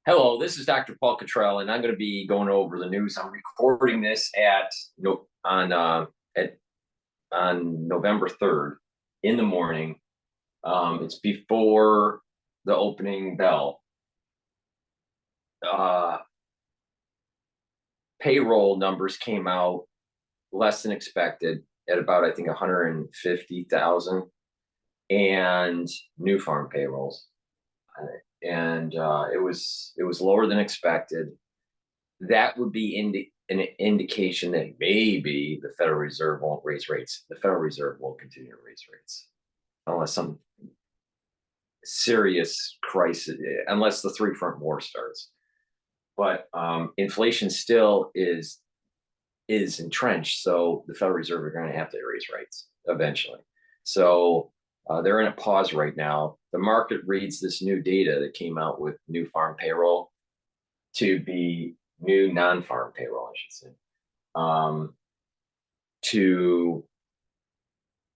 Hello, this is Dr. Paul Cottrell, and I'm going to be going over the news. I'm recording this on November 3rd in the morning. It's before the opening bell. Payroll numbers came out less than expected at about, I think, 150,000, and new farm payrolls. And it was lower than expected. That would be an indication that maybe the Federal Reserve won't raise rates. The Federal Reserve will continue to raise rates unless some serious crisis, unless the three-front war starts. But inflation still is entrenched, so the Federal Reserve are going to have to raise rates eventually. So they're in a pause right now. The market reads this new data that came out with new farm payroll to be new non-farm payroll, I should say,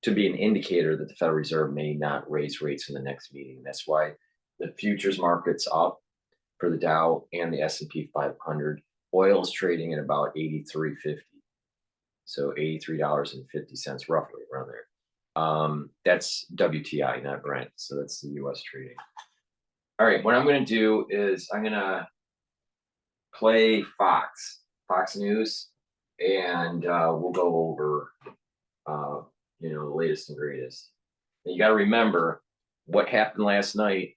to be an indicator that the Federal Reserve may not raise rates in the next meeting. That's why the futures market's up for the Dow and the S&P 500. Oil's trading at about $83.50, so $83.50 roughly around there. That's WTI, not Brent, so that's the U.S. trading. All right, what I'm going to do is I'm going to play Fox News, and we'll go over the latest and greatest. And you got to remember what happened last night.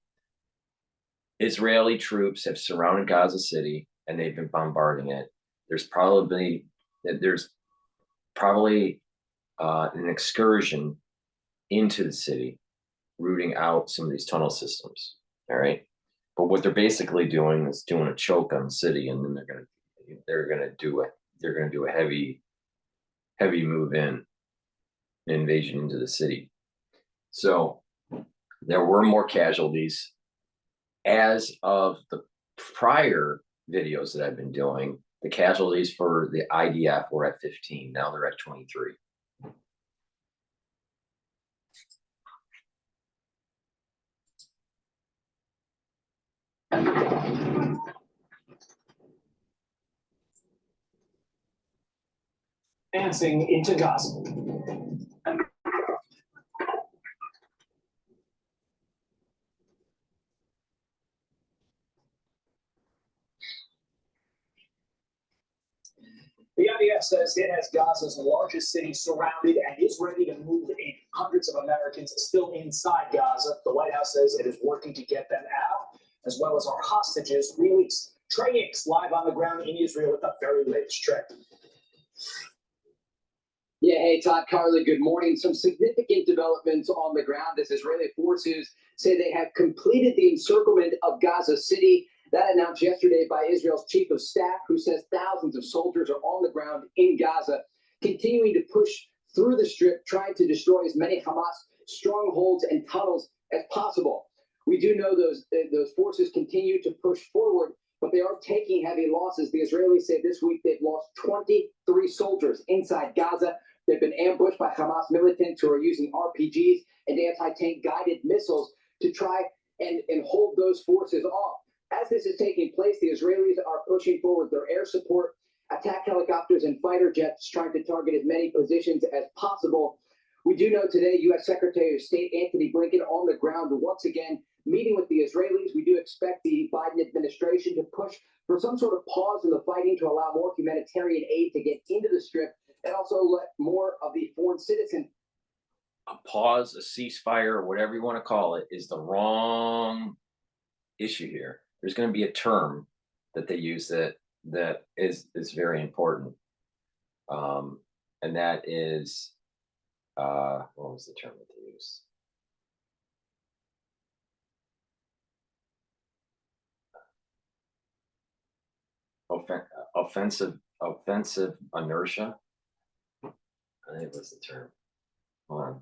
Excellent troops have surrounded Gaza City and they've been bombarding it. There's probably an excursion into the city, rooting out some of these tunnel systems. All right, but what they're basically doing is doing a choke on the city, and then they're gonna do a heavy move in, an invasion into the city. So there were more casualties. As of the prior videos that I've been doing, the casualties for the IDF were at 15. Now they're at 23. Advancing into Gaza. The IDF says it has Gaza's largest city surrounded and is ready to move in. Hundreds of Americans still inside Gaza. The White House says it is working to get them out, as well as our hostages released. Trey Hicks live on the ground in Israel with the very latest trip. Yeah, hey, Todd, Carly, good morning. Some significant developments on the ground as Israeli forces say they have completed the encirclement of Gaza City. That announced yesterday by Israel's chief of staff, who says thousands of soldiers are on the ground in Gaza, continuing to push through the strip, trying to destroy as many Hamas strongholds and tunnels as possible. We do know those forces continue to push forward, but they are taking heavy losses. The Israelis say this week they've lost 23 soldiers inside Gaza. They've been ambushed by Hamas militants who are using RPGs and anti-tank guided missiles to try and hold those forces off. As this is taking place, the Israelis are pushing forward their air support, attack helicopters and fighter jets, trying to target as many positions as possible. We do know today U.S. Secretary of State Antony Blinken on the ground once again meeting with the Israelis. We do expect the Biden administration to push for some sort of pause in the fighting to allow more humanitarian aid to get into the strip and also let more of the foreign citizens. A pause, a ceasefire, or whatever you want to call it, is the wrong issue here. There's going to be a term that they use that is very important, and that is what was the term that they used? Offensive inertia. I think was the term. Hold on.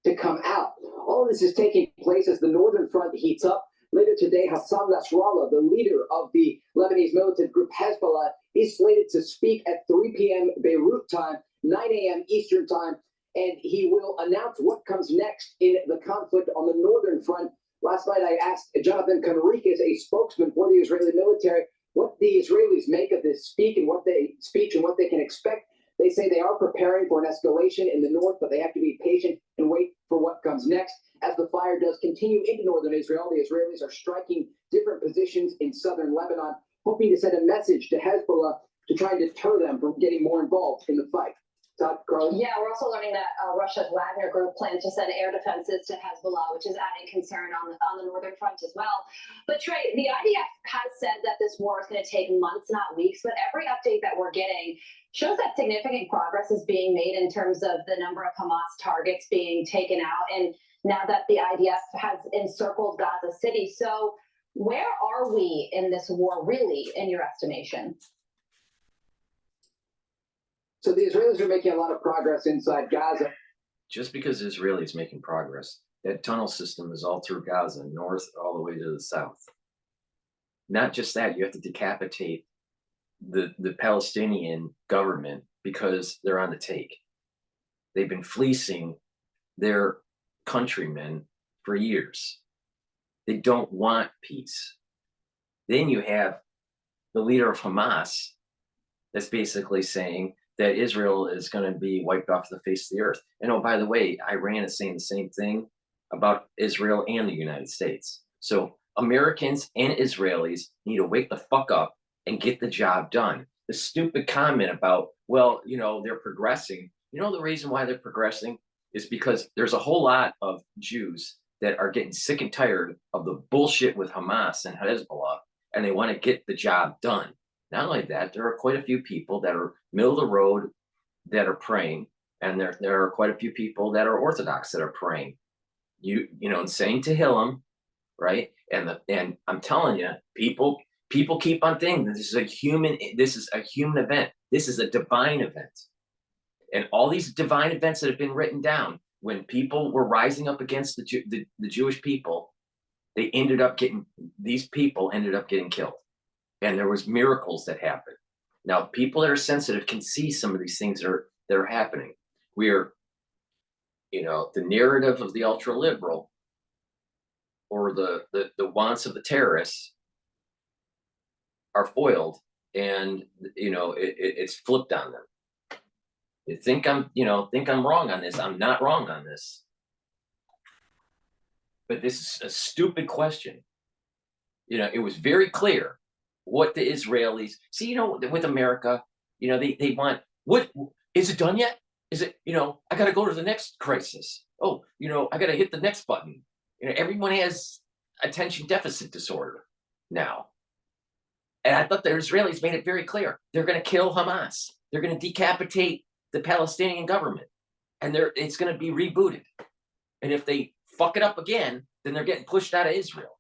To come out. All of this is taking place as the northern front heats up. Later today, Hassan Nasrallah, the leader of the Lebanese militant group Hezbollah, is slated to speak at 3 p.m. Beirut time, 9 a.m. Eastern time, and he will announce what comes next in the conflict on the northern front. Last night, I asked Jonathan Conricus, a spokesman for the Israeli military, what the Israelis make of this speech and what they can expect. They say they are preparing for an escalation in the north, but they have to be patient and wait for what comes next. As the fire does continue into northern Israel, the Israelis are striking different positions in southern Lebanon, hoping to send a message to Hezbollah to try and deter them from getting more involved in the fight. Todd, Carly? Yeah, we're also learning that Russia's Wagner Group plans to send air defenses to Hezbollah, which is adding concern on the northern front as well. But Trey, the IDF has said that this war is going to take months, not weeks. But every update that we're getting shows that significant progress is being made in terms of the number of Hamas targets being taken out, and now that the IDF has encircled Gaza City. So where are we in this war, really, in your estimation? So the Israelis are making a lot of progress inside Gaza. Just because Israel is making progress, that tunnel system is all through Gaza, north all the way to the south. Not just that, you have to decapitate the Palestinian government because they're on the take. They've been fleecing their countrymen for years. They don't want peace. Then you have the leader of Hamas that's basically saying that Israel is going to be wiped off the face of the earth. And oh, by the way, Iran is saying the same thing about Israel and the United States. So Americans and Israelis need to wake the fuck up and get the job done. The stupid comment about, well, you know, they're progressing. You know, the reason why they're progressing is because there's a whole lot of Jews that are getting sick and tired of the bullshit with Hamas and Hezbollah, and they want to get the job done. Not only that, there are quite a few people that are middle of the road that are praying, and there are quite a few people that are Orthodox that are praying. You know, and saying Tehillim, right? And I'm telling you, people keep on thinking this is a human event. This is a divine event. And all these divine events that have been written down, when people were rising up against the Jewish people, these people ended up getting killed. And there was miracles that happened. Now, people that are sensitive can see some of these things that are happening. We're, you know, the narrative of the ultra liberal or the wants of the terrorists are foiled, and you know it's flipped on them. You think I'm wrong on this. I'm not wrong on this. But this is a stupid question. You know, it was very clear what the Israelis see. You know, with America, you know, they want, what is it done yet? Is it, you know, I got to go to the next crisis. Oh, you know, I got to hit the next button. You know, everyone has attention deficit disorder now. And I thought the Israelis made it very clear. They're going to kill Hamas. They're going to decapitate the Palestinian government, and it's going to be rebooted. And if they fuck it up again, then they're getting pushed out of Israel.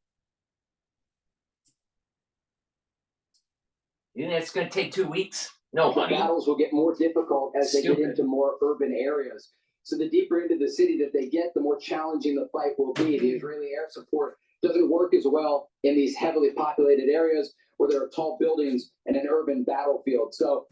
You think it's going to take 2 weeks? No, honey. Battles will get more difficult as they get into more urban areas. So the deeper into the city that they get, the more challenging the fight will be. The Israeli air support doesn't work as well in these heavily populated areas where there are tall buildings and an urban battlefield. So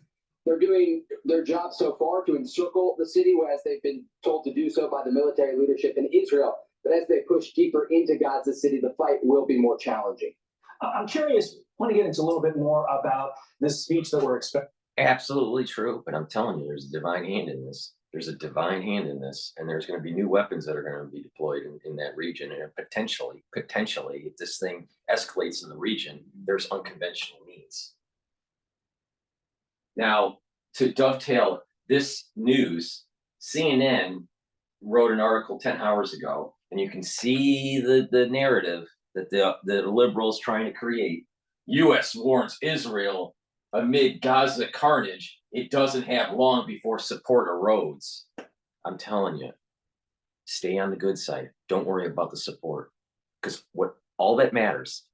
they're doing their job so far to encircle the city, as they've been told to do so by the military leadership in Israel. But as they push deeper into Gaza City, the fight will be more challenging. I'm curious, I want to get into a little bit more about this speech that we're expecting. Absolutely true, but I'm telling you, there's a divine hand in this. There's a divine hand in this, and there's going to be new weapons that are going to be deployed in that region. And potentially, if this thing escalates in the region, there's unconventional means. Now, to dovetail this news, CNN wrote an article 10 hours ago, and you can see the narrative that the liberals trying to create. U.S. warns Israel amid Gaza carnage, it doesn't have long before support erodes. I'm telling you, stay on the good side. Don't worry about the support, because all that matters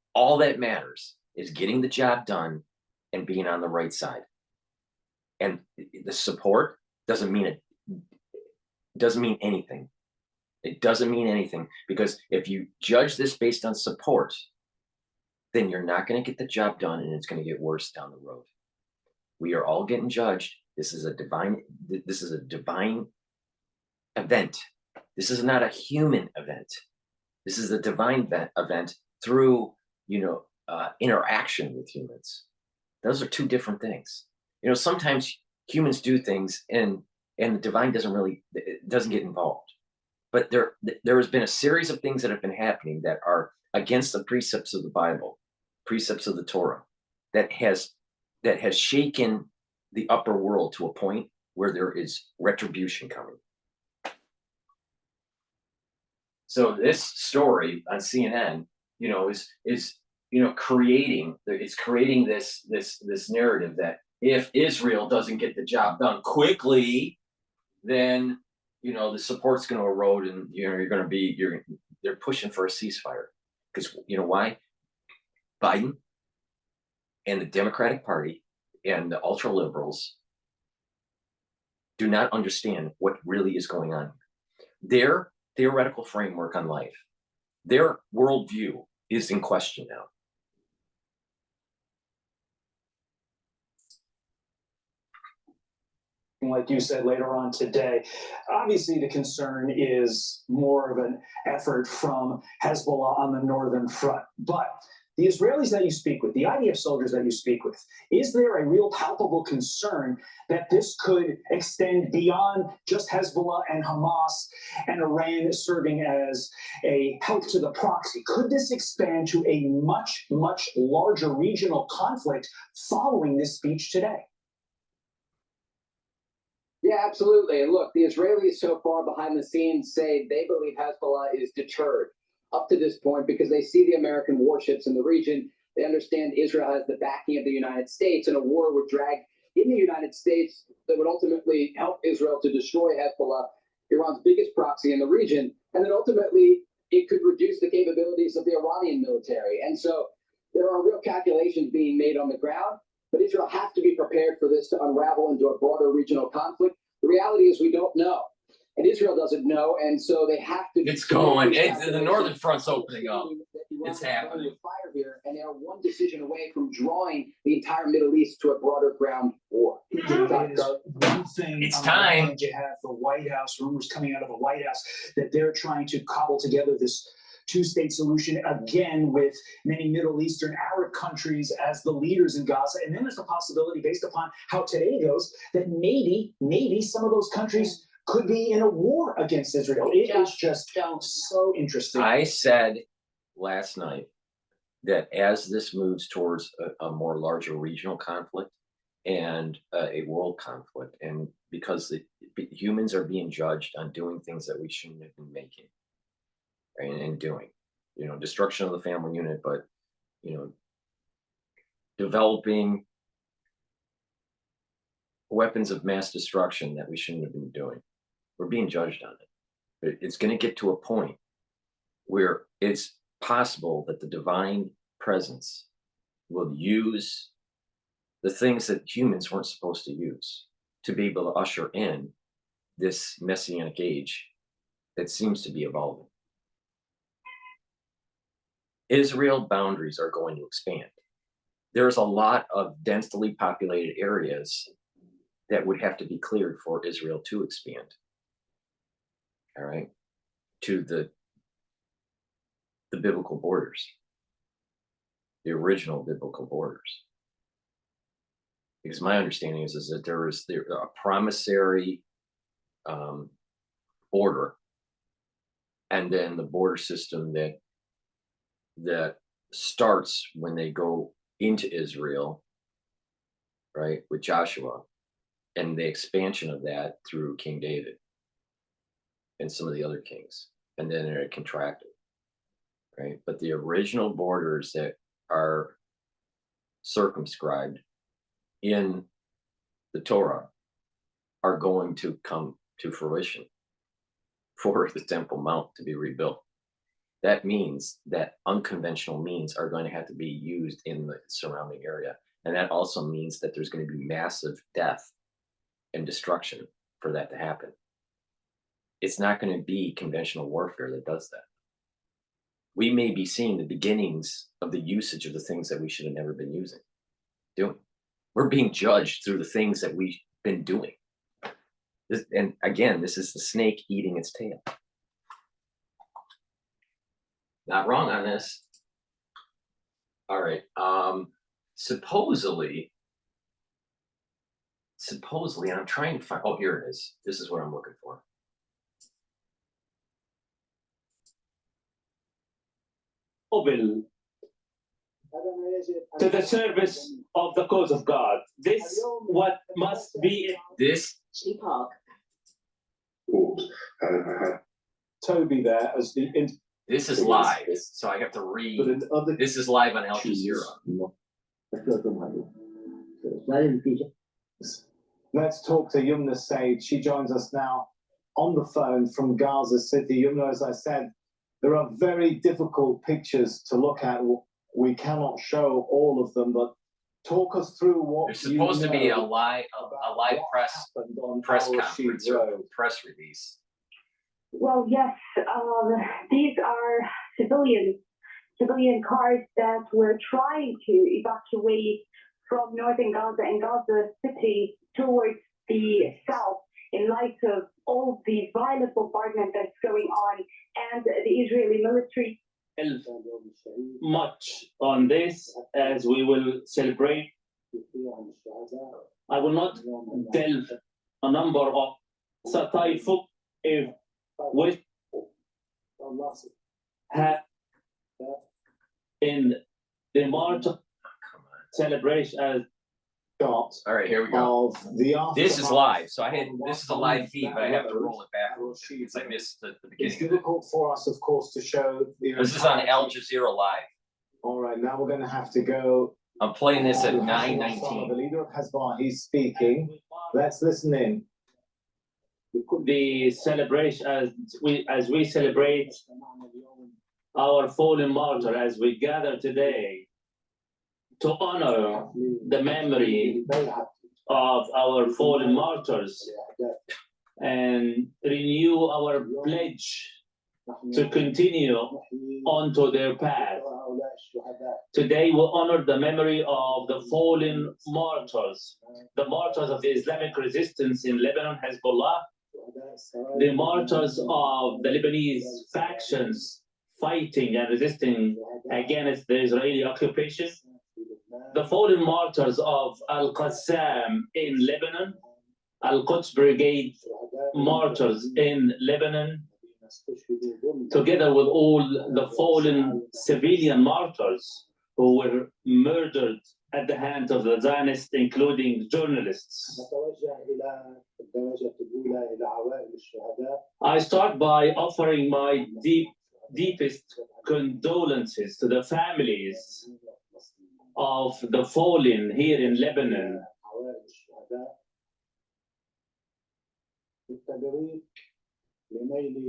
is getting the job done and being on the right side. And the support doesn't mean anything. It doesn't mean anything, because if you judge this based on support, then you're not going to get the job done, and it's going to get worse down the road. We are all getting judged. This is a divine event. This is not a human event. This is a divine event through, interaction with humans. Those are two different things. Sometimes humans do things and the divine doesn't get involved. But there has been a series of things that have been happening that are against the precepts of the Bible, precepts of the Torah, that has shaken the upper world to a point where there is retribution coming. So this story on CNN, is creating this narrative that if Israel doesn't get the job done quickly, then the support's going to erode, and they're pushing for a ceasefire, because why? Biden and the Democratic Party and the ultra liberals do not understand what really is going on. Their theoretical framework on life, their worldview is in question now. Like you said later on today, obviously the concern is more of an effort from Hezbollah on the northern front. But the Israelis that you speak with, the IDF soldiers that you speak with, is there a real palpable concern that this could extend beyond just Hezbollah and Hamas and Iran serving as a help to the proxy? Could this expand to a much, much larger regional conflict following this speech today? Yeah, absolutely. And look, the Israelis so far behind the scenes say they believe Hezbollah is deterred up to this point because they see the American warships in the region. They understand Israel has the backing of the United States, and a war would drag in the United States that would ultimately help Israel to destroy Hezbollah, Iran's biggest proxy in the region. And then ultimately, it could reduce the capabilities of the Iranian military. And so there are real calculations being made on the ground. But Israel has to be prepared for this to unravel into a broader regional conflict. The reality is we don't know. And Israel doesn't know, and so they have to... It's going. The northern front's opening up. It's happening. Fire here, and they are one decision away from drawing the entire Middle East to a broader ground war. That is one thing. It's time. You have the White House, rumors coming out of the White House that they're trying to cobble together this two-state solution again with many Middle Eastern Arab countries as the leaders in Gaza. And then there's the possibility, based upon how today goes, that maybe some of those countries could be in a war against Israel. It is just so interesting. I said last night that as this moves towards a more larger regional conflict and a world conflict, and because humans are being judged on doing things that we shouldn't have been making, and doing, destruction of the family unit, but, developing weapons of mass destruction that we shouldn't have been doing. We're being judged on it. But it's going to get to a point where it's possible that the divine presence will use the things that humans weren't supposed to use to be able to usher in this messianic age that seems to be evolving. Israel boundaries are going to expand. There's a lot of densely populated areas that would have to be cleared for Israel to expand. All right, to the biblical borders, the original biblical borders. Because my understanding is that there is a promissory border, and then the border system that starts when they go into Israel, right, with Joshua, and the expansion of that through King David and some of the other kings, and then it contracted, right? But the original borders that are circumscribed in the Torah are going to come to fruition for the Temple Mount to be rebuilt. That means that unconventional means are going to have to be used in the surrounding area. And that also means that there's going to be massive death and destruction for that to happen. It's not going to be conventional warfare that does that. We may be seeing the beginnings of the usage of the things that we should have never been doing. We're being judged through the things that we've been doing. And again, this is the snake eating its tail. Not wrong on this. All right. Supposedly, I'm trying to find. Oh, here it is. This is what I'm looking for. Open to the service of the cause of God. This what must be. This Toby there as the This is live, so I have to read. This is live on Al Jazeera. Let's talk to Yumna Said. She joins us now on the phone from Gaza City. Yumna, as I said, there are very difficult pictures to look at. We cannot show all of them, but talk us through what There's supposed to be a live press conference or press release. Well, yes, these are civilian cars that were trying to evacuate from northern Gaza and Gaza City towards the south in light of all the violent bombardment that's going on and the Israeli military. Much on this as we will celebrate. I will not delve a number of satire if with have in the March celebration as All right, here we go. This is live, so this is a live feed, but I have to roll it back because I missed the beginning. It's difficult for us, of course, to show. This is on Al Jazeera Live. All right, now we're going to have to go. I'm playing this at The 9:19. leader of Hezbollah, he's speaking. Let's listen in. the celebration as we celebrate our fallen martyr, as we gather today to honor the memory of our fallen martyrs and renew our pledge to continue onto their path. Today we honor the memory of the fallen martyrs, the martyrs of the Islamic resistance in Lebanon, Hezbollah, the martyrs of the Lebanese factions fighting and resisting against the Israeli occupation, the fallen martyrs of Al-Qassam in Lebanon, Al-Quds Brigade martyrs in Lebanon, together with all the fallen civilian martyrs who were murdered at the hands of the Zionists, including journalists. I start by offering my deepest condolences to the families of the fallen here in Lebanon.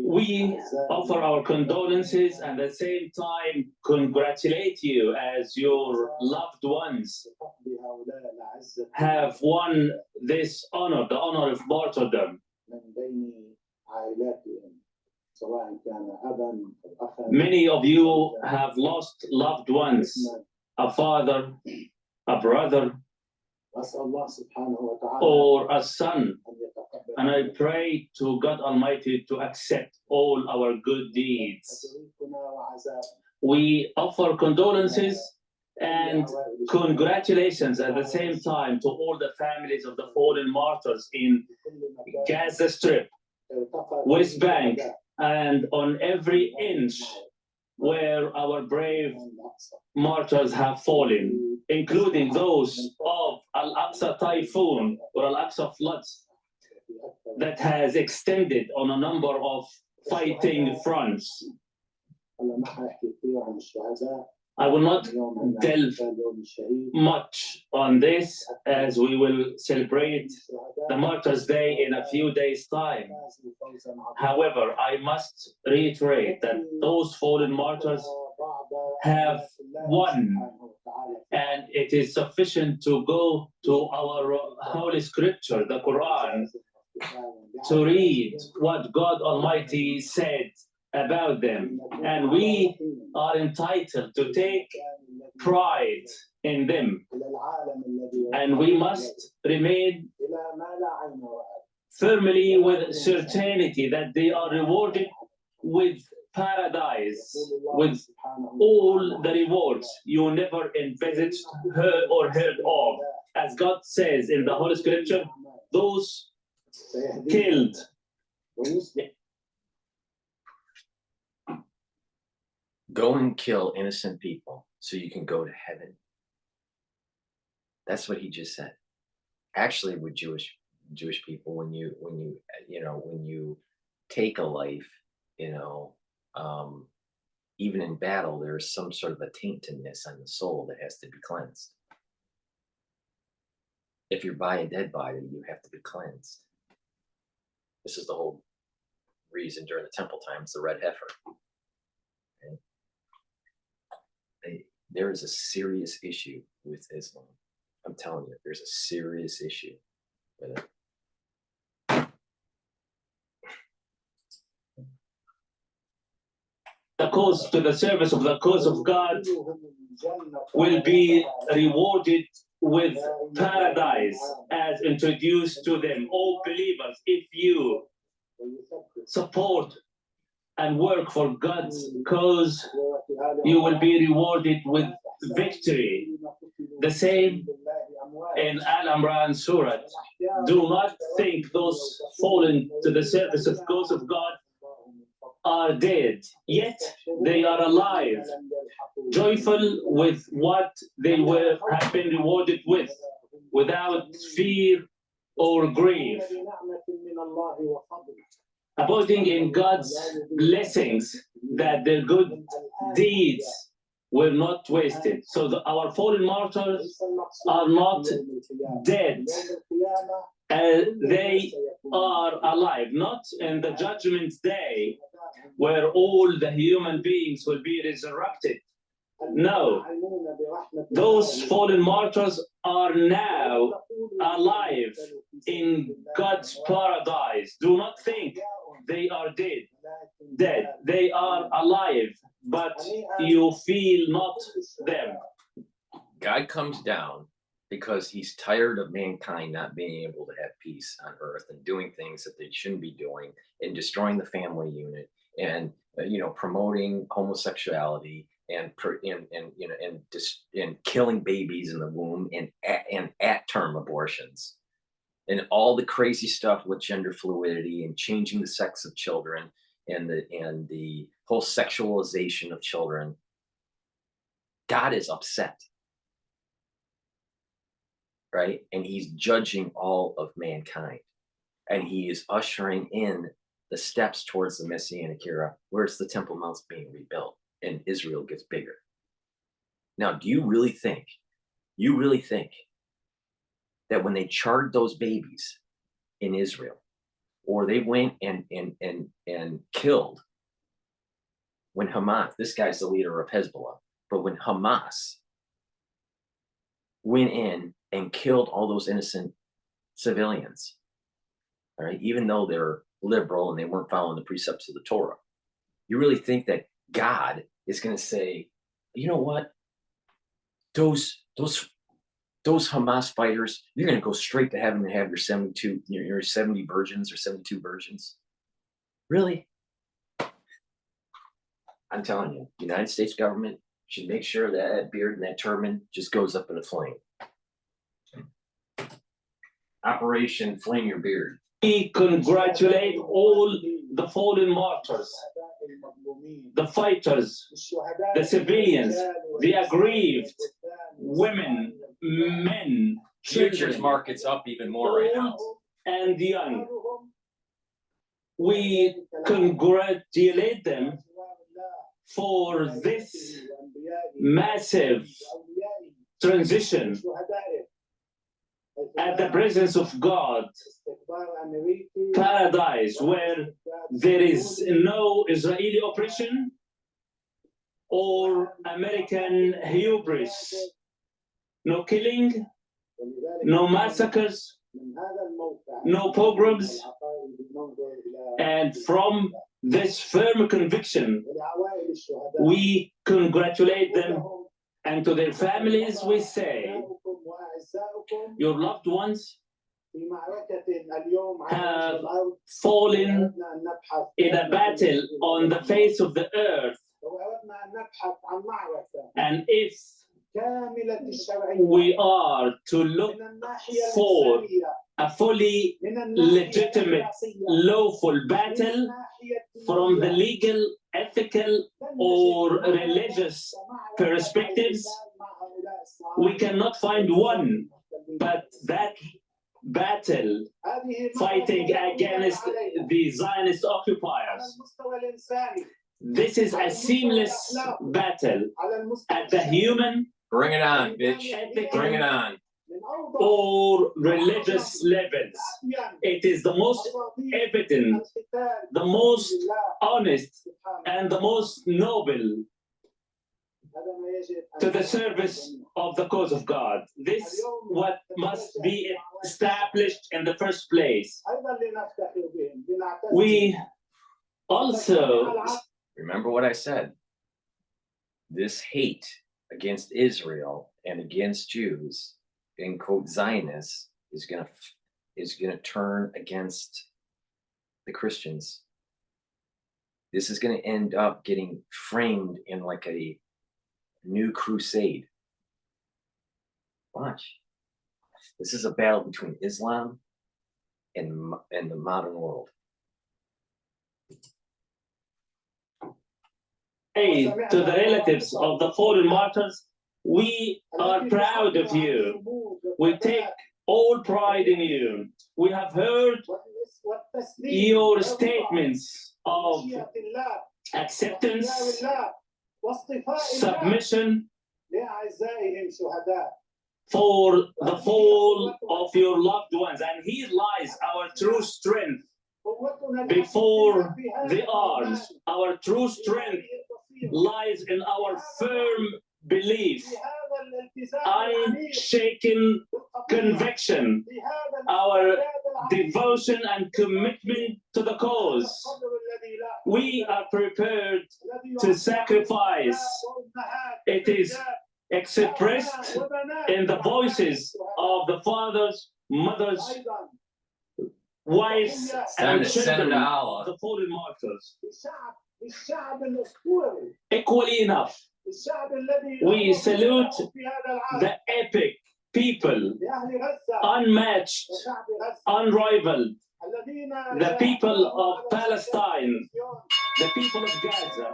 We offer our condolences and at the same time congratulate you as your loved ones have won this honor, the honor of martyrdom. Many of you have lost loved ones, a father, a brother, or a son. And I pray to God Almighty to accept all our good deeds. We offer condolences and congratulations at the same time to all the families of the fallen martyrs in Gaza Strip, West Bank, and on every inch where our brave martyrs have fallen, including those of Al-Aqsa Typhoon or Al-Aqsa floods that has extended on a number of fighting fronts. I will not delve much on this as we will celebrate the Martyrs' Day in a few days' time. However, I must reiterate that those fallen martyrs have won, and it is sufficient to go to our Holy Scripture, the Quran, to read what God Almighty said about them, and we are entitled to take pride in them, and we must remain firmly with certainty that they are rewarded with paradise with all the rewards you never envisaged or heard of. As God says in the Holy Scripture, those killed. Go and kill innocent people so you can go to heaven. That's what he just said. Actually, with Jewish people, when you take a life, even in battle, there's some sort of a taintedness on the soul that has to be cleansed. If you're by a dead body, you have to be cleansed. This is the whole reason during the temple times, the red heifer. Okay? There is a serious issue with Islam. I'm telling you, there's a serious issue with it. To the service of the cause of God will be rewarded with paradise as introduced to them. All believers, if you support and work for God's cause, you will be rewarded with victory. The same in Al-Imran Surah. Do not think those fallen to the service of cause of God are dead, yet they are alive, joyful with what they have been rewarded with, without fear or grief, abiding in God's blessings, that their good deeds were not wasted. So our fallen martyrs are not dead. They are alive, not in the judgment day where all the human beings will be resurrected. No, those fallen martyrs are now alive in God's paradise. Do not think they are dead. They are alive, but you feel not them. God comes down because he's tired of mankind not being able to have peace on earth and doing things that they shouldn't be doing, and destroying the family unit, and promoting homosexuality, and killing babies in the womb, and at term abortions, and all the crazy stuff with gender fluidity and changing the sex of children, and the whole sexualization of children. God is upset. Right? And he's judging all of mankind. And he is ushering in the steps towards the Messianic era, where it's the Temple Mount's being rebuilt and Israel gets bigger. Now, do you really think that when they charred those babies in Israel, or they went and killed, when Hamas, this guy's the leader of Hezbollah, but when Hamas went in and killed all those innocent civilians, all right, even though they're liberal and they weren't following the precepts of the Torah, you really think that God is going to say, you know what, those Hamas fighters, you're going to go straight to heaven and have your 70 virgins or 72 virgins? Really? I'm telling you, the United States government should make sure that beard and that turban just goes up in a flame. Operation Flame Your Beard. We congratulate all the fallen martyrs, the fighters, the civilians, the aggrieved, women, men, Futures market's up even more right now. And young. We congratulate them for this massive transition at the presence of God, paradise where there is no Israeli oppression or American hubris, no killing, no massacres, no pogroms. And from this firm conviction, we congratulate them, and to their families we say, your loved ones have fallen in a battle on the face of the earth. And if we are to look for a fully legitimate, lawful battle from the legal, ethical, or religious perspectives, we cannot find one, but that battle fighting against the Zionist occupiers. This is a seamless battle at the human, Bring it on, bitch. ethical, Bring it on. or religious levels. It is the most evident, the most honest, and the most noble to the service of the cause of God. This what must be established in the first place. We also Remember what I said. This hate against Israel and against Jews, in quote Zionists, is gonna turn against the Christians. This is gonna end up getting framed in like a new crusade. Watch. This is a battle between Islam and the modern world. to the relatives of the fallen martyrs, we are proud of you. We take all pride in you. We have heard your statements of acceptance, submission for the fall of your loved ones. And here lies our true strength before the arms. Our true strength lies in our firm belief, unshaken conviction, our devotion and commitment to the cause. We are prepared to sacrifice. It is expressed in the voices of the fathers, mothers, wives, and children of the fallen martyrs. Equally enough, we salute the epic people, unmatched, unrivaled, the people of Palestine, the people of Gaza.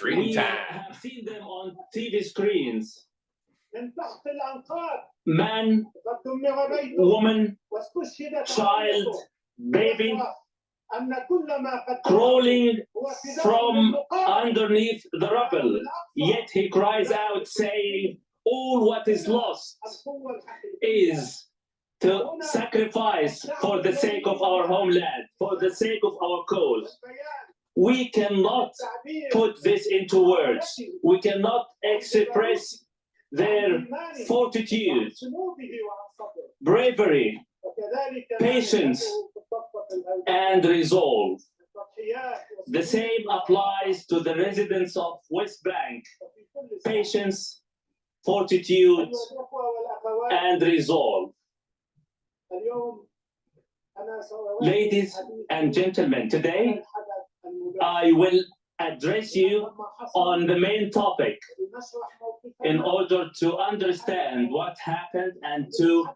We have seen them on TV screens. Man, woman, child, baby, crawling from underneath the rubble. Yet he cries out, saying, all what is lost is to sacrifice for the sake of our homeland, for the sake of our cause. We cannot put this into words. We cannot express their fortitude, bravery, patience, and resolve. The same applies to the residents of West Bank. Patience, fortitude, and resolve. Ladies and gentlemen, today I will address you on the main topic in order to understand what happened and to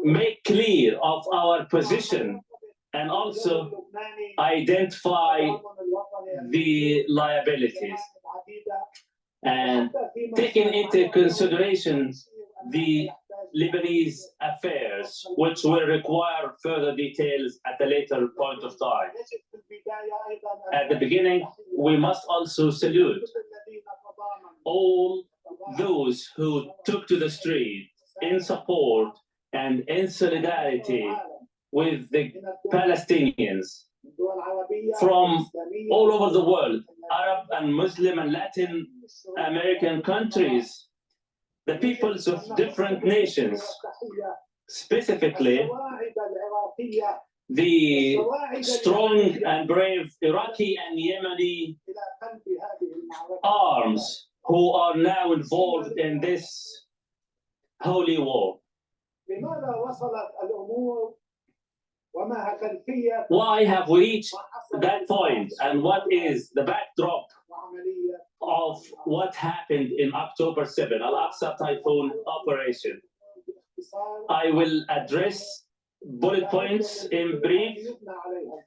make clear of our position and also identify the liabilities and taking into consideration the Lebanese affairs, which will require further details at a later point of time. At the beginning, we must also salute all those who took to the street in support and in solidarity with the Palestinians from all over the world, Arab and Muslim and Latin American countries, the peoples of different nations, specifically the strong and brave Iraqi and Yemeni arms who are now involved in this holy war. لماذا وصلت الأمور وما خلفية Why have we reached that point, and what is the backdrop عملية of what happened in October 7, Al-Aqsa Typhoon operation? I will address bullet points in brief. يبنى عليها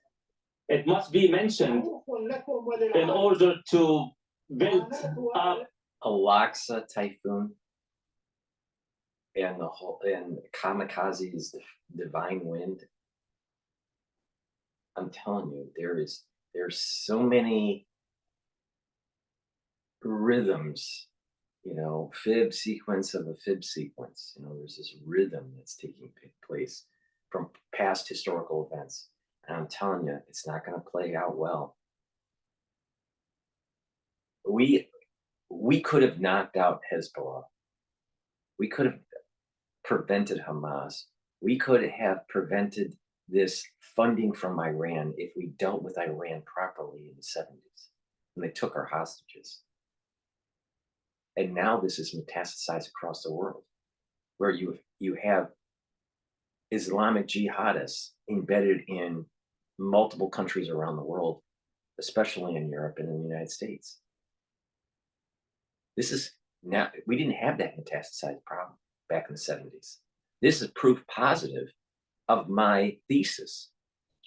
It must be mentioned معروف لكم in وللعالم order to build up. Al-Aqsa typhoon and the whole and kamikaze's divine wind. I'm telling you, there's so many rhythms, you know, fib sequence of a fib sequence. You know, there's this rhythm that's taking place from past historical events. And I'm telling you, it's not going to play out well. We could have knocked out Hezbollah. We could have prevented Hamas. We could have prevented this funding from Iran if we dealt with Iran properly in the 70s when they took our hostages. And now this is metastasized across the world, where you have Islamic jihadists embedded in multiple countries around the world, especially in Europe and in the United States. This is now, we didn't have that metastasized problem back in the 70s. This is proof positive of my thesis.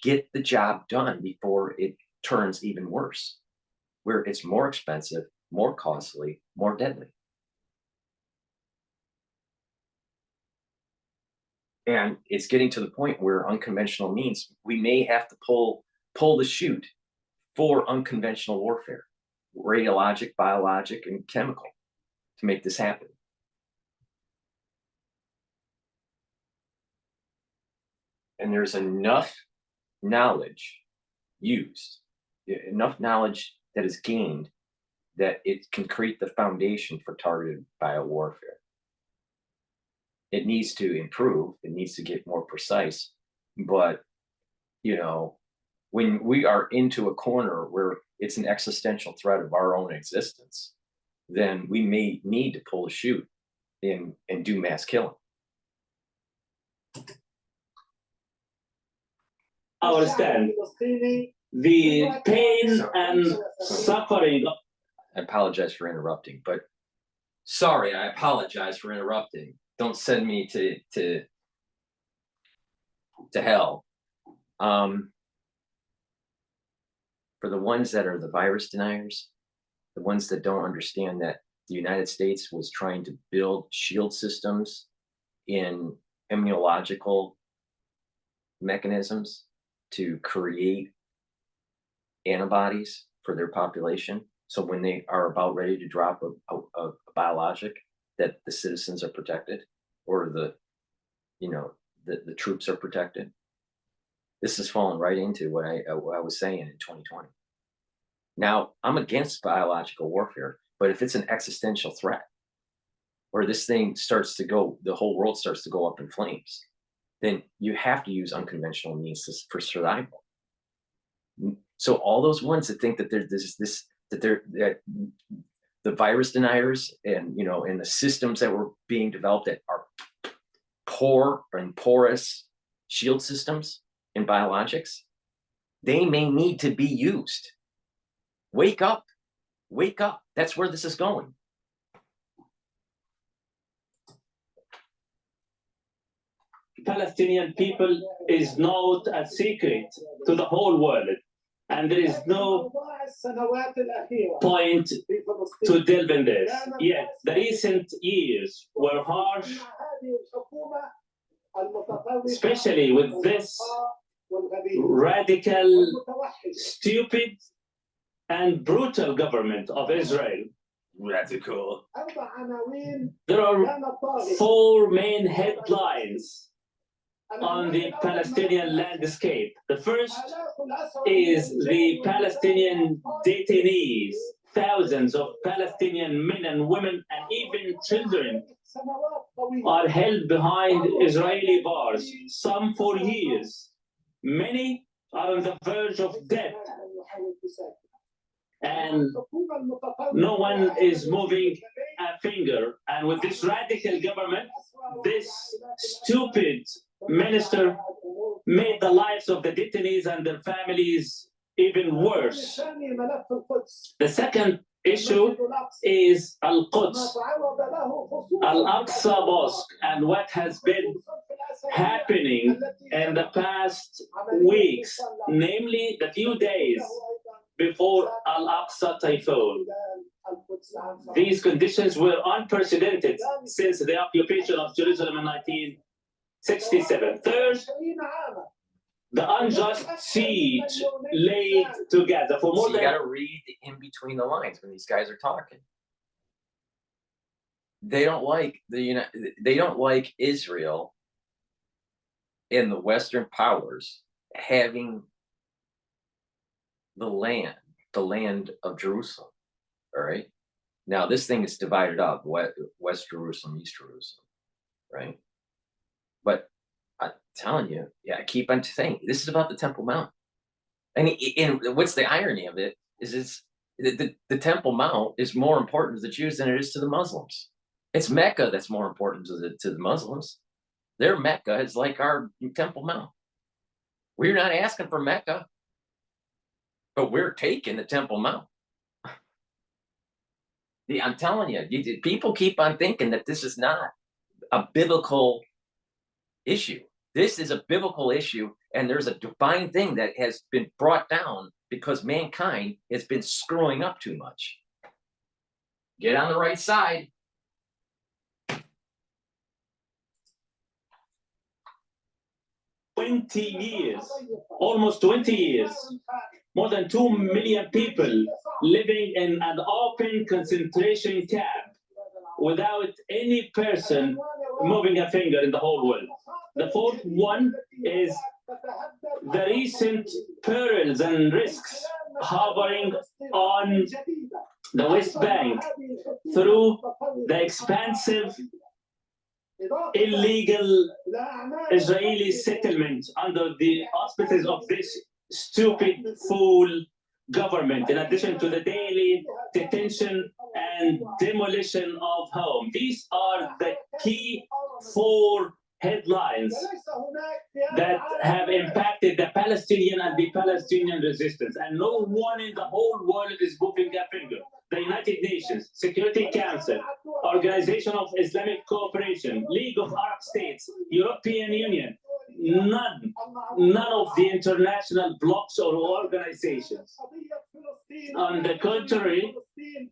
Get the job done before it turns even worse, where it's more expensive, more costly, more deadly. And it's getting to the point where unconventional means we may have to pull the chute for unconventional warfare, radiologic, biologic, and chemical, to make this happen. And there's enough knowledge used, enough knowledge that is gained that it can create the foundation for targeted biowarfare. It needs to improve, it needs to get more precise, but, you know, when we are into a corner where it's an existential threat of our own existence, then we may need to pull a chute and do mass killing. Our stand, the pain and suffering. I apologize for interrupting, but sorry, I apologize for interrupting. Don't send me to hell. For the ones that are the virus deniers, the ones that don't understand that the United States was trying to build shield systems in immunological mechanisms to create antibodies for their population. So when they are about ready to drop a biologic, that the citizens are protected, or the troops are protected. This has fallen right into what I was saying in 2020. Now, I'm against biological warfare, but if it's an existential threat, or this thing starts to go, the whole world starts to go up in flames, then you have to use unconventional means for survival. So all those ones that think that that the virus deniers and and the systems that were being developed that are poor and porous shield systems and biologics, they may need to be used. Wake up, wake up. That's where this is going. Palestinian people is not a secret to the whole world, and there is no point to delve in this. Yet the recent years were harsh, especially with this radical, stupid, and brutal government of Israel. Radical. There are 4 main headlines on the Palestinian landscape. The first is the Palestinian detainees. Thousands of Palestinian men and women and even children are held behind Israeli bars, some for years. Many are on the verge of death, and no one is moving a finger, and with this radical government, this stupid minister made the lives of the detainees and their families even worse. The second issue is Al-Quds, Al-Aqsa Mosque, and what has been happening in the past weeks, namely the few days before Al-Aqsa typhoon. These conditions were unprecedented since the occupation of Jerusalem in 1967. Third, the unjust siege laid to Gaza for more So you than... got to read in between the lines when these guys are talking. They don't like they don't like Israel and the Western powers having the land of Jerusalem. All right. Now this thing is divided up: West Jerusalem, East Jerusalem, right? But I'm telling you, yeah, I keep on saying this is about the Temple Mount. And what's the irony of it is the Temple Mount is more important to the Jews than it is to the Muslims. It's Mecca that's more important to the Muslims. Their Mecca is like our Temple Mount. We're not asking for Mecca, but we're taking the Temple Mount. I'm telling you, people keep on thinking that this is not a biblical issue. This is a biblical issue, and there's a divine thing that has been brought down because mankind has been screwing up too much. Get on the right side. Almost 20 years, more than 2 million people living in an open concentration camp without any person moving a finger in the whole world. The fourth one is the recent perils and risks hovering on the West Bank through the expansive illegal Israeli settlement under the auspices of this stupid fool government, in addition to the daily detention and demolition of homes. These are the key 4 headlines that have impacted the Palestinian and the Palestinian resistance, and no one in the whole world is moving their finger. The United Nations, Security Council, Organization of Islamic Cooperation, League of Arab States, European Union, none of the international blocs or organizations. On the contrary,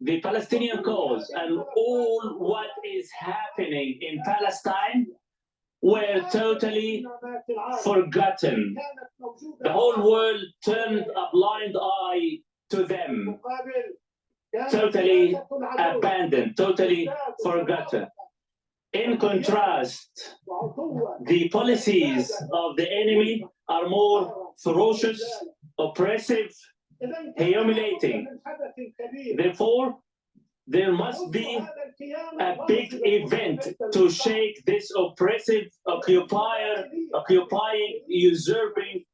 the Palestinian cause and all what is happening in Palestine were totally forgotten. The whole world turned a blind eye to them. Totally abandoned, totally forgotten. In contrast, the policies of the enemy are more ferocious, oppressive, humiliating. Therefore, there must be a big event to shake this oppressive, occupying, usurping.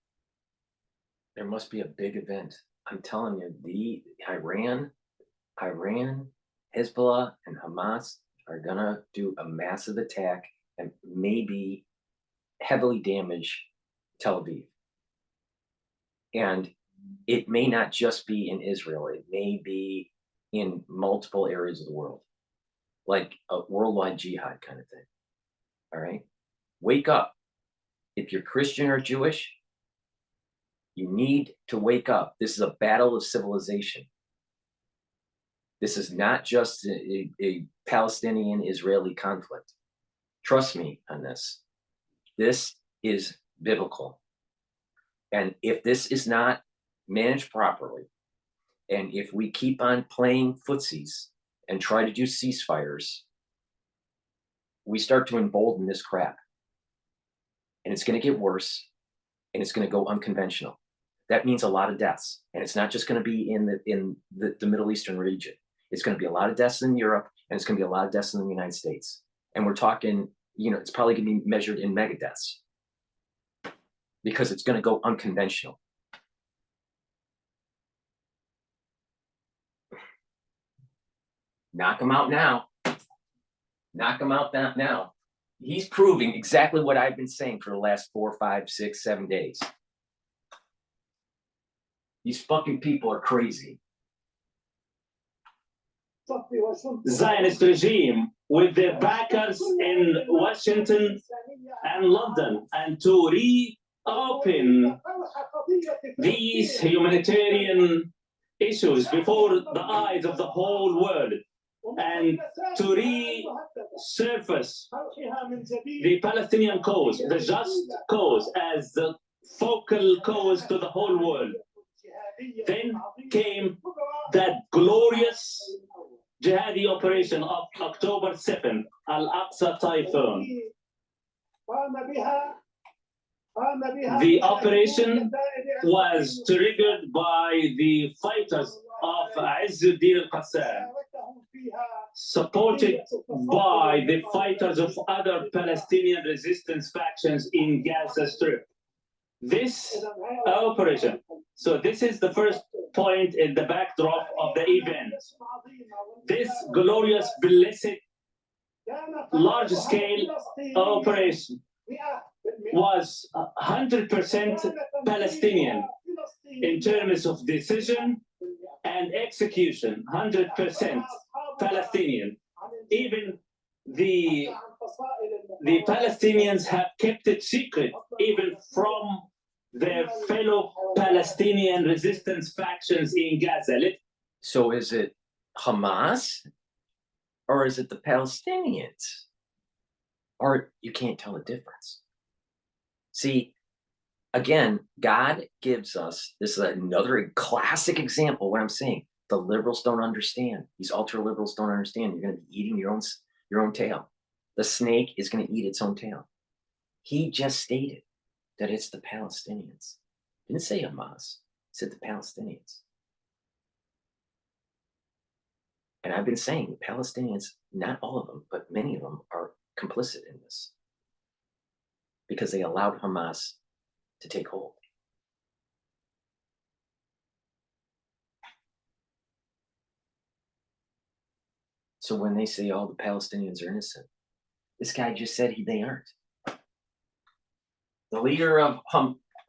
There must be a big event. I'm telling you, the Iran, Hezbollah, and Hamas are gonna do a massive attack and maybe heavily damage Tel Aviv. And it may not just be in Israel, it may be in multiple areas of the world, like a worldwide jihad kind of thing. All right, wake up. If you're Christian or Jewish, you need to wake up. This is a battle of civilization. This is not just a Palestinian-Israeli conflict. Trust me on this. This is biblical. And if this is not managed properly, and if we keep on playing footsies and try to do ceasefires, we start to embolden this crap. And it's going to get worse, and it's going to go unconventional. That means a lot of deaths. And it's not just going to be in the Middle Eastern region. It's going to be a lot of deaths in Europe, and it's going to be a lot of deaths in the United States. And we're talking, it's probably going to be measured in mega deaths because it's going to go unconventional. Knock them out now. knock him out now. He's proving exactly what I've been saying for the last 4, 5, 6, 7 days. These fucking people are crazy. Zionist regime with their backers in Washington and London, and to reopen these humanitarian issues before the eyes of the whole world, and to resurface the Palestinian cause, the just cause, as the focal cause to the whole world. Then came that glorious jihadi operation of October 7th, Al-Aqsa Typhoon. The operation was triggered by the fighters of Izzuddin al-Qassam, supported by the fighters of other Palestinian resistance factions in Gaza Strip. This operation, so this is the first point in the backdrop of the event. This glorious, ballistic, large-scale operation was 100% Palestinian in terms of decision and execution, 100% Palestinian. Even the Palestinians have kept it secret, even from their fellow Palestinian resistance factions in Gaza. So is it Hamas or is it the Palestinians? Or you can't tell the difference. See, again, God gives us, this is another classic example of what I'm saying. The liberals don't understand. These ultra liberals don't understand. You're going to be eating your own tail. The snake is going to eat its own tail. He just stated that it's the Palestinians. He didn't say Hamas. He said the Palestinians. And I've been saying the Palestinians, not all of them, but many of them are complicit in this because they allowed Hamas to take hold. So when they say all the Palestinians are innocent, this guy just said they aren't. The leader of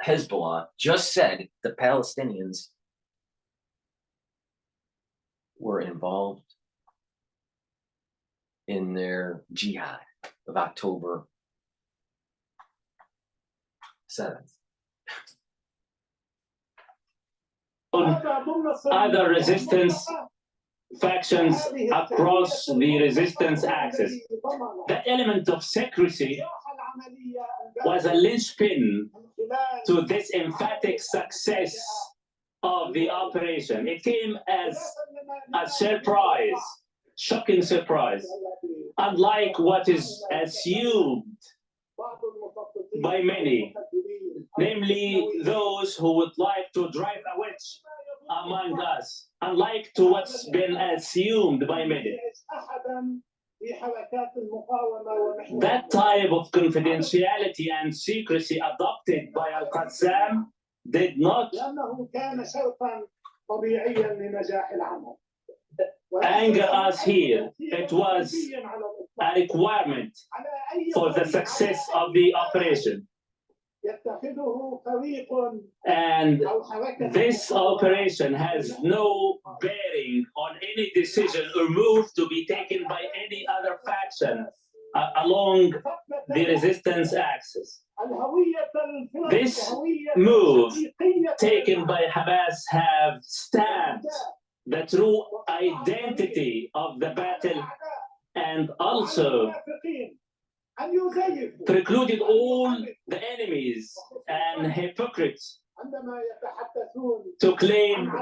Hezbollah just said the Palestinians were involved in their jihad of October 7th. Other resistance factions across the resistance axis. The element of secrecy was a linchpin to this emphatic success of the operation. It came as a surprise, shocking surprise, unlike what is assumed by many, namely those who would like to drive a wedge among us, unlike to what's been assumed by many. That type of confidentiality and secrecy adopted by Al-Qassam did not anger us here. It was a requirement for the success of the operation. And this operation has no bearing on any decision or move to be taken by any other faction along the resistance axis. This move taken by Hamas have stamped the true identity of the battle and also precluded all the enemies and hypocrites to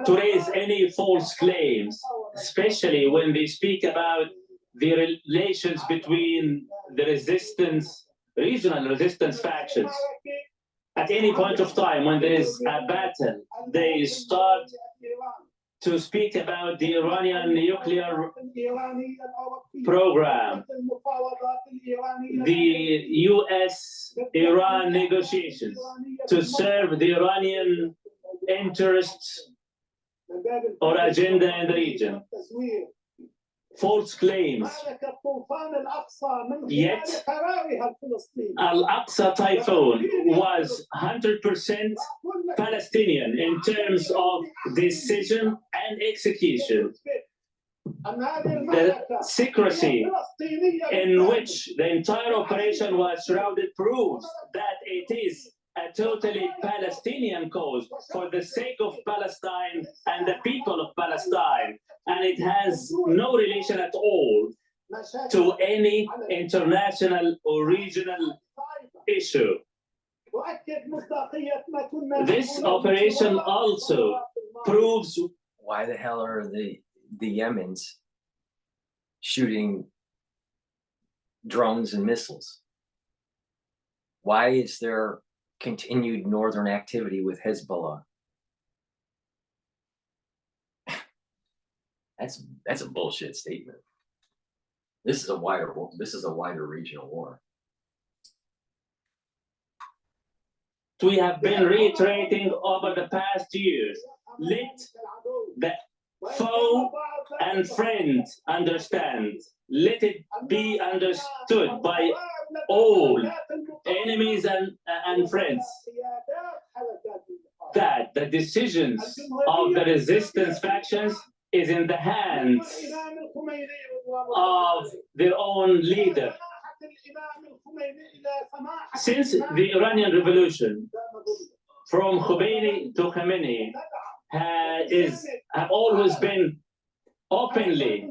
raise any false claims, especially when they speak about the relations between the regional resistance factions. At any point of time when there is a battle, they start to speak about the Iranian nuclear program, the US-Iran negotiations to serve the Iranian interests or agenda in the region. false claims. هلك الطوفان الأقصى من Yet, خلال قرارها الفلسطيني. Al-Aqsa Typhoon was 100% Palestinian in terms of decision and execution. The secrecy in which the entire operation was shrouded proves that it is a totally Palestinian cause for the sake of Palestine and the people of Palestine, and it has no relation at all to any international or regional issue. This operation also proves Why the hell are the Yemens shooting drones and missiles? Why is there continued northern activity with Hezbollah? That's a bullshit statement. This is a wider regional war. we have been reiterating over the past years. Let the foe and friend understand. Let it be understood by all enemies and friends that the decisions of the resistance factions is in the hands of their own leader. Since the Iranian Revolution, from Khomeini to Khamenei, have always been openly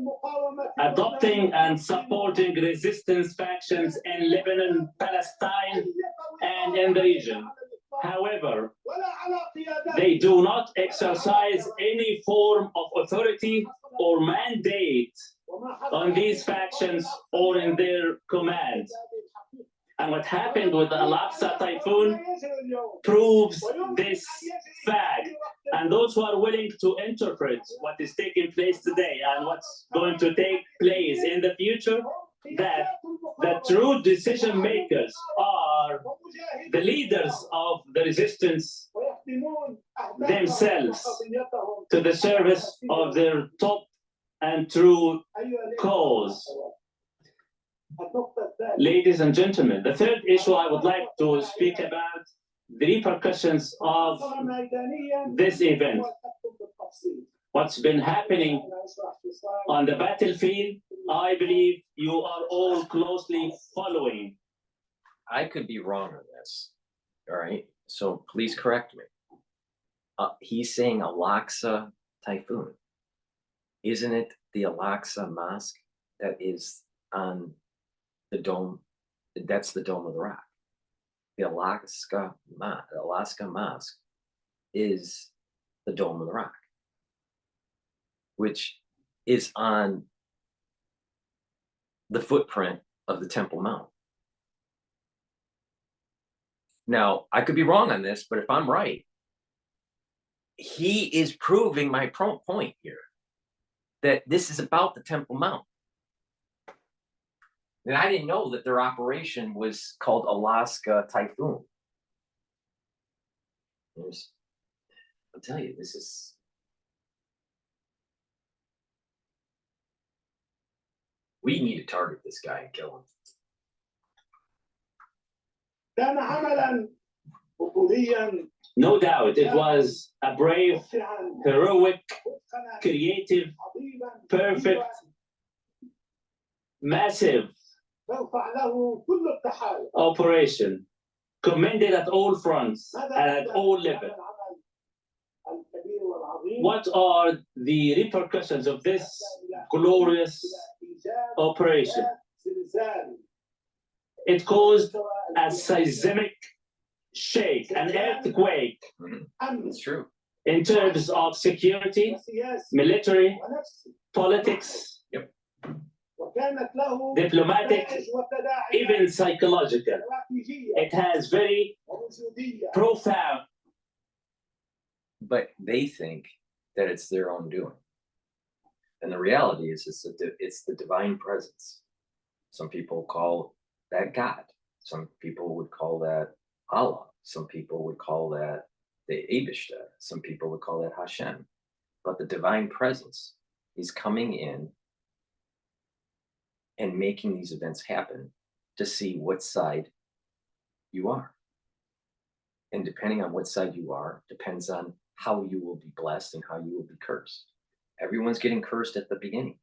adopting and supporting resistance factions in Lebanon, Palestine, and in the region. However, they do not exercise any form of authority or mandate on these factions or in their command. And what happened with the Al-Aqsa Typhoon proves this fact. And those who are willing to interpret what is taking place today and what's going to take place in the future, that the true decision makers are the leaders of the resistance themselves to the service of their top and true cause. Ladies and gentlemen, the third issue I would like to speak about, the repercussions of this event. What's been happening on the battlefield, I believe you are all closely following. I could be wrong on this, all right? So please correct me. He's saying Al-Aqsa Typhoon. Isn't it the Al-Aqsa Mosque that is on the dome? That's the Dome of the Rock. The Alaska Mosque is the Dome of the Rock, which is on the footprint of the Temple Mount. Now, I could be wrong on this, but if I'm right, he is proving my point here, that this is about the Temple Mount. And I didn't know that their operation was called Alaska Typhoon. I'll tell you, this is... We need to target this guy and kill him. No doubt, it was a brave, heroic, creative, perfect, massive operation, commended at all fronts and at all levels. What are the repercussions of this glorious operation? It caused a seismic shake, an earthquake. It's true. In terms of security, military, politics, diplomatic, even psychological. It has very profound. But they think that it's their own doing. And the reality is it's the divine presence. Some people call that God. Some people would call that Allah. Some people would call that the Bitchute. Some people would call that Hashem. But the divine presence is coming in and making these events happen to see what side you are. And depending on what side you are, depends on how you will be blessed and how you will be cursed. Everyone's getting cursed at the beginning.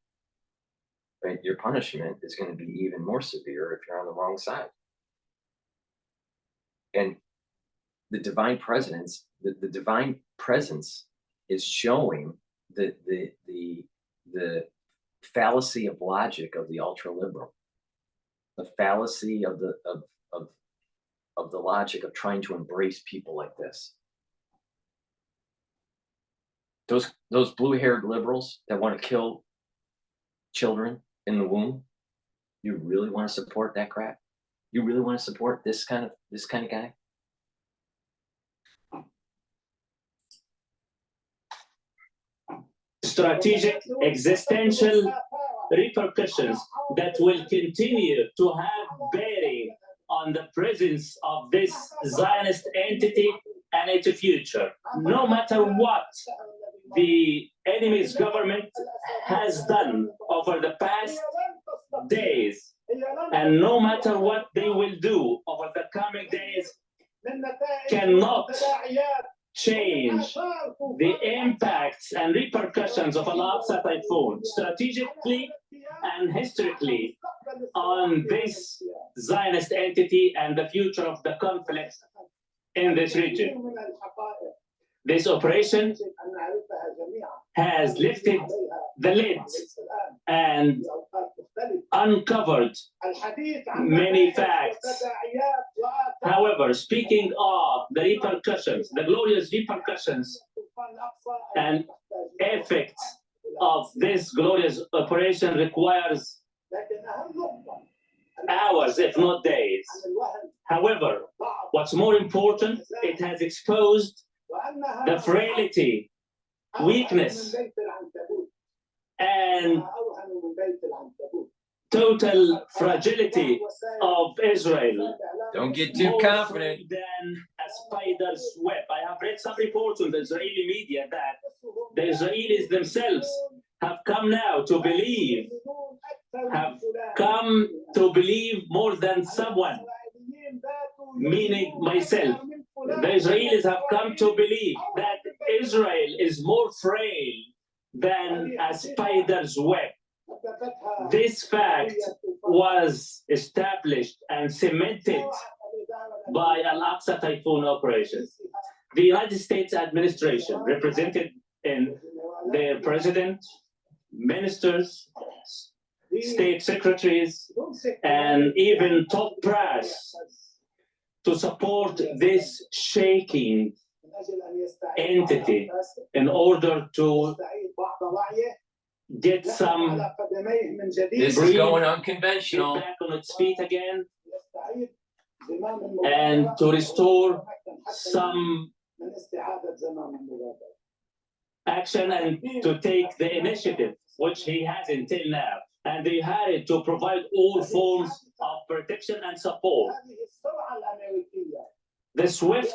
Right? Your punishment is going to be even more severe if you're on the wrong side. And the divine presence, the divine presence is showing the fallacy of logic of the ultra liberal, the fallacy of the logic of trying to embrace people like this. Those blue-haired liberals that want to kill children in the womb, you really want to support that crap? You really want to support this kind of guy? Strategic existential repercussions that will continue to have bearing on the presence of this Zionist entity and its future. No matter what the enemy's government has done over the past days, and no matter what they will do over the coming days, cannot change the impacts and repercussions of Al-Aqsa Typhoon strategically and historically on this Zionist entity and the future of the conflict in this region. This operation has lifted the lid and uncovered many facts. However, speaking of the repercussions, the glorious repercussions and effects of this glorious operation requires hours, if not days. However, what's more important, it has exposed the frailty, weakness, and total fragility of Israel. Don't get too confident. Than a spider's web. I have read some reports on the Israeli media that the Israelis themselves have come to believe more than someone, meaning myself. The Israelis have come to believe that Israel is more frail than a spider's web. This fact was established and cemented by Al-Aqsa Typhoon operation. The United States administration, represented in their president, ministers, state secretaries, and even top brass, to support this shaking entity in order to get some This is going unconventional. back on its feet again, and to restore some action and to take the initiative, which he has until now. And they had it to provide all forms of protection and support. The swift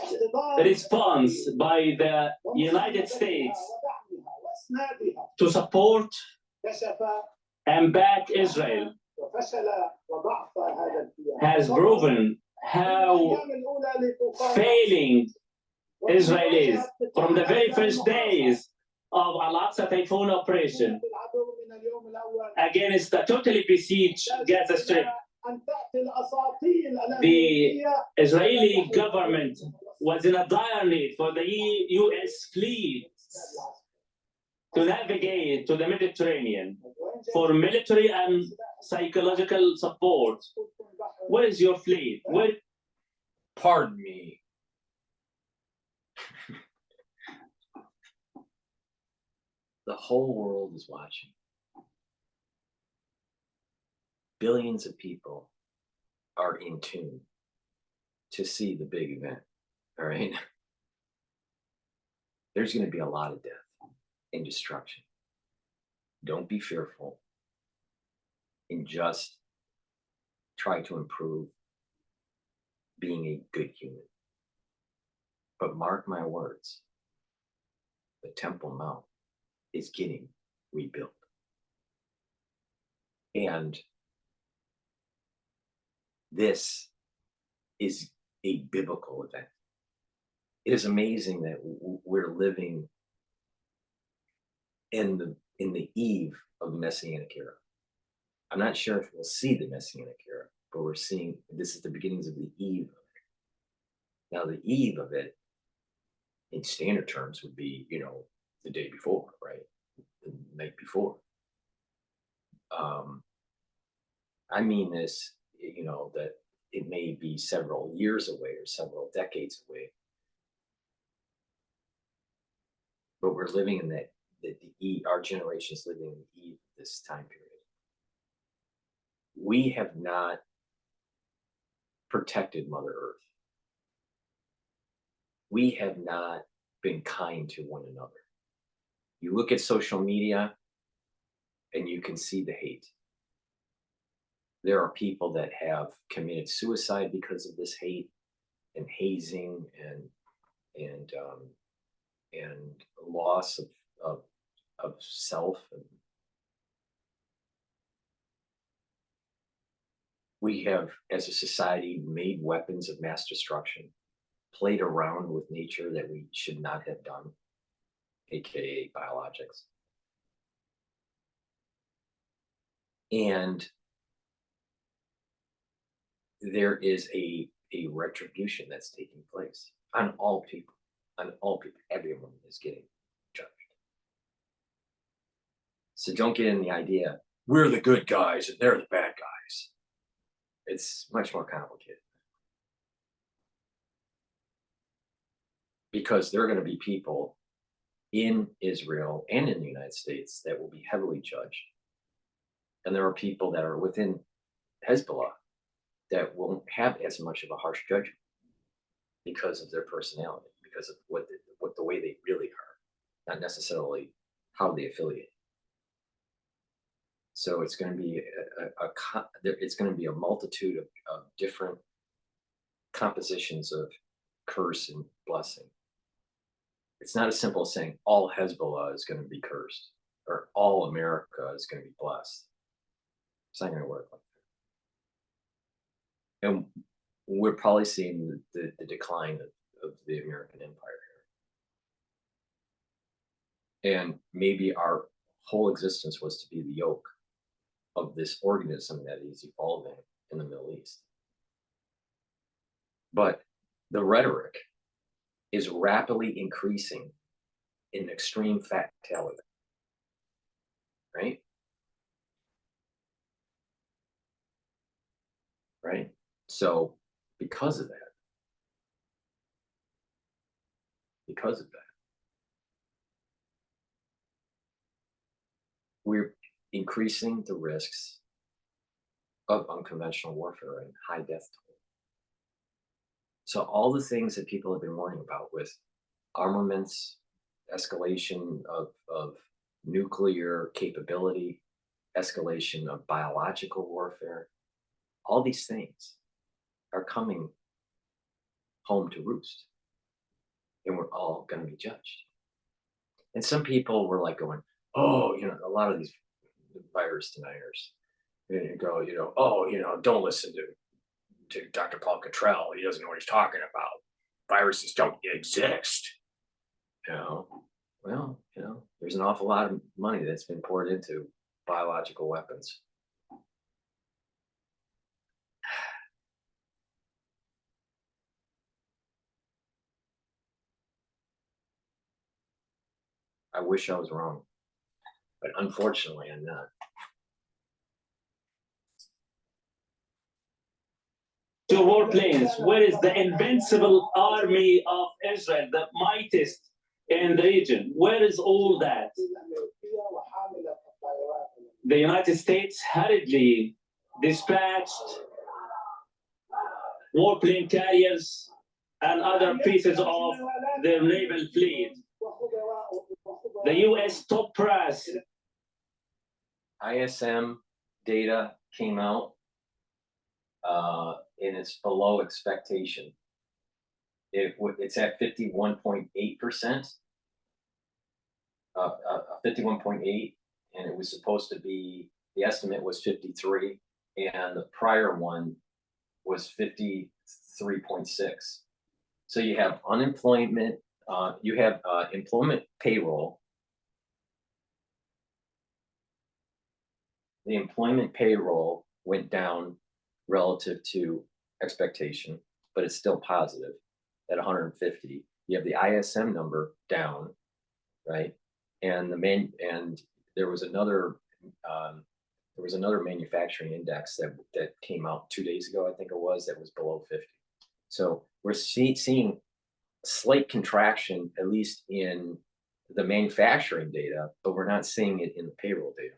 response by the United States to support and back Israel has proven how failing Israel is from the very first days of Al-Aqsa Typhoon operation against the totally besieged Gaza Strip. The Israeli government was in a dire need for the U.S. fleet to navigate to the Mediterranean for military and psychological support. Where is your fleet? Where? Pardon me. The whole world is watching. Billions of people are in tune to see the big event, all right? There's going to be a lot of death and destruction. Don't be fearful, and just try to improve being a good human. But mark my words, the Temple Mount is getting rebuilt. And this is a biblical event. It is amazing that we're living in the eve of the Messianic era. I'm not sure if we'll see the Messianic era, but we're seeing this is the beginnings of the eve of it. Now, the eve of it, in standard terms, would be, the day before, right? The night before. I mean this, that it may be several years away or several decades away, but we're living in our generation is living in the eve of this time period. We have not protected Mother Earth. We have not been kind to one another. You look at social media and you can see the hate. There are people that have committed suicide because of this hate and hazing and loss of self. And we have, as a society, made weapons of mass destruction, played around with nature that we should not have done, aka biologics. And there is a retribution that's taking place on all people. Everyone is getting judged. So don't get in the idea, we're the good guys and they're the bad guys. It's much more complicated. Because there are going to be people in Israel and in the United States that will be heavily judged. And there are people that are within Hezbollah that won't have as much of a harsh judgment because of their personality, because of what the way they really are, not necessarily how they affiliate. So it's going to be it's going to be a multitude of different compositions of curse and blessing. It's not as simple as saying all Hezbollah is going to be cursed or all America is going to be blessed. It's not going to work like that. And we're probably seeing the decline of the American empire here. And maybe our whole existence was to be the yoke of this organism that is evolving in the Middle East. But the rhetoric is rapidly increasing in extreme fatality, right? Right? So because of that, we're increasing the risks of unconventional warfare and high death toll. So all the things that people have been warning about with armaments, escalation of nuclear capability, escalation of biological warfare, all these things are coming home to roost. And we're all going to be judged. And some people were like going, oh, a lot of these virus deniers, and go, don't listen to DrPaulCottrell. He doesn't know what he's talking about. Viruses don't exist. Well, there's an awful lot of money that's been poured into biological weapons. I wish I was wrong, but unfortunately I'm not. To warplanes, where is the invincible army of Israel, the mightiest in the region? Where is all that? The United States hurriedly dispatched warplane carriers and other pieces of their naval fleet. The U.S. top brass. ISM data came out, and it's below expectation. It's at 51.8%, 51.8, and it was supposed to be, the estimate was 53, and the prior one was 53.6. So you have unemployment, you have employment payroll. The employment payroll went down relative to expectation, but it's still positive at 150. You have the ISM number down, right? And there was another manufacturing index that came out 2 days ago, I think it was, that was below 50. So we're seeing slight contraction, at least in the manufacturing data, but we're not seeing it in the payroll data.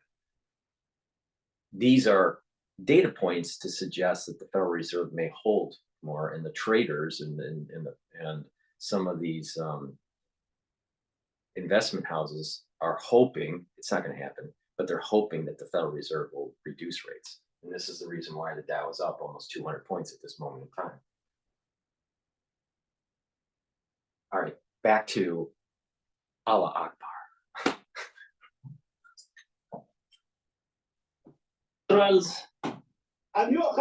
These are data points to suggest that the Federal Reserve may hold more, and the traders and some of these investment houses are hoping, it's not going to happen, but they're hoping that the Federal Reserve will reduce rates. And this is the reason why the Dow is up almost 200 points at this moment in time. All right, back to Allah Akbar. Cottrell's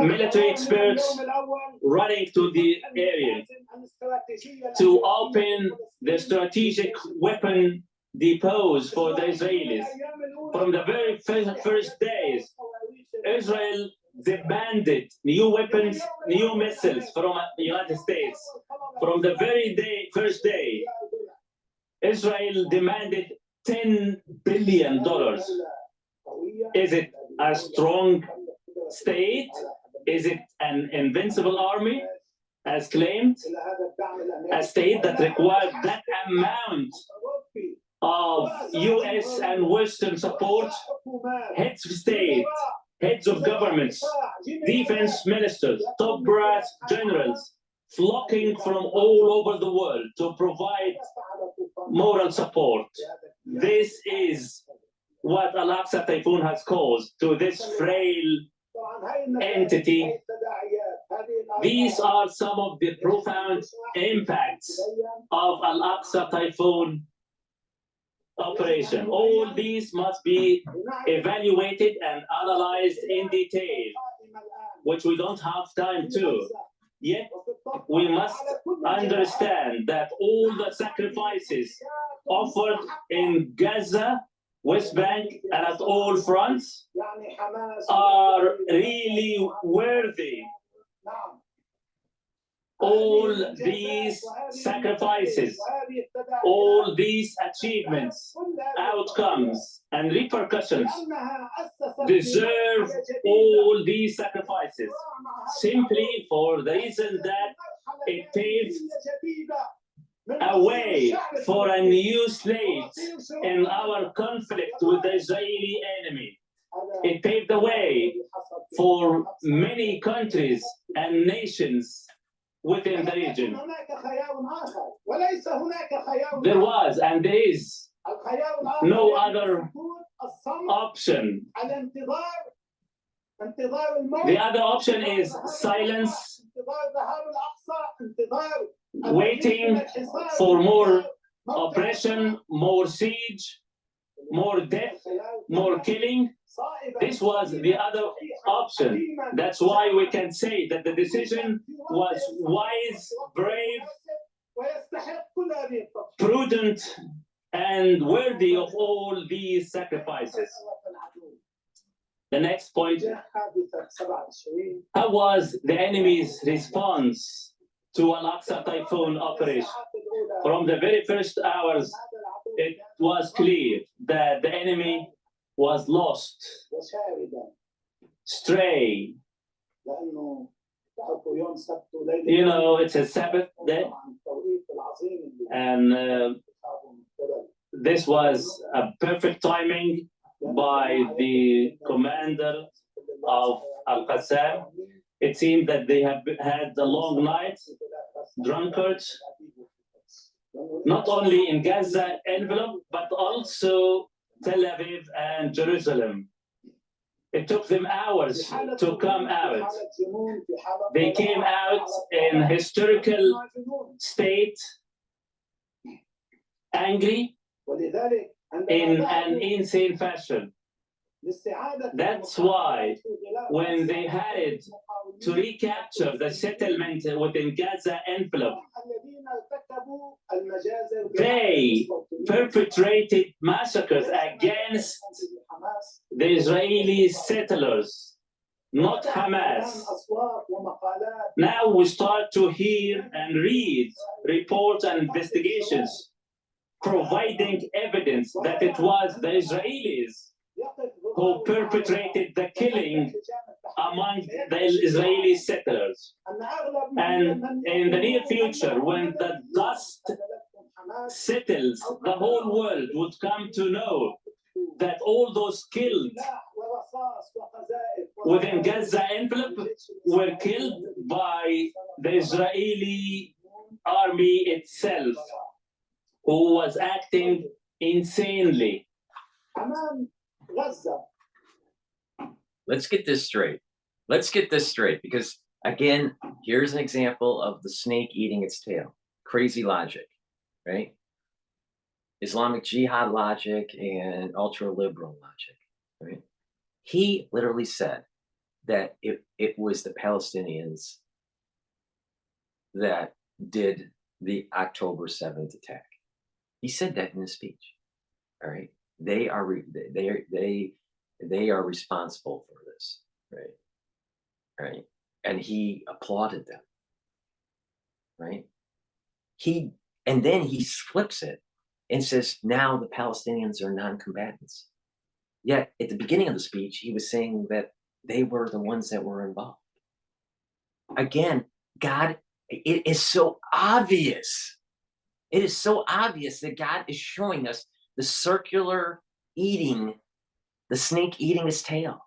military experts running to the area to open the strategic weapon depots for the Israelis. From the very first days, Israel demanded new weapons, new missiles from the United States. From the very first day, Israel demanded $10 billion. Is it a strong state? Is it an invincible army, as claimed? A state that required that amount of US and Western support? Heads of state, heads of governments, defense ministers, top brass generals flocking from all over the world to provide moral support. This is what Al-Aqsa Typhoon has caused to this frail entity. These are some of the profound impacts of Al-Aqsa Typhoon operation. All these must be evaluated and analyzed in detail, which we don't have time to. Yet, we must understand that all the sacrifices offered in Gaza, West Bank, and at all fronts are really worthy. All these sacrifices, all these achievements, outcomes, and repercussions deserve all these sacrifices simply for the reason that it paved a way for a new slate in our conflict with the Israeli enemy. It paved the way for many countries and nations within the region. There was and there is no other option. The other option is silence, waiting for more oppression, more siege, more death, more killing. This was the other option. That's why we can say that the decision was wise, brave, prudent, and worthy of all these sacrifices. The next point: how was the enemy's response to Al-Aqsa Typhoon operation? From the very first hours, it was clear that the enemy was lost, stray. You know, it's a Sabbath day, and this was a perfect timing by the commander of Al-Qassam. It seemed that they have had a long night, drunkards, not only in Gaza envelope, but also Tel Aviv and Jerusalem. It took them hours to come out. They came out in historical state, angry, in an insane fashion. That's why when they had to recapture the settlement within Gaza envelope. الذين ارتكبوا المجازر They perpetrated massacres against حماس the Israeli settlers, not Hamas. أصوات ومقالات Now we start to hear and read reports and investigations providing evidence that it was the Israelis who perpetrated the killing among the Israeli settlers. And in the near future, when the dust settles, the whole world would come to know that all those killed within Gaza envelope were killed by the Israeli army itself, who was acting insanely. أمام غزة Let's get this straight. Let's get this straight, because again, here's an example of the snake eating its tail. Crazy logic, right? Islamic Jihad logic and ultra-liberal logic, right? He literally said that it was the Palestinians that did the October 7th attack. He said that in his speech. All right, they are responsible for this, right? Right, and he applauded them. Right, and then he flips it and says now the Palestinians are non-combatants. Yet at the beginning of the speech, he was saying that they were the ones that were involved. Again, God, it is so obvious. It is so obvious that God is showing us the circular eating, the snake eating his tail.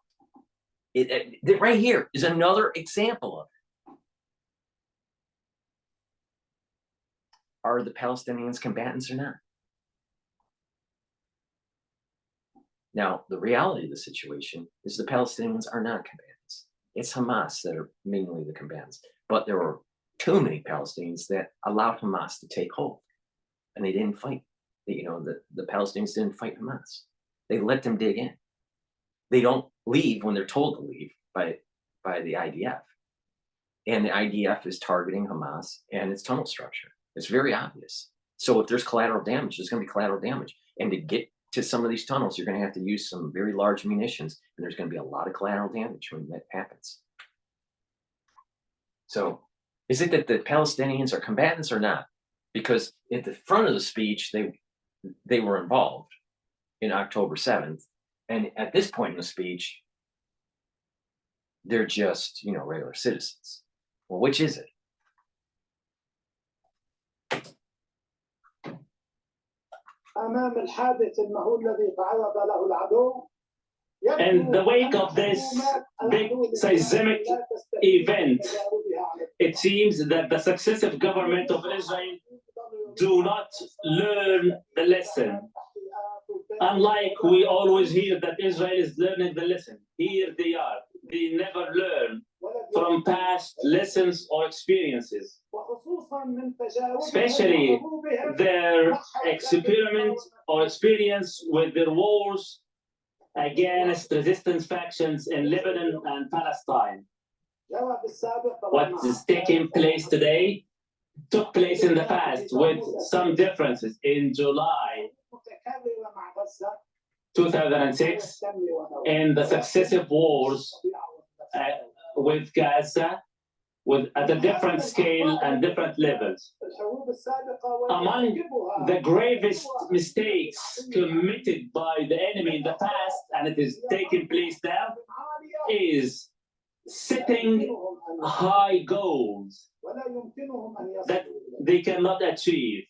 Right here is another example of it. Are the Palestinians combatants or not? Now, the reality of the situation is the Palestinians are not combatants. It's Hamas that are mainly the combatants. But there were too many Palestinians that allowed Hamas to take hold. And they didn't fight. The Palestinians didn't fight Hamas. They let them dig in. They don't leave when they're told to leave by the IDF. And the IDF is targeting Hamas and its tunnel structure. It's very obvious. So if there's collateral damage, there's going to be collateral damage. And to get to some of these tunnels, you're going to have to use some very large munitions, and there's going to be a lot of collateral damage when that happens. So is it that the Palestinians are combatants or not? Because at the front of the speech, they were involved in October 7th. And at this point in the speech, they're just, regular citizens. Well, which is it? أمام الحادث المهول الذي تعرض له العدو. In the wake of this big seismic event, it seems that the successive government of Israel do not learn the lesson. Unlike we always hear that Israel is learning the lesson, here they are. They never learn from past lessons or experiences, especially their experiment or experience with their wars against resistance factions in Lebanon and Palestine. What is taking place today took place in the past with some differences. In July 2006, in the successive wars with Gaza, at a different scale and different levels. Among the gravest mistakes committed by the enemy in the past, and it is taking place now, is setting high goals that they cannot achieve.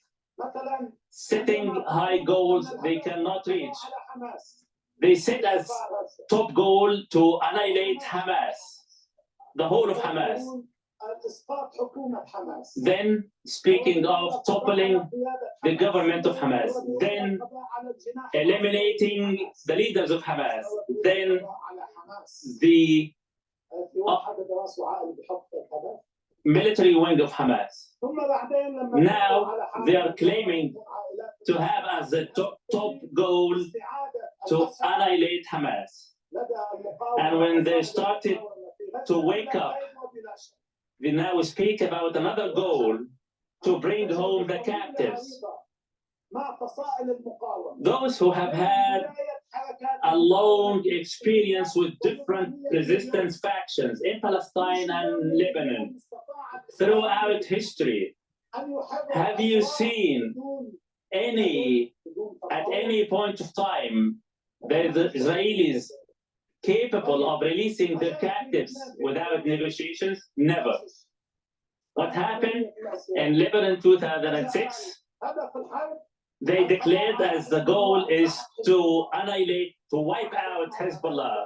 Setting high goals they cannot reach. They set as top goal to annihilate Hamas, the whole of Hamas. Then, speaking of toppling the government of Hamas, then eliminating the leaders of Hamas, then the military wing of Hamas. Now they are claiming to have as the top goal to annihilate Hamas. And when they started to wake up we now speak about another goal to bring home the captives, those who have had a long experience with different resistance factions in Palestine and Lebanon throughout history. Have you seen at any point of time, the Israelis capable of releasing their captives without negotiations? Never. What happened in Lebanon 2006? They declared as the goal is to annihilate, to wipe out Hezbollah.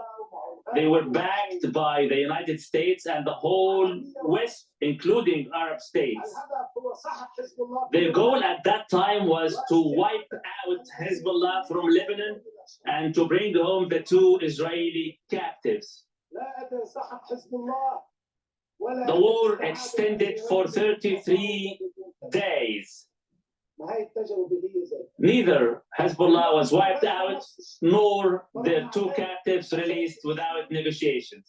They were backed by the United States and the whole West, including Arab states. Their goal at that time was to wipe out Hezbollah from Lebanon and to bring home the 2 Israeli captives. The war extended for 33 days. Neither Hezbollah was wiped out, nor their 2 captives released without negotiations.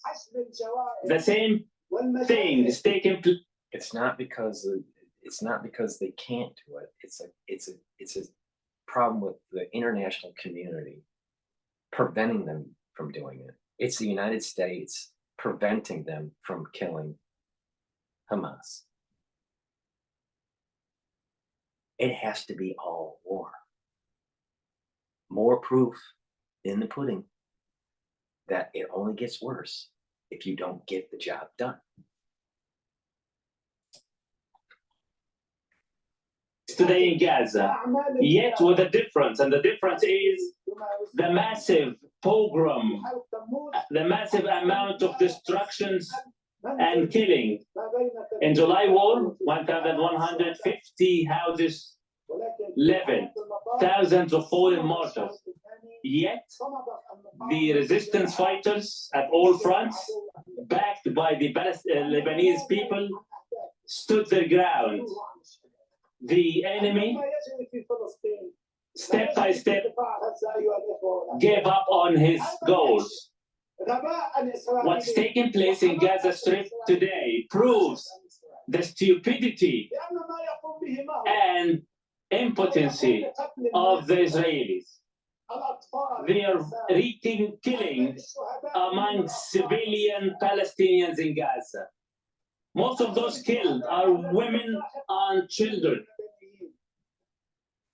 The same thing is taking place. It's not because they can't do it. It's a problem with the international community preventing them from doing it. It's the United States preventing them from killing Hamas. It has to be all war. More proof in the pudding that it only gets worse if you don't get the job done. Today in Gaza, yet with a difference, and the difference is the massive pogrom, the massive amount of destructions and killing. In July war, 1,150 houses leveled, thousands of fallen martyrs. Yet, the resistance fighters at all fronts, backed by the Lebanese people, stood their ground. The enemy, step by step, gave up on his goals. What's taking place in Gaza Strip today proves the stupidity and impotency of the Israelis. They are wreaking killing among civilian Palestinians in Gaza. Most of those killed are women and children.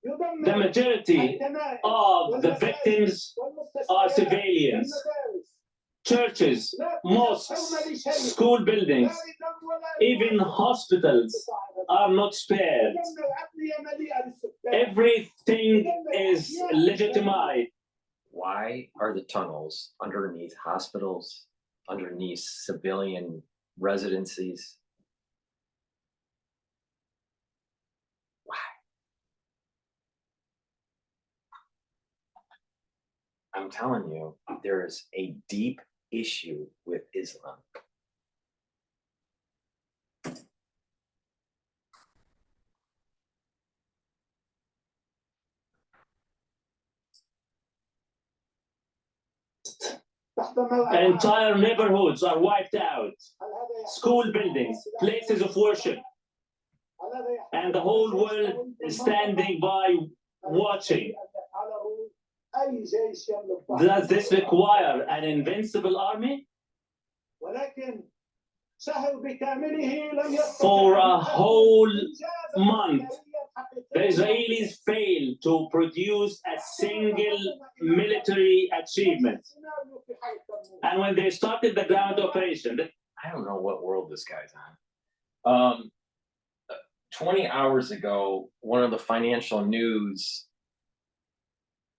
The majority of the victims are civilians. Churches, mosques, school buildings, even hospitals are not spared. Everything is legitimized. Why are the tunnels underneath hospitals, underneath civilian residencies? Why? I'm telling you, there is a deep issue with Islam. Entire neighborhoods are wiped out. School buildings, places of worship, and the whole world is standing by watching. Does this require an invincible army? For a whole month, the Israelis failed to produce a single military achievement. And when they started the ground operation, I don't know what world this guy's on. 20 hours ago, one of the financial news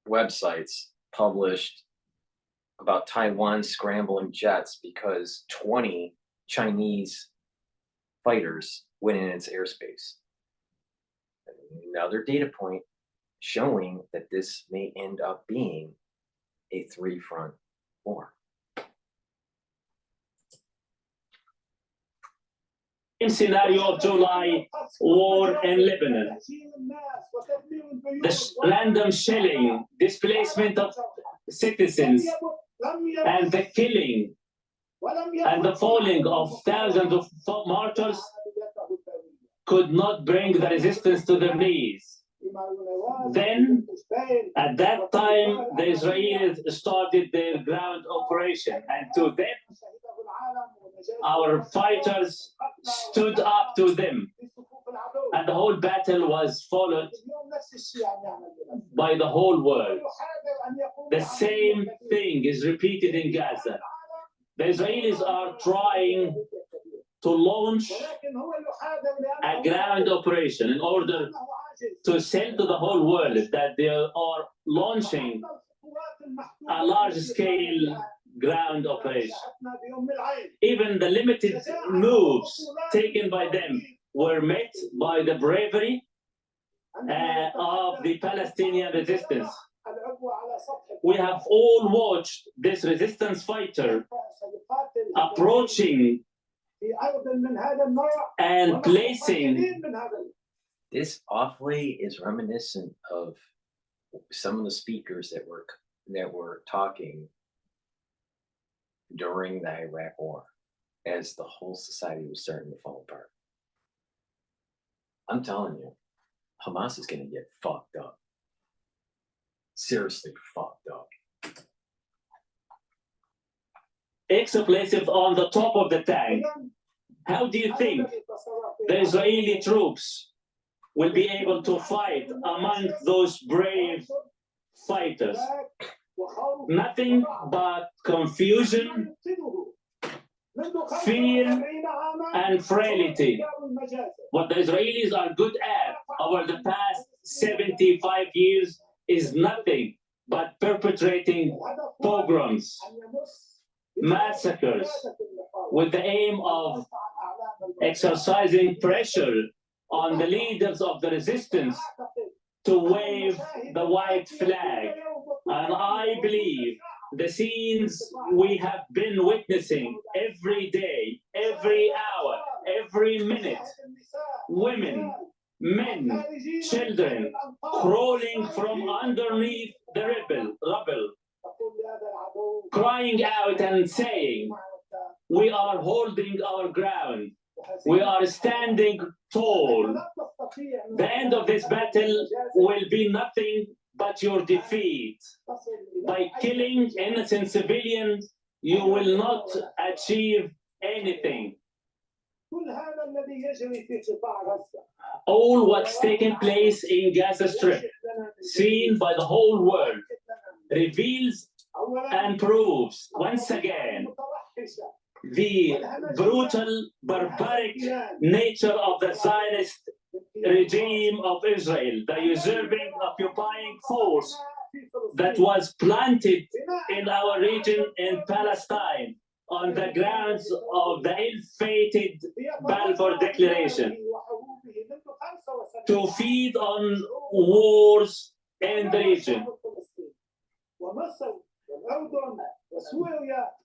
websites published about Taiwan scrambling jets because 20 Chinese fighters went in its airspace. Another data point showing that this may end up being a 3-front war. In scenario of July war in Lebanon, the random shelling, displacement of citizens, and the killing and the falling of thousands of martyrs could not bring the resistance to their knees. Then, at that time, the Israelis started their ground operation, and to them, our fighters stood up to them, and the whole battle was followed by the whole world. The same thing is repeated in Gaza. The Israelis are trying to launch a ground operation in order to sell to the whole world that they are launching a large-scale ground operation. Even the limited moves taken by them were met by the bravery of the Palestinian resistance. We have all watched this resistance fighter approaching and placing. This awfully is reminiscent of some of the speakers that were talking during the Iraq War, as the whole society was starting to fall apart. I'm telling you, Hamas is going to get fucked up. Seriously fucked up. Explosives on the top of the tank. How do you think the Israeli troops will be able to fight among those brave fighters? Nothing but confusion, fear, and frailty. What the Israelis are good at over the past 75 years is nothing but perpetrating pogroms, massacres, with the aim of exercising pressure on the leaders of the resistance to wave the white flag. And I believe the scenes we have been witnessing every day, every hour, every minute, women, men, children crawling from underneath the rubble, crying out and saying, "We are holding our ground. We are standing tall. The end of this battle will be nothing but your defeat. By killing innocent civilians, you will not achieve anything." All what's taking place in Gaza Strip, seen by the whole world, reveals and proves once again the brutal, barbaric nature of the Zionist regime of Israel, the usurping, occupying force that was planted in our region in Palestine on the grounds of the ill-fated Balfour Declaration, to feed on wars in the region,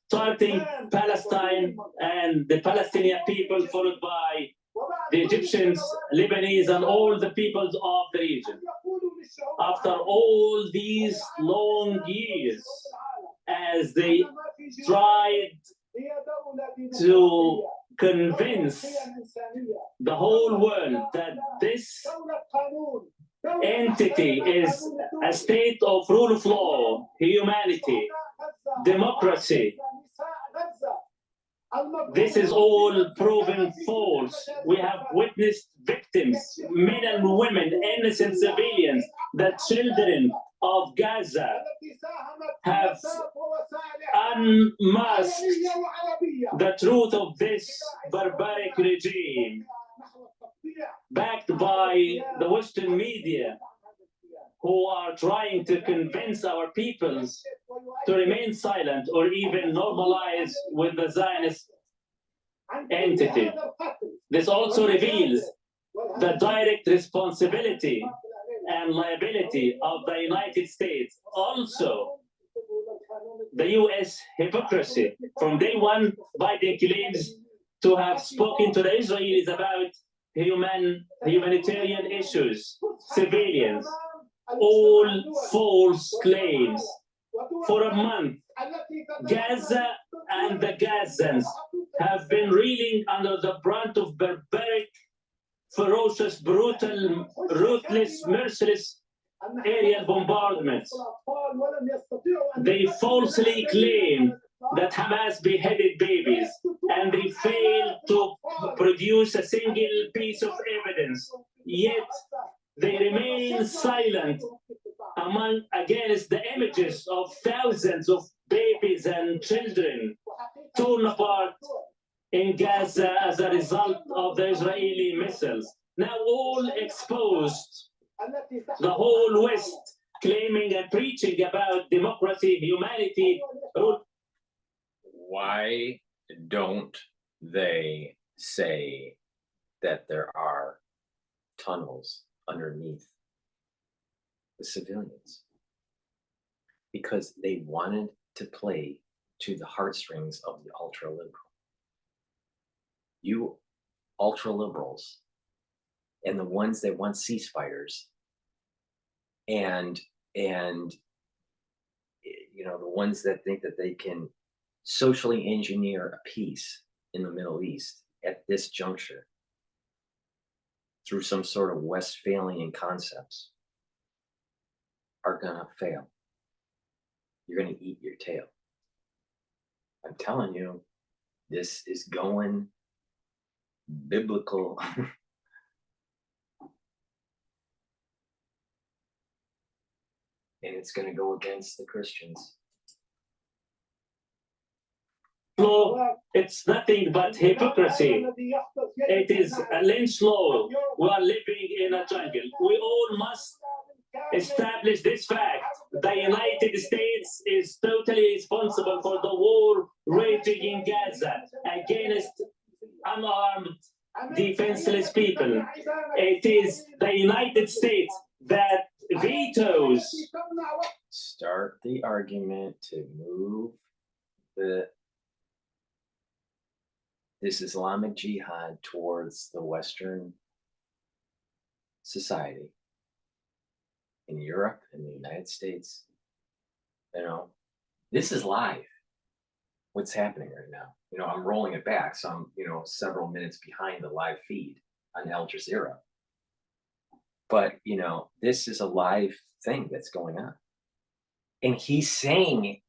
starting Palestine and the Palestinian people, followed by the Egyptians, Lebanese, and all the peoples of the region. After all these long years, as they tried to convince the whole world that this entity is a state of rule of law, humanity, democracy, this is all proven false. We have witnessed victims, men and women, innocent civilians, the children of Gaza have unmasked the truth of this barbaric regime, backed by the Western media, who are trying to convince our peoples to remain silent or even normalize with the Zionist entity. This also reveals the direct responsibility and liability of the United States. Also, the US hypocrisy. From day one, Biden claims to have spoken to the Israelis about humanitarian issues, civilians, all false claims. For a month, Gaza and the Gazans have been reeling under the brunt of barbaric, ferocious, brutal, ruthless, merciless aerial bombardments. They falsely claim that Hamas beheaded babies, and they failed to produce a single piece of evidence. Yet they remain silent against the images of thousands of babies and children torn apart in Gaza as a result of the Israeli missiles. Now all exposed, the whole West claiming and preaching about democracy, humanity. Why don't they say that there are tunnels underneath the civilians? Because they wanted to play to the heartstrings of the ultra-liberal. You ultra-liberals and the ones that want ceasefires and you know, the ones that think that they can socially engineer a peace in the Middle East at this juncture through some sort of Westphalian concepts are gonna fail. You're gonna eat your tail. I'm telling you, this is going biblical. And it's going to go against the Christians. Law, it's nothing but hypocrisy. It is a lynch law. We are living in a jungle. We all must establish this fact. The United States is totally responsible for the war raging in Gaza against unarmed, defenseless people. It is the United States that vetoes. Start the argument to move this Islamic jihad towards the Western society in Europe and the United States. You know, this is live. What's happening right now? You know, I'm rolling it back, so I'm, you know, several minutes behind the live feed on Al Jazeera. But, you know, this is a live thing that's going on. And he's saying,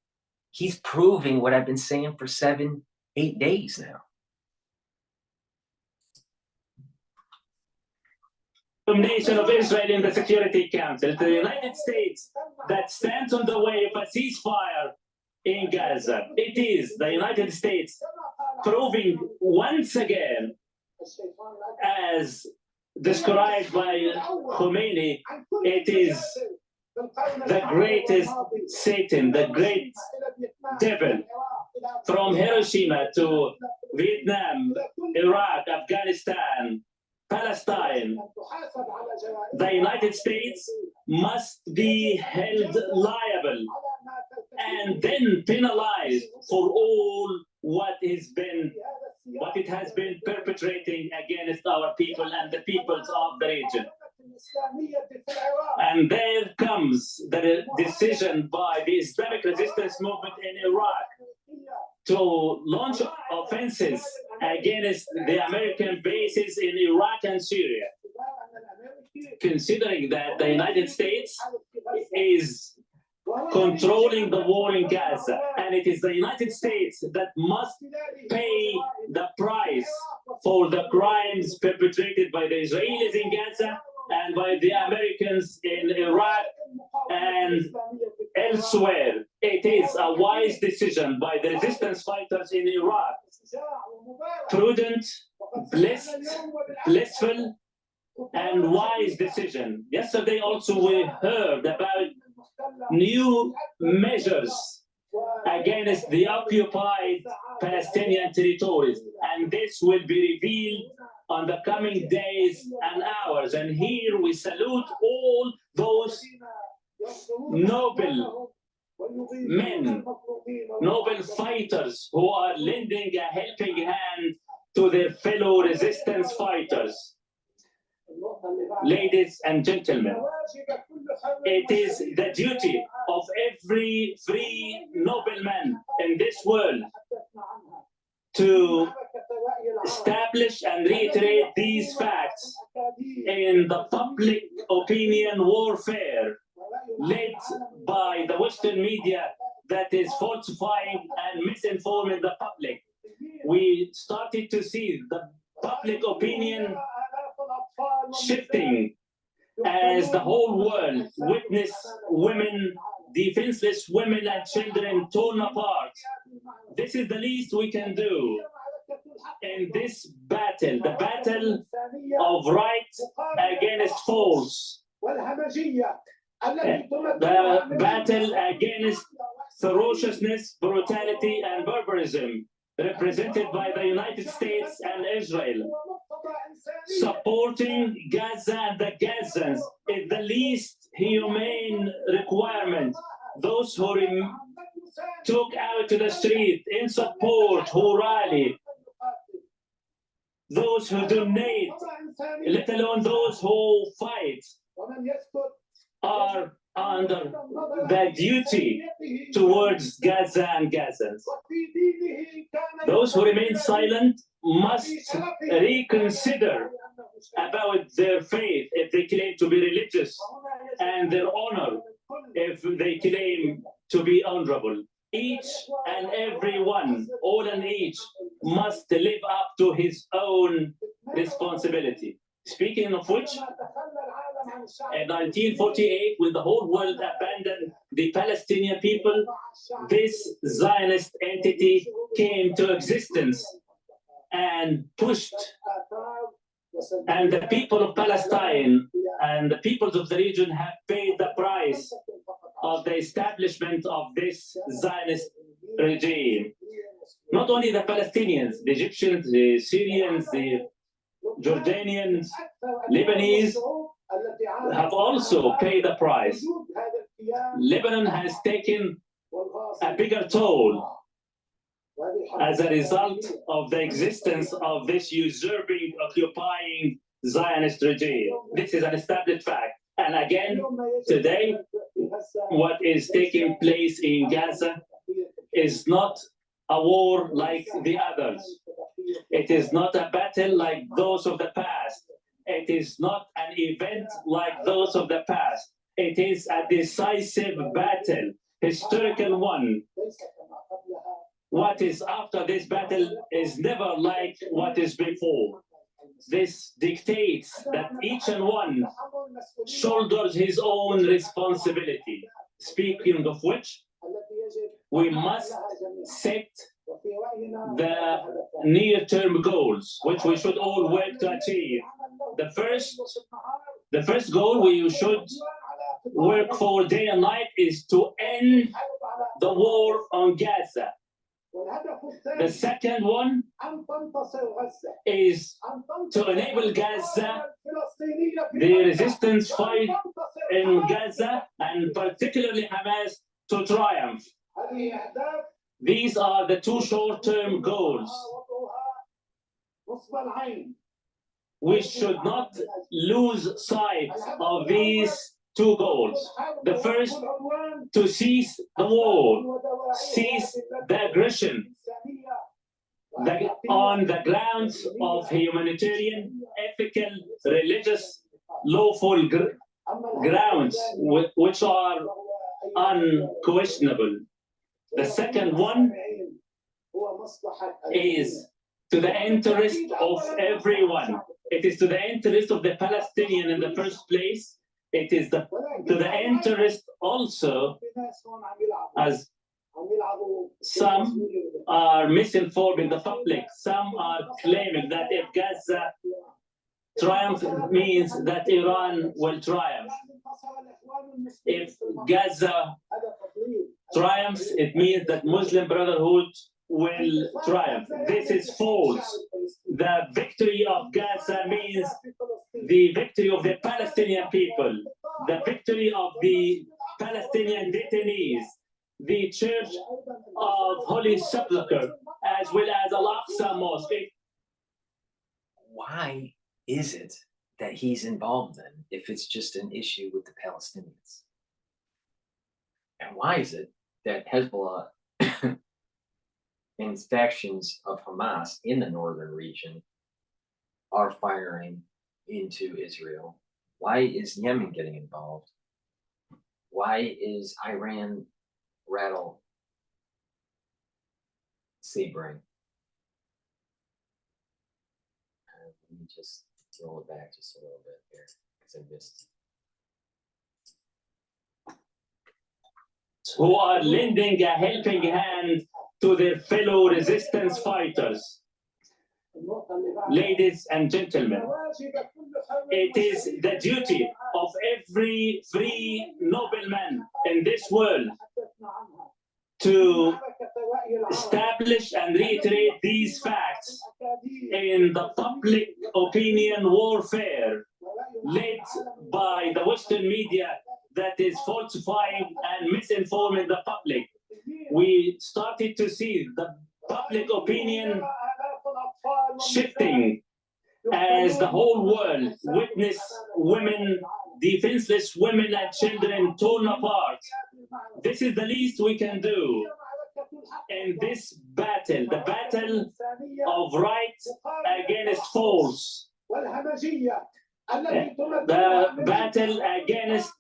he's proving what I've been saying for 7-8 days now. Nation of Israel in the Security Council, to the United States that stands on the way of a ceasefire in Gaza. It is the United States proving once again, as described by Khomeini, it is the greatest Satan, the great devil, from Hiroshima to Vietnam, Iraq, Afghanistan, Palestine. The United States must be held liable and then penalized for all what it has been perpetrating against our people and the peoples of the region. And there comes the decision by the Islamic resistance movement in Iraq to launch offenses against the American bases in Iraq and Syria, considering that the United States is controlling the war in Gaza, and it is the United States that must pay the price for the crimes perpetrated by the Israelis in Gaza and by the Americans in Iraq and elsewhere. It is a wise decision by the resistance fighters in Iraq. Prudent, blissful, and wise decision. Yesterday also we heard about new measures against the occupied Palestinian territories, and this will be revealed on the coming days and hours. And here we salute all those noble men, noble fighters who are lending a helping hand to their fellow resistance fighters. Ladies and gentlemen, it is the duty of every free nobleman in this world to establish and reiterate these facts in the public opinion warfare led by the Western media that is falsifying and misinforming the public. We started to see the public opinion shifting as the whole world witnessed women, defenseless women and children torn apart. This is the least we can do in this battle, the battle of right against false, the battle against ferociousness, brutality, and barbarism, represented by the United States and Israel. Supporting Gaza and the Gazans is the least humane requirement. Those who took out to the street in support, who rally, those who donate, let alone those who fight, are under the duty towards Gaza and Gazans. Those who remain silent must reconsider about their faith if they claim to be religious, and their honor if they claim to be honorable. Each and every one, all and each, must live up to his own responsibility. Speaking of which, in 1948, when the whole world abandoned the Palestinian people, this Zionist entity came to existence and pushed, and the people of Palestine and the peoples of the region have paid the price of the establishment of this Zionist regime. Not only the Palestinians, the Egyptians, the Syrians, the Jordanians, Lebanese have also paid the price. Lebanon has taken a bigger toll as a result of the existence of this usurping, occupying Zionist regime. This is an established fact. And again, today, what is taking place in Gaza is not a war like the others. It is not a battle like those of the past. It is not an event like those of the past. It is a decisive battle, historical one. What is after this battle is never like what is before. This dictates that each and one shoulders his own responsibility. Speaking of which, we must set the near-term goals, which we should all work to achieve. The first goal we should work for day and night is to end the war on Gaza. The second one is to enable Gaza, the resistance fight in Gaza, and particularly Hamas, to triumph. These are the two short-term goals. We should not lose sight of these two goals. The first, to cease the war, cease the aggression on the grounds of humanitarian, ethical, religious, lawful grounds, which are unquestionable. The second one is to the interest of everyone. It is to the interest of the Palestinian in the first place. It is to the interest also, as some are misinforming the public. Some are claiming that if Gaza triumphs, it means that Iran will triumph. If Gaza triumphs, it means that Muslim Brotherhood will triumph. This is false. The victory of Gaza means the victory of the Palestinian people, the victory of the Palestinian detainees, the Church of Holy Sepulchre, as well as Al-Aqsa Mosque. Why is it that he's involved then if it's just an issue with the Palestinians? And why is it that Hezbollah and factions of Hamas in the northern region are firing into Israel? Why is Yemen getting involved? Why is Iran rattle sabering? Let me just roll it back just a little bit here because I missed. Who are lending a helping hand to their fellow resistance fighters. Ladies and gentlemen, it is the duty of every free nobleman in this world to establish and reiterate these facts in the public opinion warfare led by the Western media that is falsifying and misinforming the public. We started to see the public opinion shifting as the whole world witnessed women, defenseless women and children torn apart. This is the least we can do in this battle, the battle of right against false, the battle against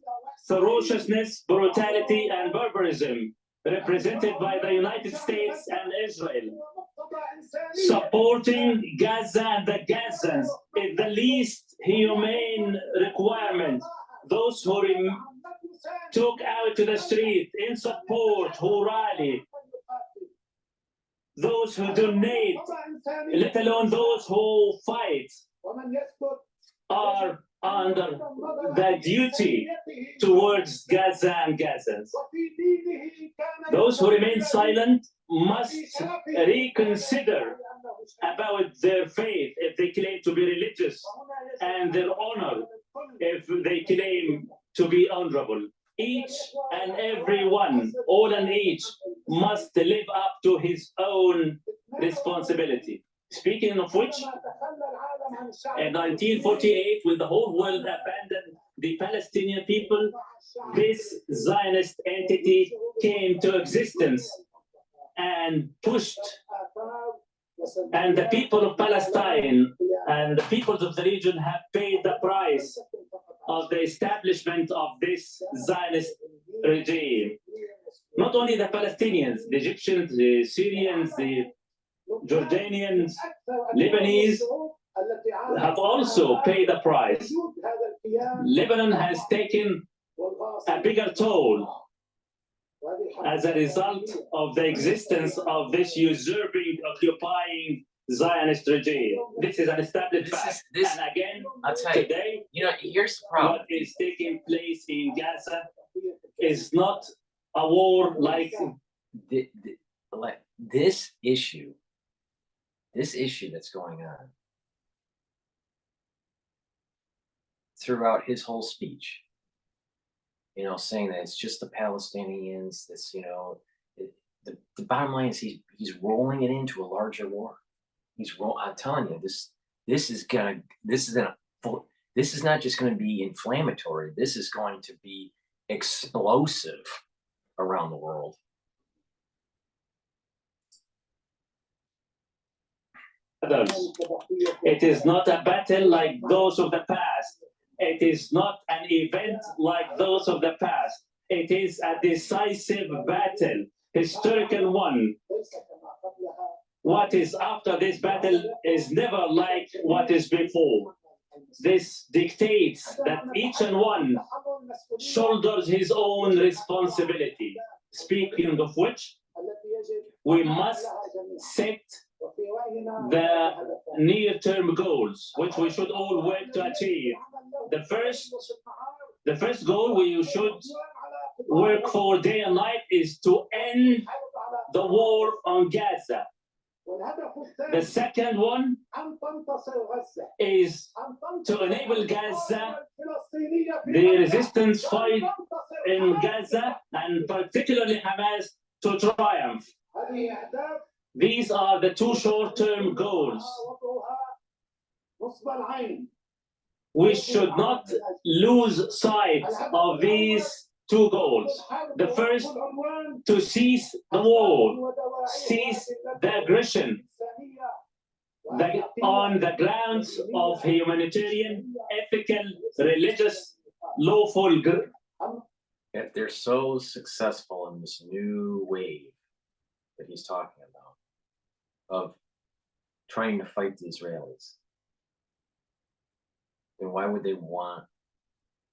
ferociousness, brutality, and barbarism, represented by the United States and Israel. Supporting Gaza and the Gazans is the least humane requirement. Those who took out to the street in support, who rally, those who donate, let alone those who fight, are under the duty towards Gaza and Gazans. Those who remain silent must reconsider about their faith if they claim to be religious, and their honor if they claim to be honorable. Each and every one, all and each, must live up to his own responsibility. Speaking of which, in 1948, when the whole world abandoned the Palestinian people, this Zionist entity came to existence and pushed, and the people of Palestine and the peoples of the region have paid the price of the establishment of this Zionist regime. Not only the Palestinians, the Egyptians, the Syrians, the Jordanians, Lebanese have also paid the price. Lebanon has taken a bigger toll as a result of the existence of this usurping, occupying Zionist regime. This is an established fact. And again, I'll tell you, today, here's the problem. what is taking place in Gaza is not a war like This issue that's going on throughout his whole speech, saying that it's just the Palestinians, this, the bottom line is he's rolling it into a larger war. I'm telling you, this is not just going to be inflammatory. This is going to be explosive around the world. It is not a battle like those of the past. It is not an event like those of the past. It is a decisive battle, historical one. What is after this battle is never like what is before. This dictates that each and one shoulders his own responsibility. Speaking of which, we must set the near-term goals, which we should all work to achieve. The first goal we should work for day and night is to end the war on Gaza. The second one is to enable Gaza, the resistance fight in Gaza, and particularly Hamas, to triumph. These are the two short-term goals. We should not lose sight of these two goals. The first, to cease the war, cease the aggression on the grounds of humanitarian, ethical, religious, lawful. If they're so successful in this new wave that he's talking about of trying to fight the Israelis, then why would they want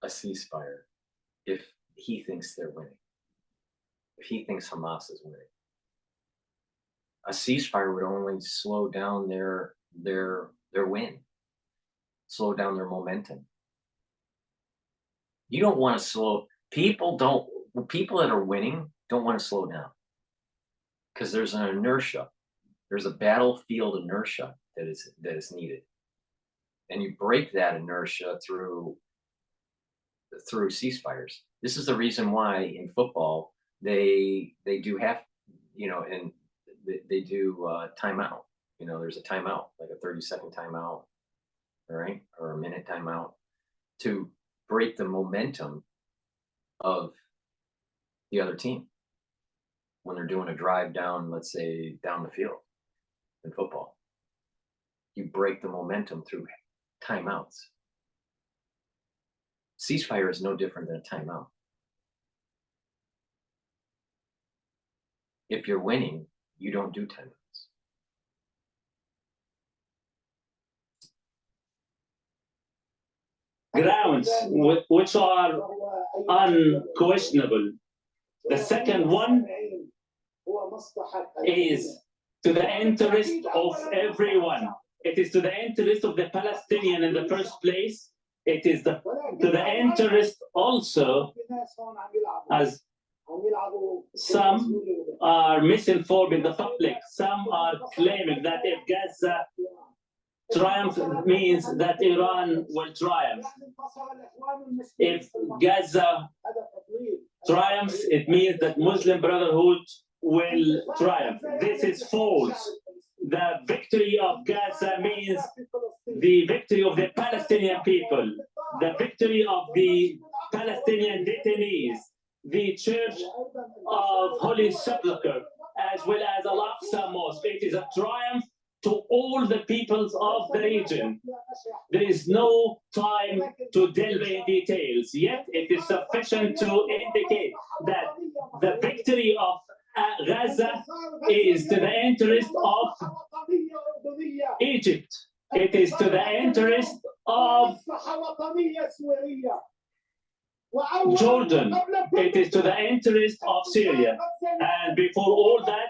a ceasefire if he thinks they're winning? If he thinks Hamas is winning? A ceasefire would only slow down their win, slow down their momentum. You don't want to slow people that are winning don't want to slow down, because there's an inertia, there's a battlefield inertia that is needed, and you break that inertia through ceasefires. This is the reason why in football they do have, and they do timeout. There's a timeout, like a 30-second timeout, all right, or a minute timeout, to break the momentum of the other team when they're doing a drive down, let's say down the field in football. You break the momentum through timeouts. Ceasefire is no different than a timeout. If you're winning, you don't do timeouts. Grounds which are unquestionable. The second one is to the interest of everyone. It is to the interest of the Palestinian in the first place. It is to the interest also, as some are misinforming the public. Some are claiming that if Gaza triumph means that Iran will triumph. If Gaza triumphs, it means that Muslim Brotherhood will triumph. This is false. The victory of Gaza means the victory of the Palestinian people, the victory of the Palestinian detainees, the Church of Holy Sepulchre, as well as Al-Aqsa Mosque. It is a triumph to all the peoples of the region. There is no time to delve in details, yet it is sufficient to indicate that the victory of Gaza is to the interest of Egypt. It is to the interest of Jordan. It is to the interest of Syria. And before all that,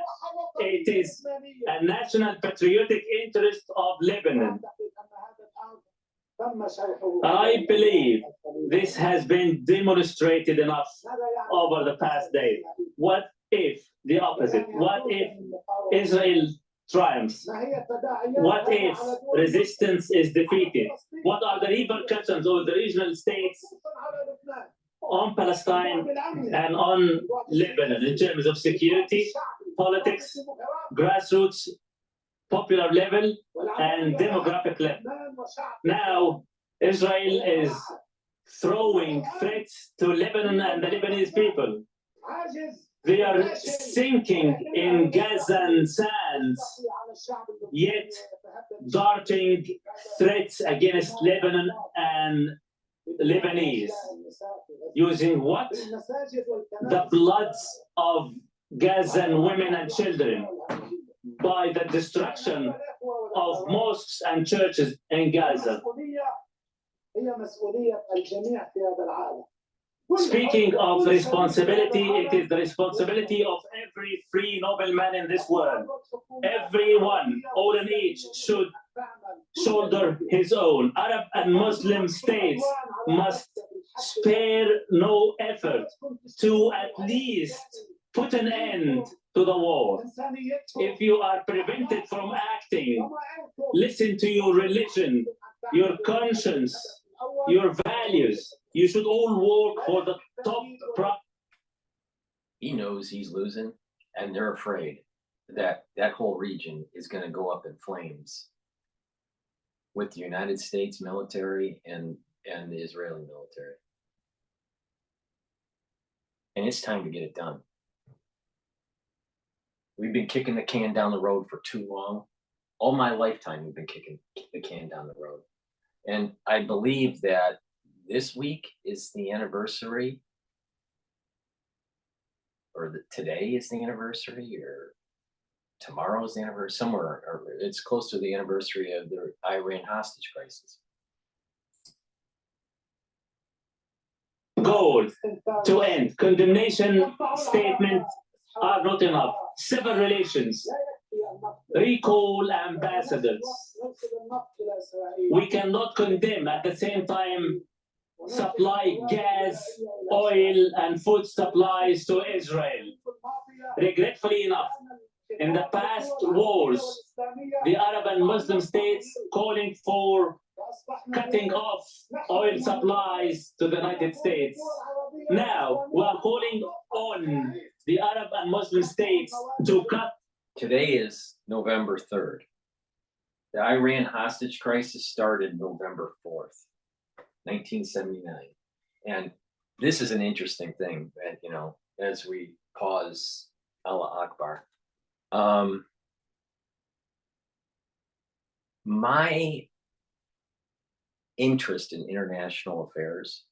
it is a national patriotic interest of Lebanon. I believe this has been demonstrated enough over the past days. What if the opposite? What if Israel triumphs? What if resistance is defeated? What are the repercussions of the regional states on Palestine and on Lebanon in terms of security, politics, grassroots, popular level, and demographic level? Now, Israel is throwing threats to Lebanon and the Lebanese people. They are sinking in Gazan sands, yet darting threats against Lebanon and Lebanese. Using what? The bloods of Gazan women and children, by the destruction of mosques and churches in Gaza. Speaking of responsibility, it is the responsibility of every free nobleman in this world. Everyone, all and each, should shoulder his own. Arab and Muslim states must spare no effort to at least put an end to the war. If you are prevented from acting, listen to your religion, your conscience, your values. You should all work for the top. He knows he's losing, and they're afraid that that whole region is going to go up in flames with the United States military and the Israeli military. And it's time to get it done. We've been kicking the can down the road for too long. All my lifetime, we've been kicking the can down the road. And I believe that this week is the anniversary, or today is the anniversary, or tomorrow is the anniversary, somewhere, or it's close to the anniversary of the Iran hostage crisis. Goal to end. Condemnation statements are not enough. Civil relations. Recall ambassadors. We cannot condemn at the same time supply gas, oil, and food supplies to Israel. Regretfully enough, in the past wars, the Arab and Muslim states calling for cutting off oil supplies to the United States. Now, we are calling on the Arab and Muslim states to cut. Today is November 3rd. The Iran hostage crisis started November 4th, 1979. And this is an interesting thing that, you know, as we pause Allah Akbar. My interest in international affairs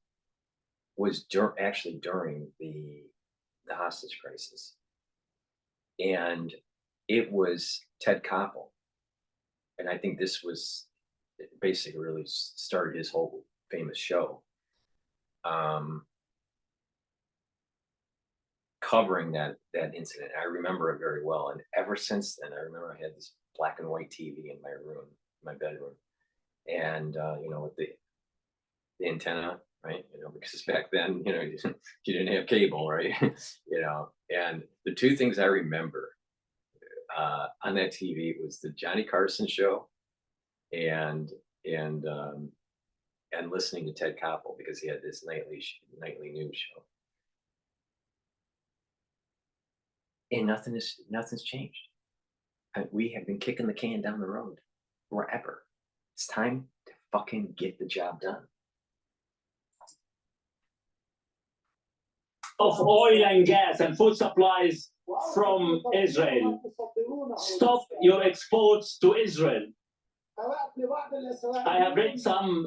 was actually during the hostage crisis. And it was Ted Koppel. And I think this was basically really started his whole famous show. Covering that incident. I remember it very well. And ever since then, I remember I had this black and white TV in my room, my bedroom. And, you know, with the antenna, right? You know, because back then, you know, you didn't have cable, right? You know, and the two things I remember on that TV was the Johnny Carson show and listening to Ted Koppel, because he had this nightly news show. And nothing's changed. We have been kicking the can down the road forever. It's time to fucking get the job done. Of oil and gas and food supplies from Israel. Stop your exports to Israel. I have read some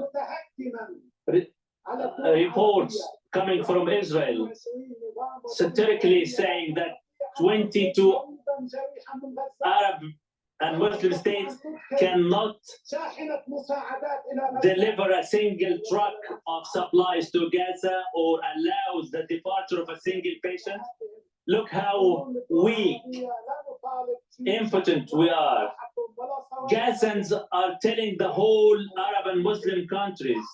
reports coming from Israel satirically saying that 22 Arab and Muslim states cannot deliver a single truck of supplies to Gaza or allows the departure of a single patient. Look how weak, impotent we are. Gazans are telling the whole Arab and Muslim countries,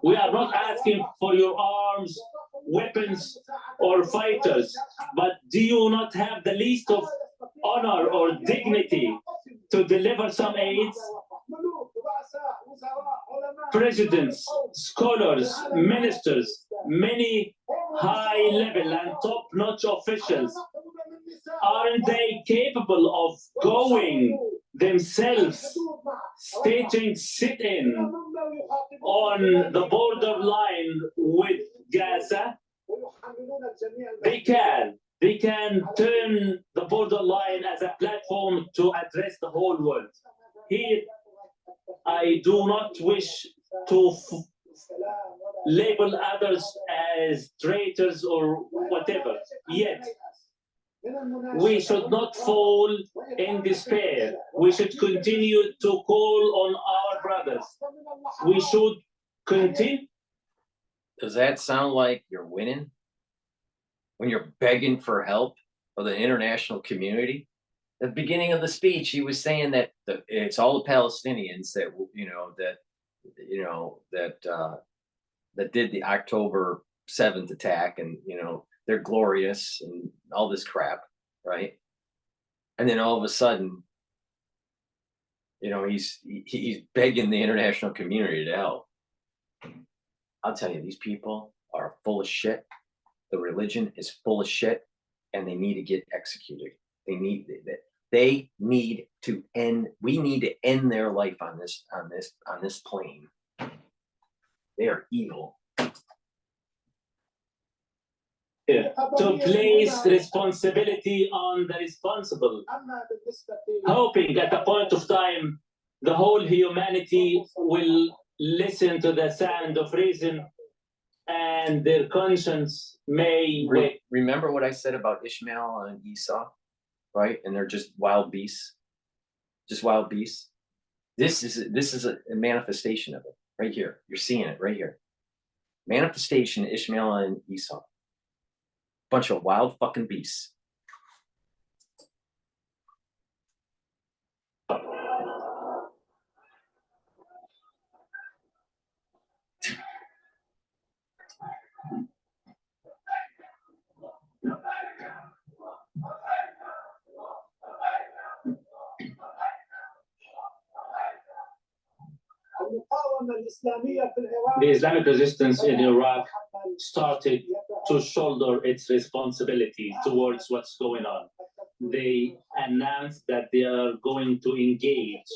we are not asking for your arms, weapons, or fighters, but do you not have the least of honor or dignity to deliver some aids? Presidents, scholars, ministers, many high-level and top-notch officials, aren't they capable of going themselves, staging sit-in on the borderline with Gaza? They can turn the borderline as a platform to address the whole world. Here, I do not wish to label others as traitors or whatever, yet we should not fall in despair. We should continue to call on our brothers. We should continue. Does that sound like you're winning? When you're begging for help of the international community? At the beginning of the speech, he was saying that it's all the Palestinians that, that did the October 7th attack, and, you know, they're glorious and all this crap, right? And then all of a sudden, you know, he's begging the international community to help. I'll tell you, these people are full of shit. The religion is full of shit, and they need to get executed. They need to end. We need to end their life on this plane. They are evil. to place responsibility on the responsible, أما بالنسبة hoping at a point of time the whole humanity will listen to the sound of reason and their conscience may wake. Remember what I said about Ishmael and Esau, right? And they're just wild beasts, just wild beasts. This is a manifestation of it right here. You're seeing it right here. Manifestation, Ishmael and Esau. Bunch of wild fucking beasts. المقاومة الإسلامية في العراق The Islamic resistance in Iraq started to shoulder its responsibility towards what's going on. They announced that they are going to engage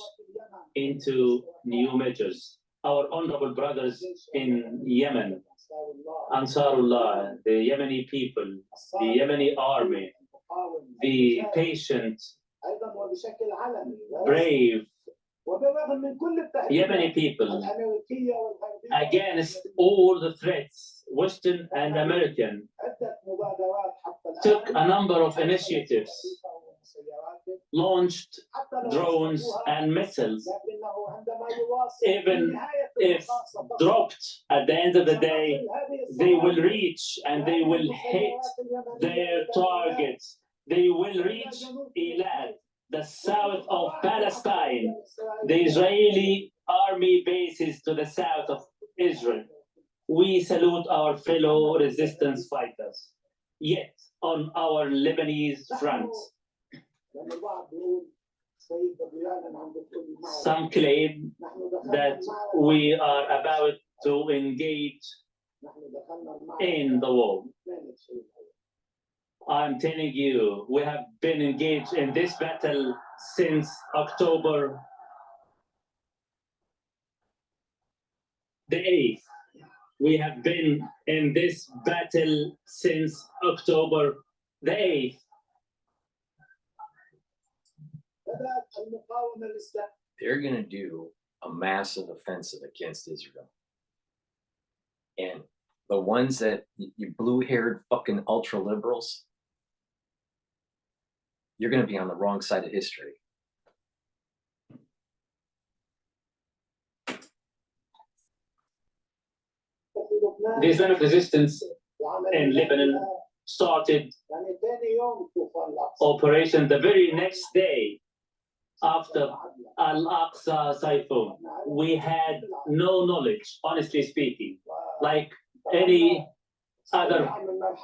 into new measures. Our honorable brothers in Yemen, Ansarullah, the Yemeni people, the Yemeni army, the patient, أيضا وبشكل علني brave وبالرغم من كل التهديدات Yemeni people الأمريكية والغربية against all the threats, Western and American, عدة مبادرات حتى الآن took a number of initiatives, launched drones and missiles, لكنه عندما يواصل even في نهاية if المقاصة dropped at the end of the day, they will reach and they will hit their targets. They will reach Eilat, the south of Palestine, the Israeli army bases to the south of Israel. We salute our fellow resistance fighters. Yet, on our Lebanese front, some claim that we are about to engage in the war. I'm telling you, we have been engaged in this battle since October the 8th. We have been in this battle since October the 8th. They're going to do a massive offensive against Israel. And the ones that you blue-haired fucking ultra-liberals, you're going to be on the wrong side of history. The Islamic resistance in Lebanon started operation the very next day after Al-Aqsa Typhoon. We had no knowledge, honestly speaking, like any other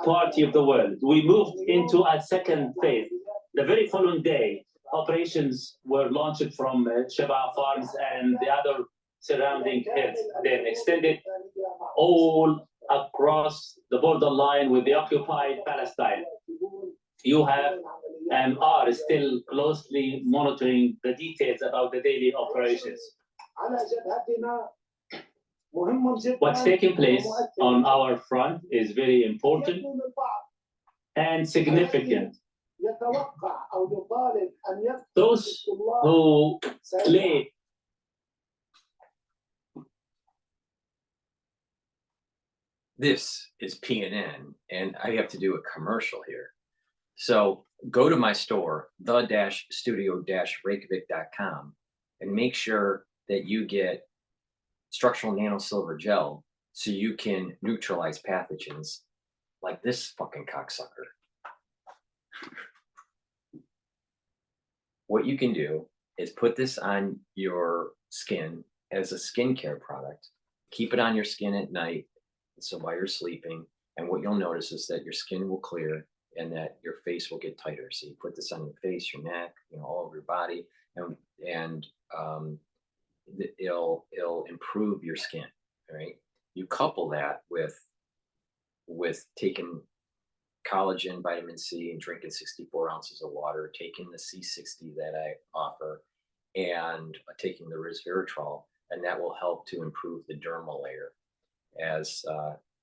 party of the world. We moved into a second phase. The very following day, operations were launched from Sheba Farms and the other surrounding hills, then extended all across the borderline with the occupied Palestine. You have and are still closely monitoring the details about the daily operations. What's taking place on our front is very important and significant. Those who claim This is PNN, and I have to do a commercial here. So go to my store, the-studio-reykjavik.com, and make sure that you get structural nanosilver gel so you can neutralize pathogens like this fucking cocksucker. What you can do is put this on your skin as a skincare product. Keep it on your skin at night, so while you're sleeping, and what you'll notice is that your skin will clear and that your face will get tighter. So you put this on your face, your neck, all over your body, and it'll improve your skin. Right? You couple that with taking collagen, vitamin C, and drinking 64 ounces of water, taking the C60 that I offer, and taking the resveratrol, and that will help to improve the dermal layer as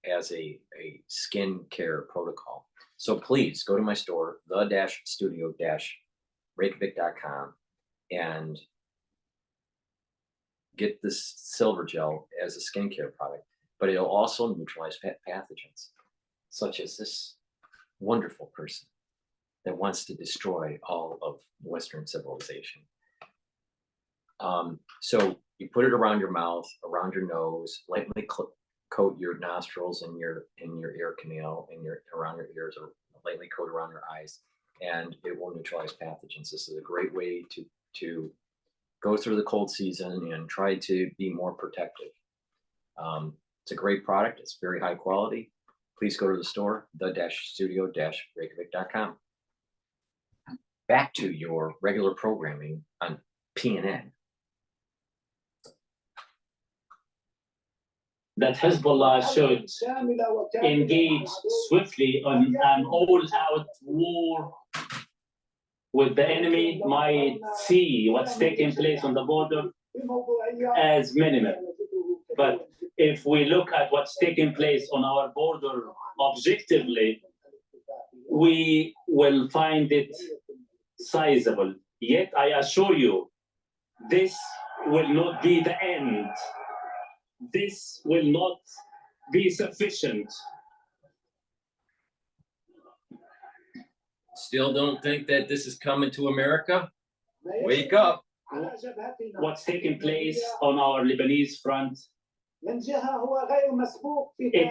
as a skin care protocol. So please go to my store, the-studio-reykjavik.com, and get this silver gel as a skincare product, but it'll also neutralize pathogens, such as this wonderful person that wants to destroy all of Western civilization. So you put it around your mouth, around your nose, lightly coat your nostrils and your ear canal and around your ears, or lightly coat around your eyes, and it will neutralize pathogens. This is a great way to go through the cold season and try to be more protective. It's a great product. It's very high quality. Please go to the store, the-studio-reykjavik.com. Back to your regular programming on PNN. That Hezbollah should engage swiftly on an all-out war with the enemy might see what's taking place on the border as minimal. But if we look at what's taking place on our border objectively, we will find it sizable. Yet I assure you, this will not be the end. This will not be sufficient. Still don't think that this is coming to America? Wake up. What's taking place on our Lebanese front, it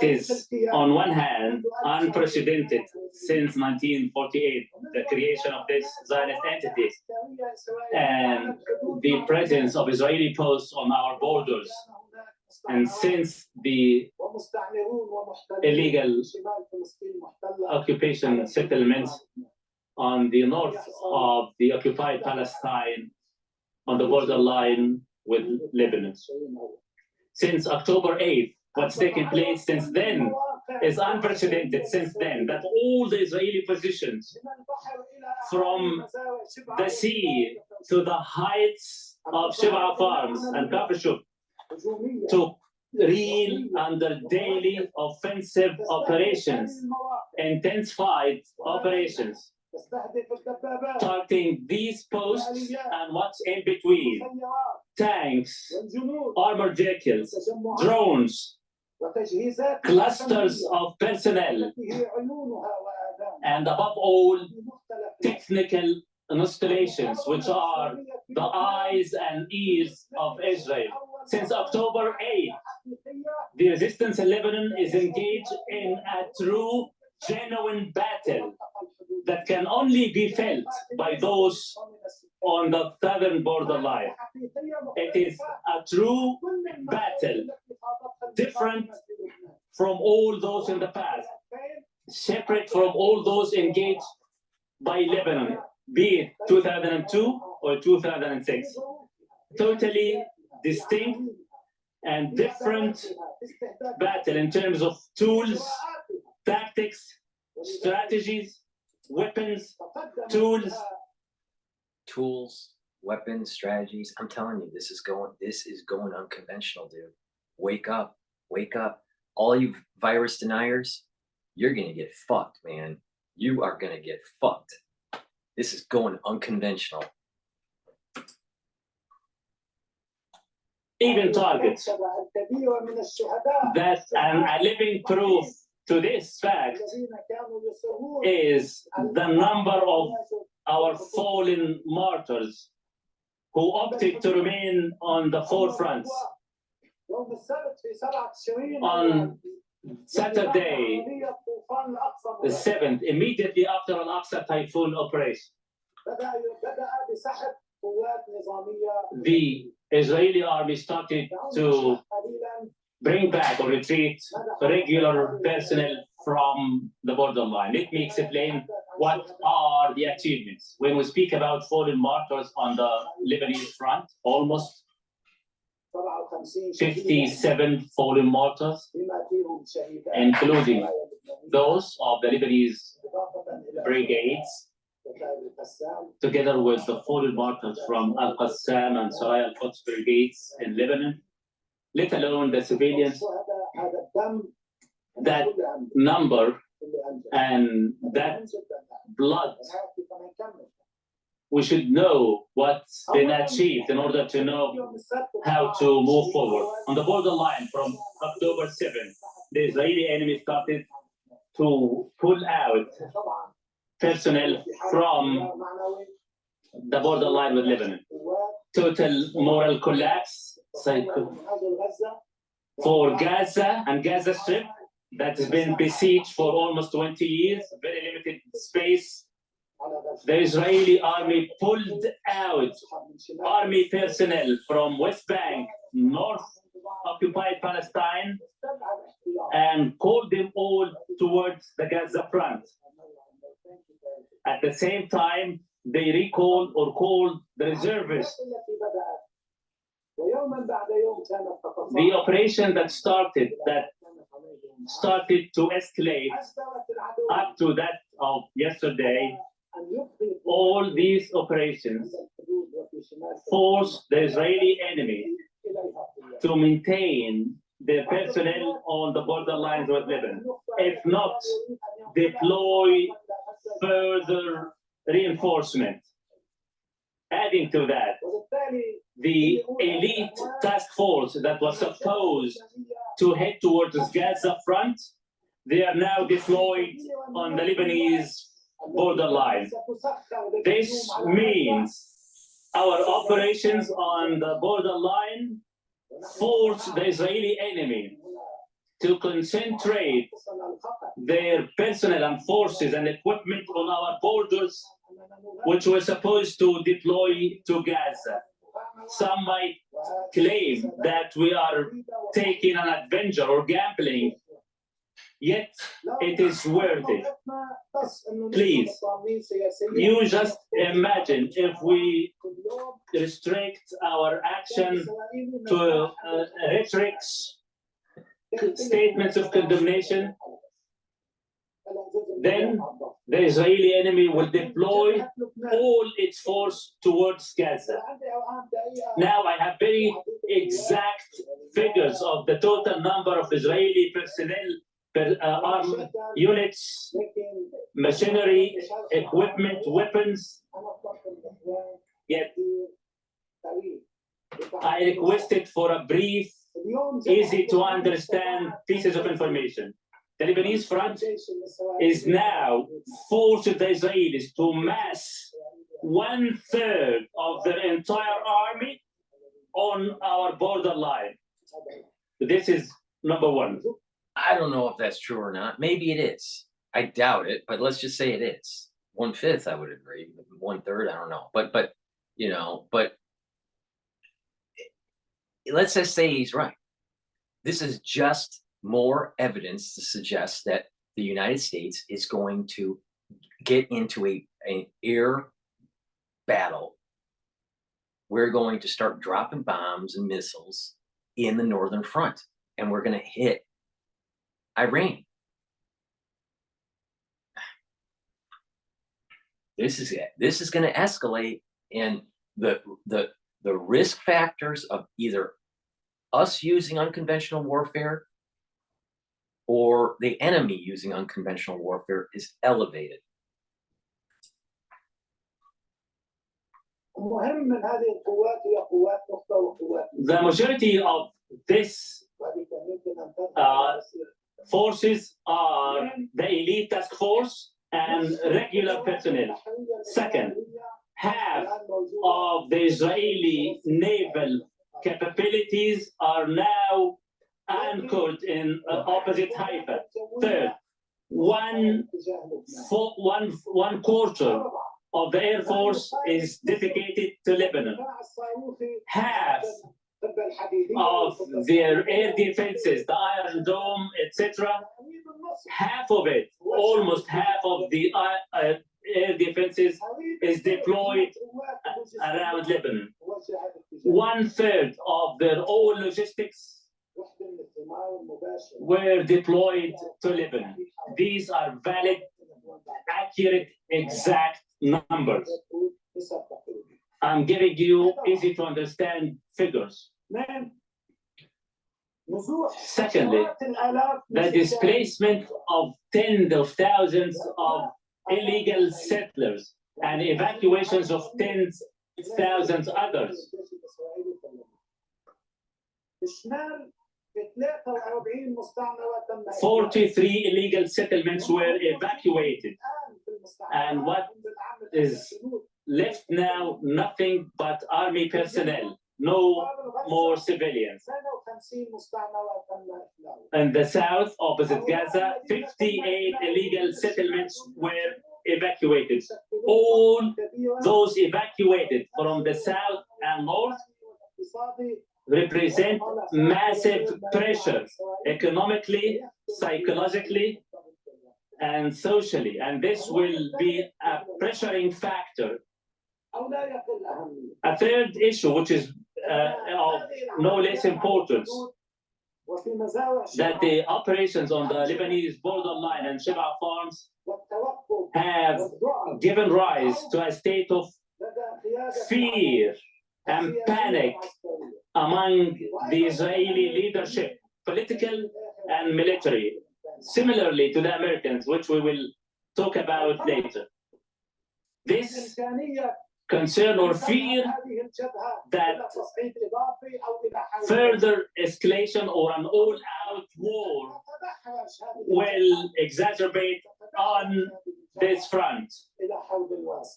is, on one hand, unprecedented since 1948, the creation of this Zionist entity, and the presence of Israeli posts on our borders. And since the illegal occupation settlements on the north of the occupied Palestine on the borderline with Lebanon. Since October 8th, what's taken place since then is unprecedented since then, that all the Israeli positions from the sea to the heights of Shiva Farms and Kafrshuk to real under daily offensive operations, intensified operations, targeting these posts and what's in between, tanks, armored vehicles, drones, clusters of personnel, and above all, technical installations, which are the eyes and ears of Israel. Since October 8th, the resistance in Lebanon is engaged in a true, genuine battle that can only be felt by those on the southern borderline. It is a true battle, different from all those in the past, separate from all those engaged by Lebanon, be it 2002 or 2006. Totally distinct and different battle in terms of tools, tactics, strategies, weapons, tools, weapons, strategies. I'm telling you, this is going unconventional, dude. Wake up, wake up. All you virus deniers, you're gonna get fucked, man. You are gonna get fucked. This is going unconventional. Even targets. That a living proof to this fact is the number of our fallen martyrs who opted to remain on the forefronts. On Saturday, the 7th, immediately after Al-Aqsa Typhoon operation, the Israeli army started to bring back or retreat regular personnel from the borderline. Let me explain what are the achievements. When we speak about fallen martyrs on the Lebanese front, almost 57 fallen martyrs, including those of the Lebanese brigades, together with the fallen martyrs from Al-Qassam and Sarai al-Quds brigades in Lebanon, let alone the civilians that number and that blood, we should know what's been achieved in order to know how to move forward. On the borderline from October 7th, the Israeli enemy started to pull out personnel from the borderline with Lebanon. Total moral collapse for Gaza and Gaza Strip that has been besieged for almost 20 years, very limited space. The Israeli army pulled out army personnel from West Bank, North occupied Palestine, and called them all towards the Gaza front. At the same time, they recalled or called the reservists. The operation that started to escalate up to that of yesterday. All these operations forced the Israeli enemy to maintain their personnel on the borderlines with Lebanon, if not deploy further reinforcement. Adding to that, the elite task force that was supposed to head towards Gaza front, they are now deployed on the Lebanese borderline. This means our operations on the borderline force the Israeli enemy to concentrate their personnel and forces and equipment on our borders, which were supposed to deploy to Gaza. Some might claim that we are taking an adventure or gambling, yet it is worth it. Please, you just imagine if we restrict our action to rhetorics, statements of condemnation, then the Israeli enemy will deploy all its force towards Gaza. Now I have very exact figures of the total number of Israeli personnel, armed units, machinery, equipment, weapons. Yet I requested for a brief, easy to understand pieces of information. The Lebanese front is now forcing the Israelis to mass 1/3 of their entire army on our borderline. This is number one. I don't know if that's true or not. Maybe it is. I doubt it, but let's just say it is. 1/5, I would agree. 1/3, I don't know. But let's just say he's right. This is just more evidence to suggest that the United States is going to get into an air battle. We're going to start dropping bombs and missiles in the northern front, and we're going to hit Iran. This is it. This is going to escalate, and the risk factors of either us using unconventional warfare or the enemy using unconventional warfare is elevated. The majority of this forces are the elite task force and regular personnel. Second, half of the Israeli naval capabilities are now anchored in opposite Haifa. Third, one quarter of the Air Force is dedicated to Lebanon. Half of their air defenses, the Iron Dome, etc., half of it, almost half of the air defenses is deployed around Lebanon. 1/3 of their own logistics were deployed to Lebanon. These are valid, accurate, exact numbers. I'm giving you easy to understand figures. Secondly, the displacement of tens of thousands of illegal settlers and evacuations of tens of thousands others. الشمال في 43 مستعمرة تم 43 illegal settlements were evacuated. And what is left now, nothing but army personnel, no more civilians. In the south, opposite Gaza, 58 illegal settlements were evacuated. All those evacuated from the south and north represent massive pressure economically, psychologically, and socially, and this will be a pressuring factor. A third issue, which is of no less importance, that the operations on the Lebanese borderline and Sheba farms have given rise to a state of fear and panic among the Israeli leadership, political and military, similarly to the Americans, which we will talk about later. This concern or fear that further escalation or an all-out war will exacerbate on this front,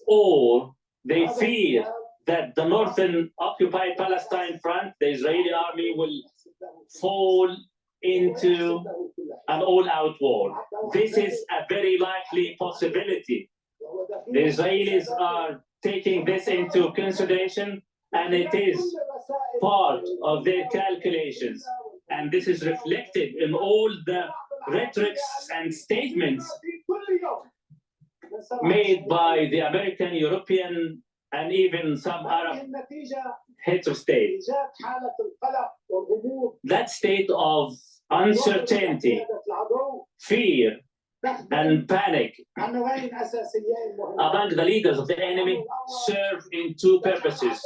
or they fear that the northern occupied Palestine front, the Israeli army, will fall into an all-out war. This is a very likely possibility. The Israelis are taking this into consideration, and it is part of their calculations. And this is reflected in all the rhetorics and statements made by the American, European, and even some Arab heads of state. That state of uncertainty, fear, and panic among the leaders of the enemy serve in two purposes.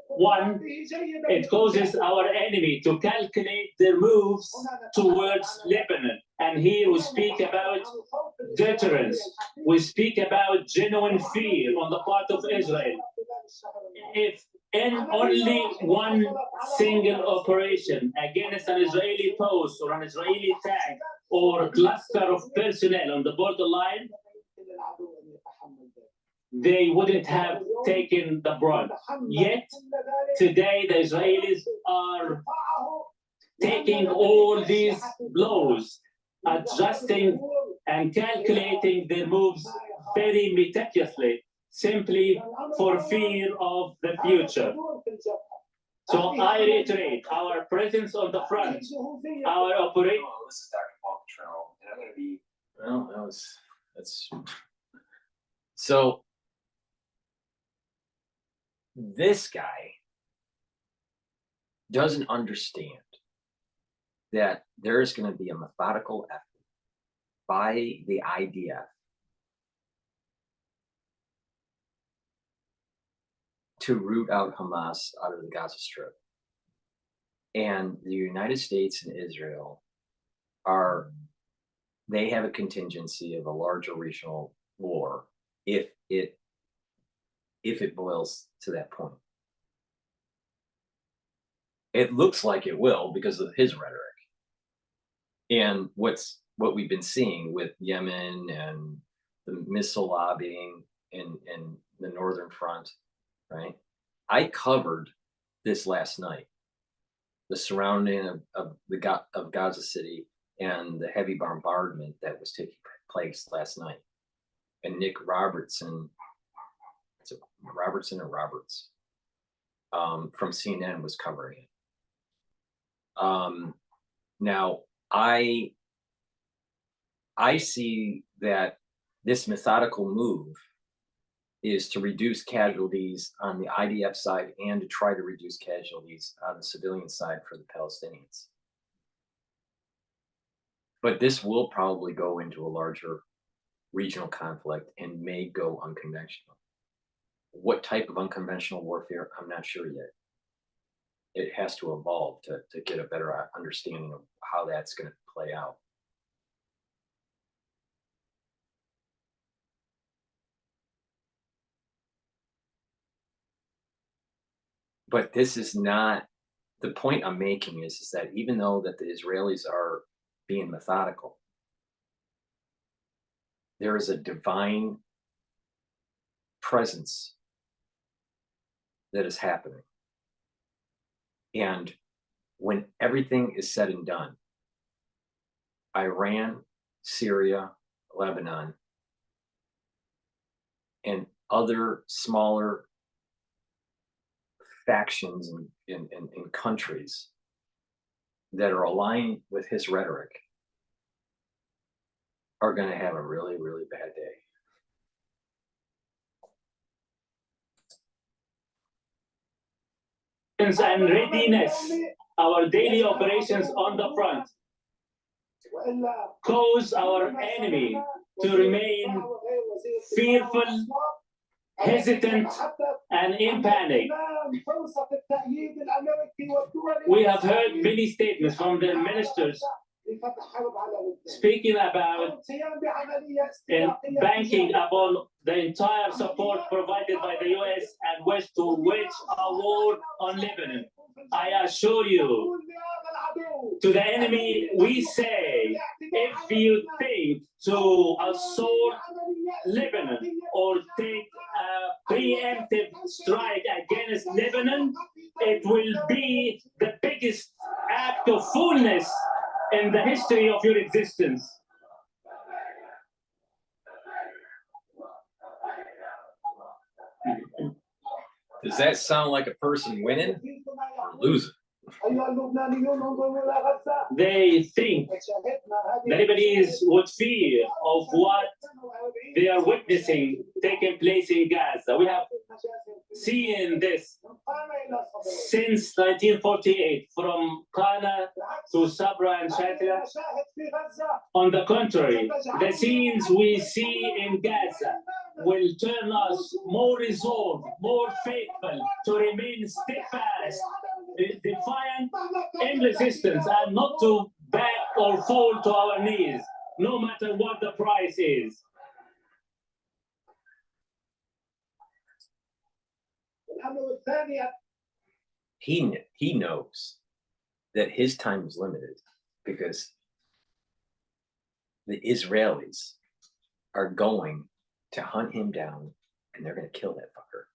One, it causes our enemy to calculate their moves towards Lebanon. And here we speak about deterrence. We speak about genuine fear on the part of Israel. If in only one single operation against an Israeli post or an Israeli tank or cluster of personnel on the borderline, they wouldn't have taken the brunt. Yet today the Israelis are taking all these blows, adjusting and calculating their moves very meticulously, simply for fear of the future. So I reiterate, our presence on the front, our operation. Oh, this is DrPaulCottrell, and I'm going to be. Well, that's. So this guy doesn't understand that there is going to be a methodical effort by the IDF to root out Hamas out of the Gaza Strip. And the United States and Israel they have a contingency of a larger regional war if it boils to that point. It looks like it will because of his rhetoric. And what we've been seeing with Yemen and the missile lobbying in the northern front, right? I covered this last night, the surrounding of Gaza City and the heavy bombardment that was taking place last night. And Nick Robertson, Roberts from CNN was covering it. Now I see that this methodical move is to reduce casualties on the IDF side and to try to reduce casualties on the civilian side for the Palestinians. But this will probably go into a larger regional conflict and may go unconventional. What type of unconventional warfare, I'm not sure yet. it has to evolve to get a better understanding of how that's going to play out. But this is not, the point I'm making is that even though that the Israelis are being methodical, there is a divine presence that is happening. And when everything is said and done, Iran, Syria, Lebanon, and other smaller factions in countries that are aligned with his rhetoric are going to have a really, really bad day. And readiness, our daily operations on the front, cause our enemy to remain fearful, hesitant, and in panic. We have heard many statements from the ministers speaking about and banking upon the entire support provided by the US and West to wage a war on Lebanon. I assure you, to the enemy, we say, if you think to assault Lebanon or take a preemptive strike against Lebanon, it will be the biggest act of foolness in the history of your existence. Does that sound like a person winning or losing? They think the Lebanese would fear of what they are witnessing taking place in Gaza. We have seen this since 1948, from Qana to Sabra and Shatila. On the contrary, the scenes we see in Gaza will turn us more resolved, more faithful, to remain steadfast, defiant, in resistance, and not to back or fall to our knees, no matter what the price is. He knows that his time is limited because the Israelis are going to hunt him down and they're going to kill that fucker.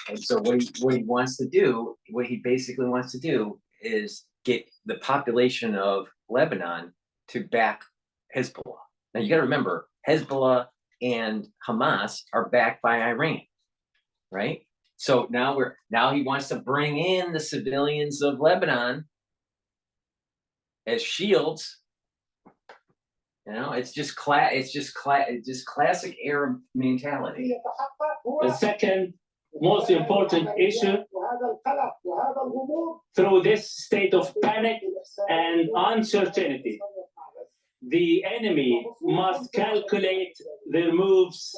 And so what he wants to do, what he basically wants to do is get the population of Lebanon to back Hezbollah. Now you got to remember, Hezbollah and Hamas are backed by Iran, right? So now he wants to bring in the civilians of Lebanon as shields. You know, it's just classic Arab mentality. The second most important issue, through this state of panic and uncertainty, the enemy must calculate their moves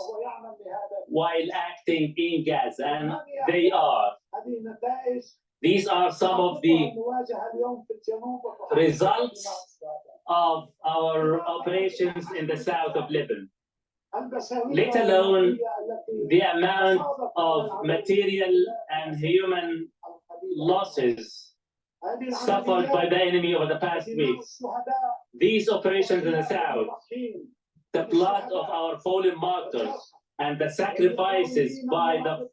while acting in Gaza, and they are. These are some of the results of our operations in the south of Lebanon, let alone the amount of material and human losses suffered by the enemy over the past weeks. These operations in the south, the blood of our fallen martyrs, and the sacrifices by the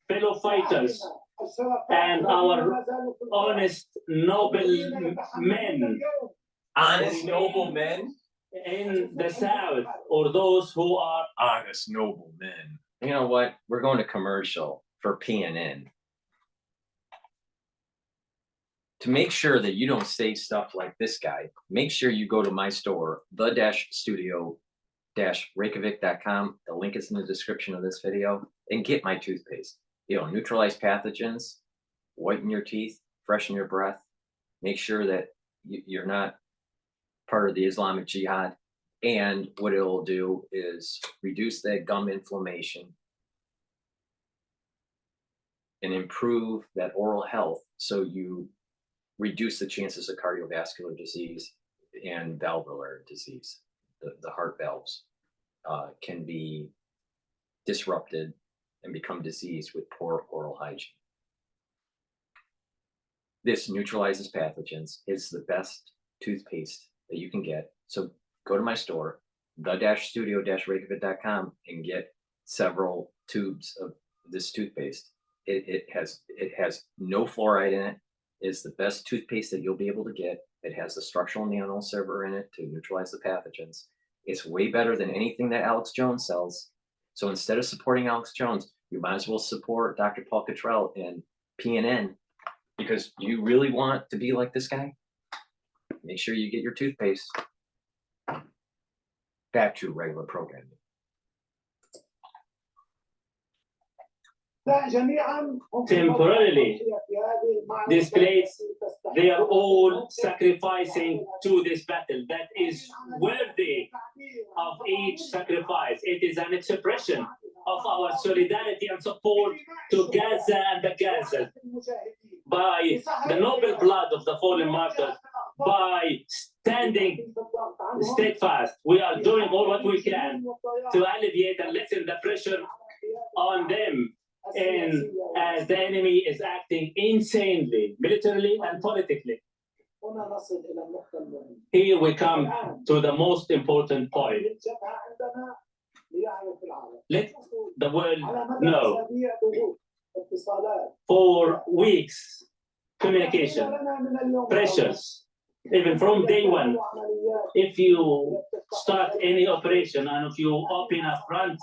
fellow fighters and our honest, noble men. Honest, noble men in the south, or those who are honest, noble men. You know what? We're going to commercial for PNN. To make sure that you don't say stuff like this guy, make sure you go to my store, the-studio-reykjavik.com. The link is in the description of this video, and get my toothpaste. You know, neutralize pathogens, whiten your teeth, freshen your breath, make sure that you're not part of the Islamic Jihad. And what it will do is reduce that gum inflammation and improve that oral health so you reduce the chances of cardiovascular disease and valvular disease. The heart valves can be disrupted and become diseased with poor oral hygiene. This neutralizes pathogens. It's the best toothpaste that you can get. So go to my store, the-studio-reykjavik.com, and get several tubes of this toothpaste. It has no fluoride in it. It's the best toothpaste that you'll be able to get. It has the structural nanosilver in it to neutralize the pathogens. It's way better than anything that Alex Jones sells. So instead of supporting Alex Jones, you might as well support Dr. Paul Cottrell and PNN, because you really want to be like this guy. Make sure you get your toothpaste. Back to regular programming. Temporarily displaced, they are all sacrificing to this battle that is worthy of each sacrifice. It is an expression of our solidarity and support to Gaza and the Gazans by the noble blood of the fallen martyrs, by standing steadfast. We are doing all what we can to alleviate and lessen the pressure on them, and as the enemy is acting insanely, militarily and politically. Here we come to the most important point. Let the world know. For weeks, communication, pressures, even from day one. If you start any operation and if you open a front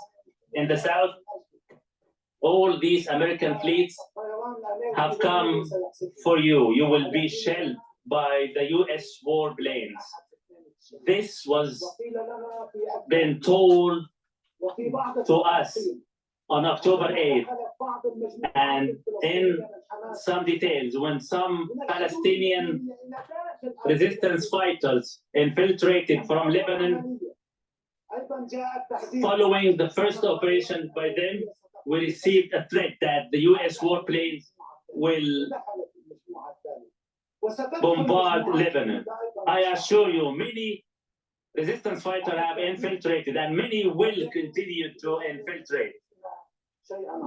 in the south, all these American fleets have come for you. You will be shelled by the US warplanes. This was been told to us on October 8th, and in some details, when some Palestinian resistance fighters infiltrated from Lebanon, following the first operation by them, we received a threat that the US warplanes will bombard Lebanon. I assure you, many resistance fighters have infiltrated, and many will continue to infiltrate.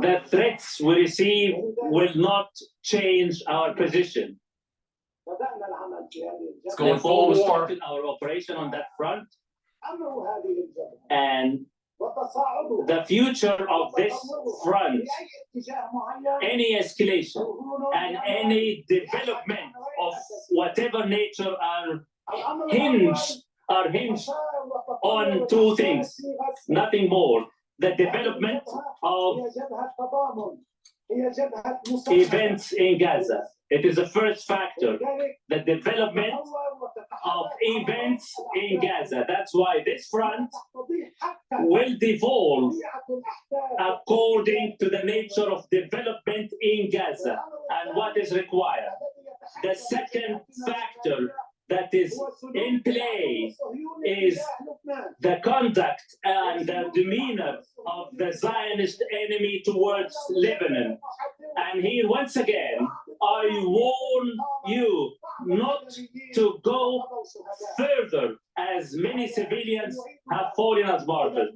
The threats we receive will not change our position. Therefore, we started our operation on that front, and the future of this front, any escalation and any development of whatever nature are hinged on two things, nothing more: the development of events in Gaza. It is the first factor, the development of events in Gaza. That's why this front will devolve according to the nature of development in Gaza and what is required. The second factor that is in play is the conduct and the demeanor of the Zionist enemy towards Lebanon. And here, once again, I warn you not to go further, as many civilians have fallen as martyrs.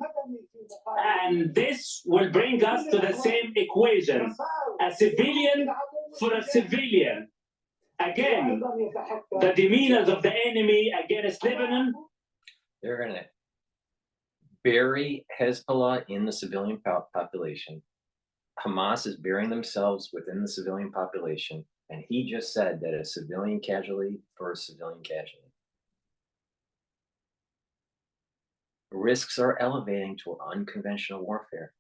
And this will bring us to the same equation: a civilian for a civilian. Again, the demeanors of the enemy against Lebanon. They're going to bury Hezbollah in the civilian population. Hamas is burying themselves within the civilian population. And he just said that a civilian casualty for a civilian casualty. Risks are elevating to unconventional warfare.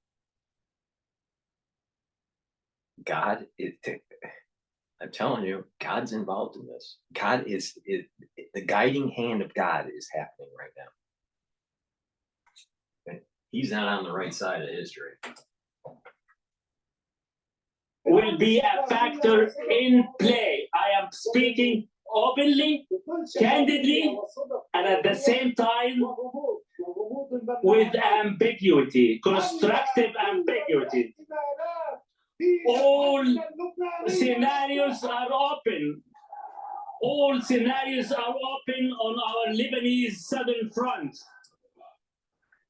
God is... I'm telling you, God's involved in this. God is the guiding hand of God is happening right now. And he's not on the right side of history. Will be a factor in play. I am speaking openly, candidly, and at the same time with ambiguity, constructive ambiguity. All scenarios are open. All scenarios are open on our Lebanese southern front.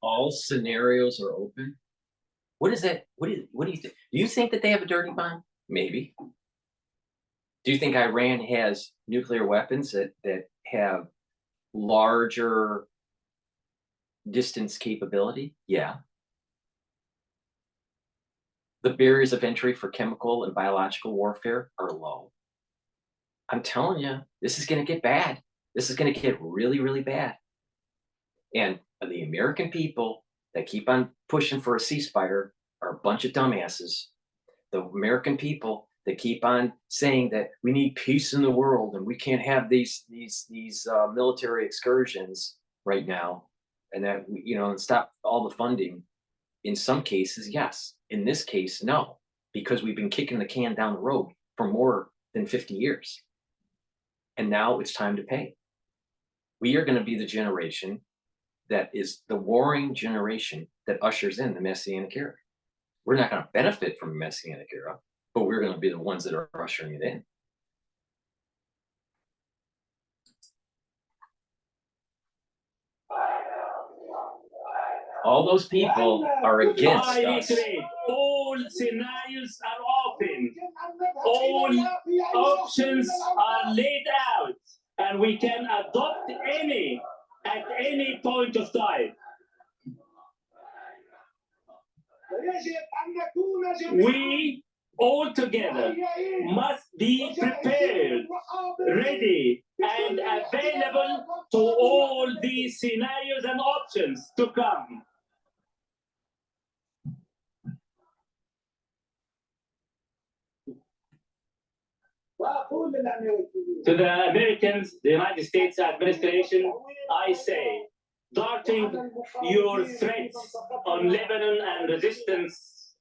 All scenarios are open. What is that? What do you think? Do you think that they have a dirty bomb? Maybe. Do you think Iran has nuclear weapons that have larger distance capability? Yeah. The barriers of entry for chemical and biological warfare are low. I'm telling you, this is going to get bad. This is going to get really, really bad. And the American people that keep on pushing for a ceasefire are a bunch of dumbasses. The American people that keep on saying that we need peace in the world and we can't have these military excursions right now, and that and stop all the funding. In some cases, yes. In this case, no, because we've been kicking the can down the road for more than 50 years. And now it's time to pay. We are going to be the generation that is the warring generation that ushers in the Messianic era. We're not going to benefit from the Messianic era, but we're going to be the ones that are ushering it in. All those people are against us. All scenarios are open. All options are laid out, and we can adopt any at any point of time. We all together must be prepared, ready, and available to all these scenarios and options to come. To the Americans, the United States administration, I say, darting your threats on Lebanon and resistance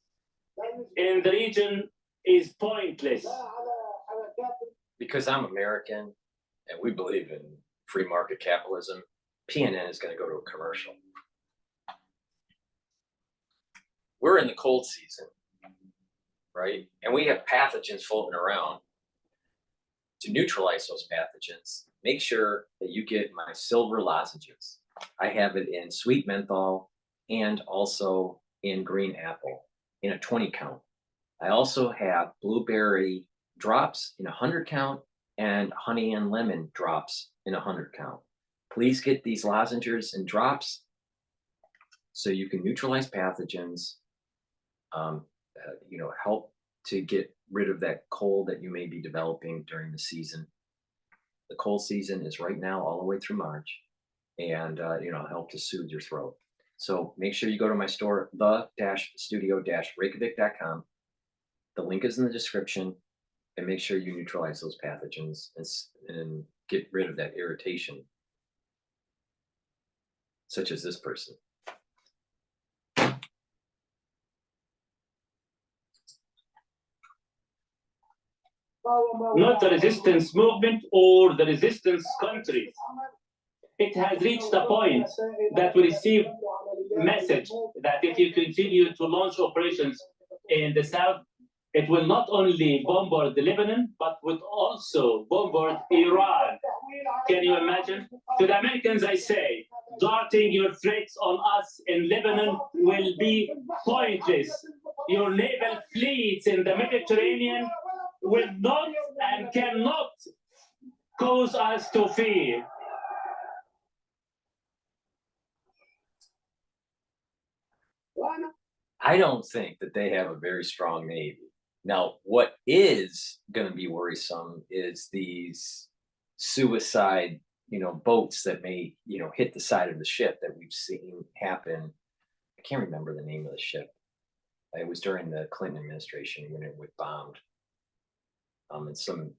in the region is pointless. Because I'm American and we believe in free market capitalism, PNN is going to go to a commercial. We're in the cold season, right? And we have pathogens floating around. To neutralize those pathogens, make sure that you get my silver lozenges. I have it in sweet menthol and also in green apple in a 20 count. I also have blueberry drops in a 100 count and honey and lemon drops in a 100 count. Please get these lozenges and drops so you can neutralize pathogens, help to get rid of that cold that you may be developing during the season. The cold season is right now all the way through March, and help to soothe your throat. So make sure you go to my store, the-studio-reykjavik.com. The link is in the description, and make sure you neutralize those pathogens and get rid of that irritation, such as this person. Not the resistance movement or the resistance countries. It has reached a point that we receive message that if you continue to launch operations in the south, it will not only bombard Lebanon, but would also bombard Iran. Can you imagine? To the Americans, I say, darting your threats on us in Lebanon will be pointless. Your naval fleets in the Mediterranean will not and cannot cause us to fear. I don't think that they have a very strong Navy. Now, what is going to be worrisome is these suicide, boats that may, hit the side of the ship that we've seen happen. I can't remember the name of the ship. It was during the Clinton administration when it was bombed. And some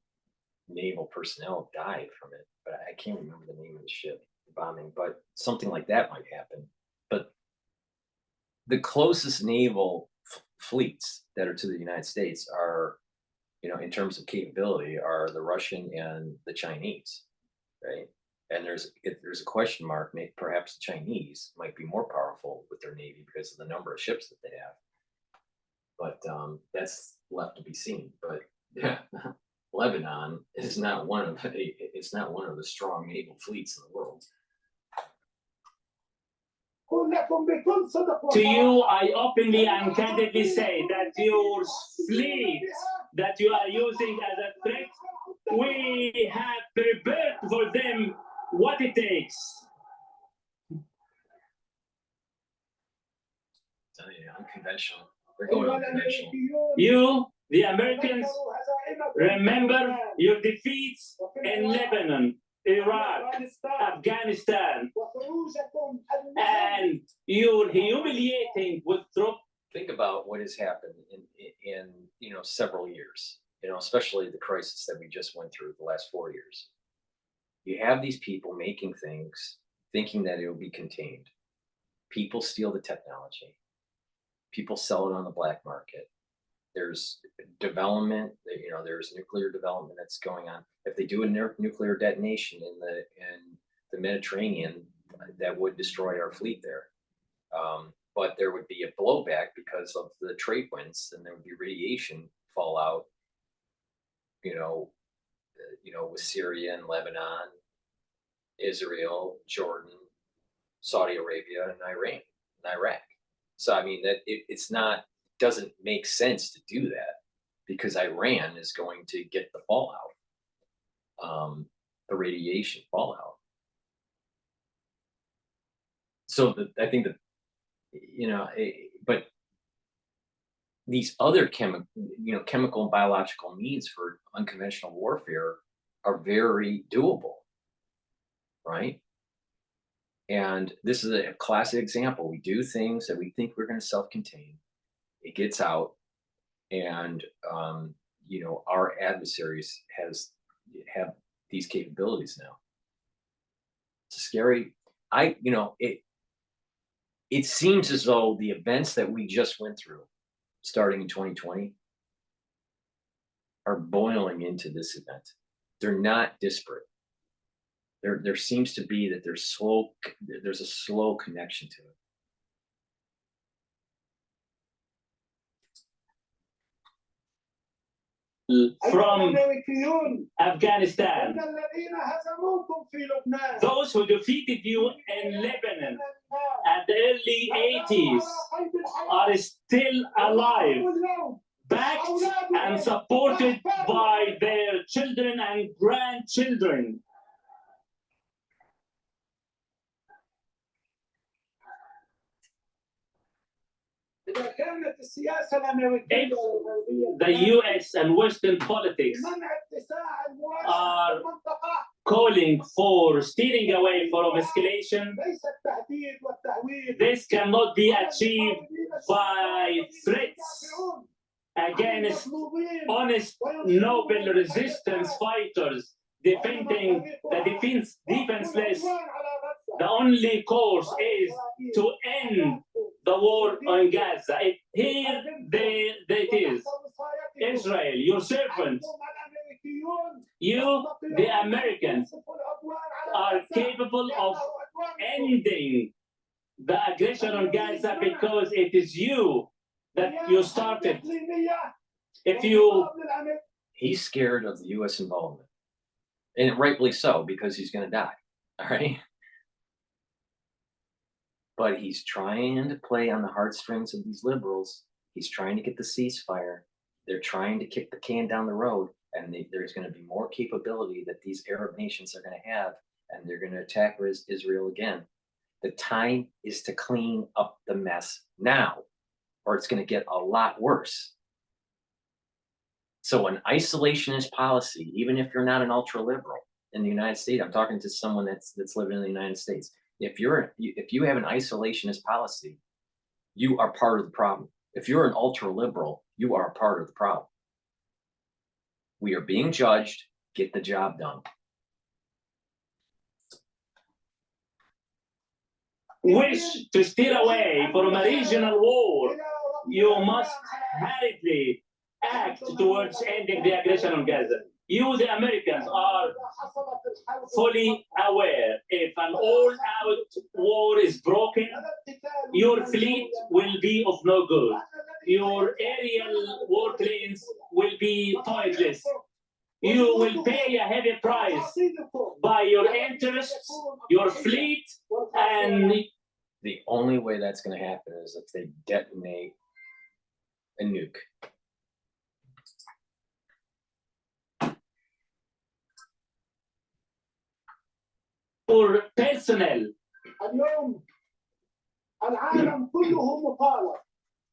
naval personnel died from it, but I can't remember the name of the ship bombing, but something like that might happen. But the closest naval fleets that are to the United States are, in terms of capability, are the Russian and the Chinese, right? And there's a question mark. Maybe perhaps the Chinese might be more powerful with their Navy because of the number of ships that they have. But that's left to be seen. But yeah, Lebanon is not one of it's not one of the strong naval fleets in the world. To you, I openly and candidly say that your fleet that you are using as a threat, we have prepared for them what it takes. Unconventional. They're going unconventional. You, the Americans, remember your defeats in Lebanon, Iraq, Afghanistan, and your humiliating withdrawal. Think about what has happened in several years. Especially the crisis that we just went through the last 4 years. You have these people making things, thinking that it will be contained. People steal the technology. People sell it on the black market. There's development, there's nuclear development that's going on. If they do a nuclear detonation in the Mediterranean, that would destroy our fleet there. But there would be a blowback because of the trade winds, and there would be radiation fallout, with Syria and Lebanon, Israel, Jordan, Saudi Arabia, and Iran, and Iraq. So I mean that doesn't make sense to do that because Iran is going to get the fallout, the radiation fallout. So I think that but these other chemical and biological means for unconventional warfare are very doable, right? And this is a classic example. We do things that we think we're going to self-contain. It gets out, and our adversaries have these capabilities now. It's scary. It seems as though the events that we just went through, starting in 2020, are boiling into this event. They're not disparate. There seems to be that there's a slow connection to it. From Afghanistan, those who defeated you in Lebanon at the early 80s are still alive, backed and supported by their children and grandchildren. If the US and Western politics are calling for steering away from escalation, this cannot be achieved by threats against honest, noble resistance fighters defending the defenseless. The only course is to end the war on Gaza. Here it is. Israel, your servant, you, the Americans, are capable of ending the aggression on Gaza because it is you that you started. He's scared of the U.S. involvement, and rightfully so, because he's going to die. All right. But he's trying to play on the heartstrings of these liberals. He's trying to get the ceasefire. They're trying to kick the can down the road, and there's going to be more capability that these Arab nations are going to have, and they're going to attack Israel again. The time is to clean up the mess now, or it's going to get a lot worse. So an isolationist policy, even if you're not an ultra-liberal in the United States, I'm talking to someone that's living in the United States. If you have an isolationist policy, you are part of the problem. If you're an ultra-liberal, you are a part of the problem. We are being judged. Get the job done. Wish to steer away from a regional war, you must hurriedly act towards ending the aggression on Gaza. You, the Americans, are fully aware if an all-out war is broken, your fleet will be of no good. your aerial warplanes will be pointless. You will pay a heavy price by your interests, your fleet, and The only way that's going to happen is if they detonate a nuke. your personnel. اليوم العالم كله مطالب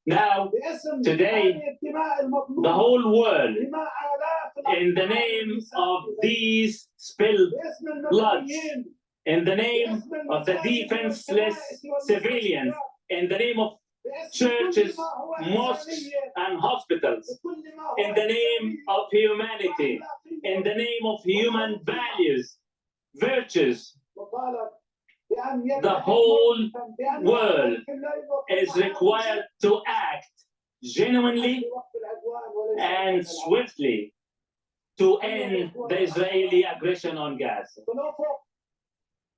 Now, باسم today, هذه الدماء المظلومة the whole world, دماء آلاف in the name of these spilled باسم bloods, المدنيين in the name of the defenseless civilians, in the name of churches, mosques, and hospitals, in the name of humanity, in the name of human values, virtues, the whole world is required to act genuinely and swiftly to end the Israeli aggression on Gaza.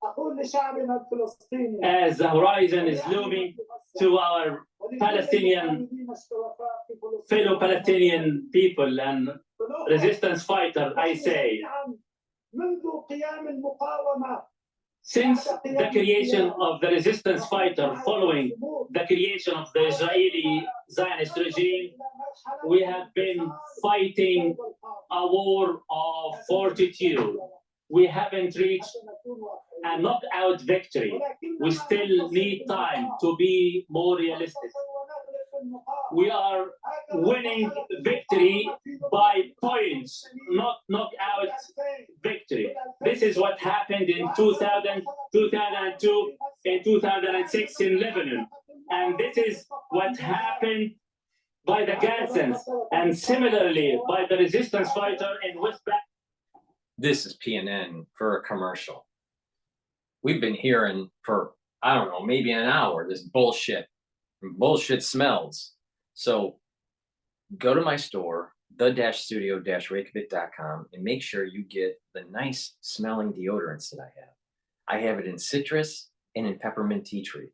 أقول لشعبنا الفلسطيني As the horizon is looming to our Palestinian fellow Palestinian people and resistance fighter, I say, منذ قيام المقاومة since the creation of the resistance fighter following the creation of the Israeli Zionist regime, we have been fighting a war of fortitude. We haven't reached a knockout victory. We still need time to be more realistic. We are winning victory by points, not knockout victory. This is what happened in 2000, 2002, and 2006 in Lebanon. And this is what happened by the Gazans, and similarly by the resistance fighter in West Bank. This is PNN for a commercial. We've been hearing for, I don't know, maybe an hour, this bullshit. Bullshit smells. So go to my store, the-studio-reykjavik.com, and make sure you get the nice smelling deodorants that I have. I have it in citrus and in peppermint tea tree.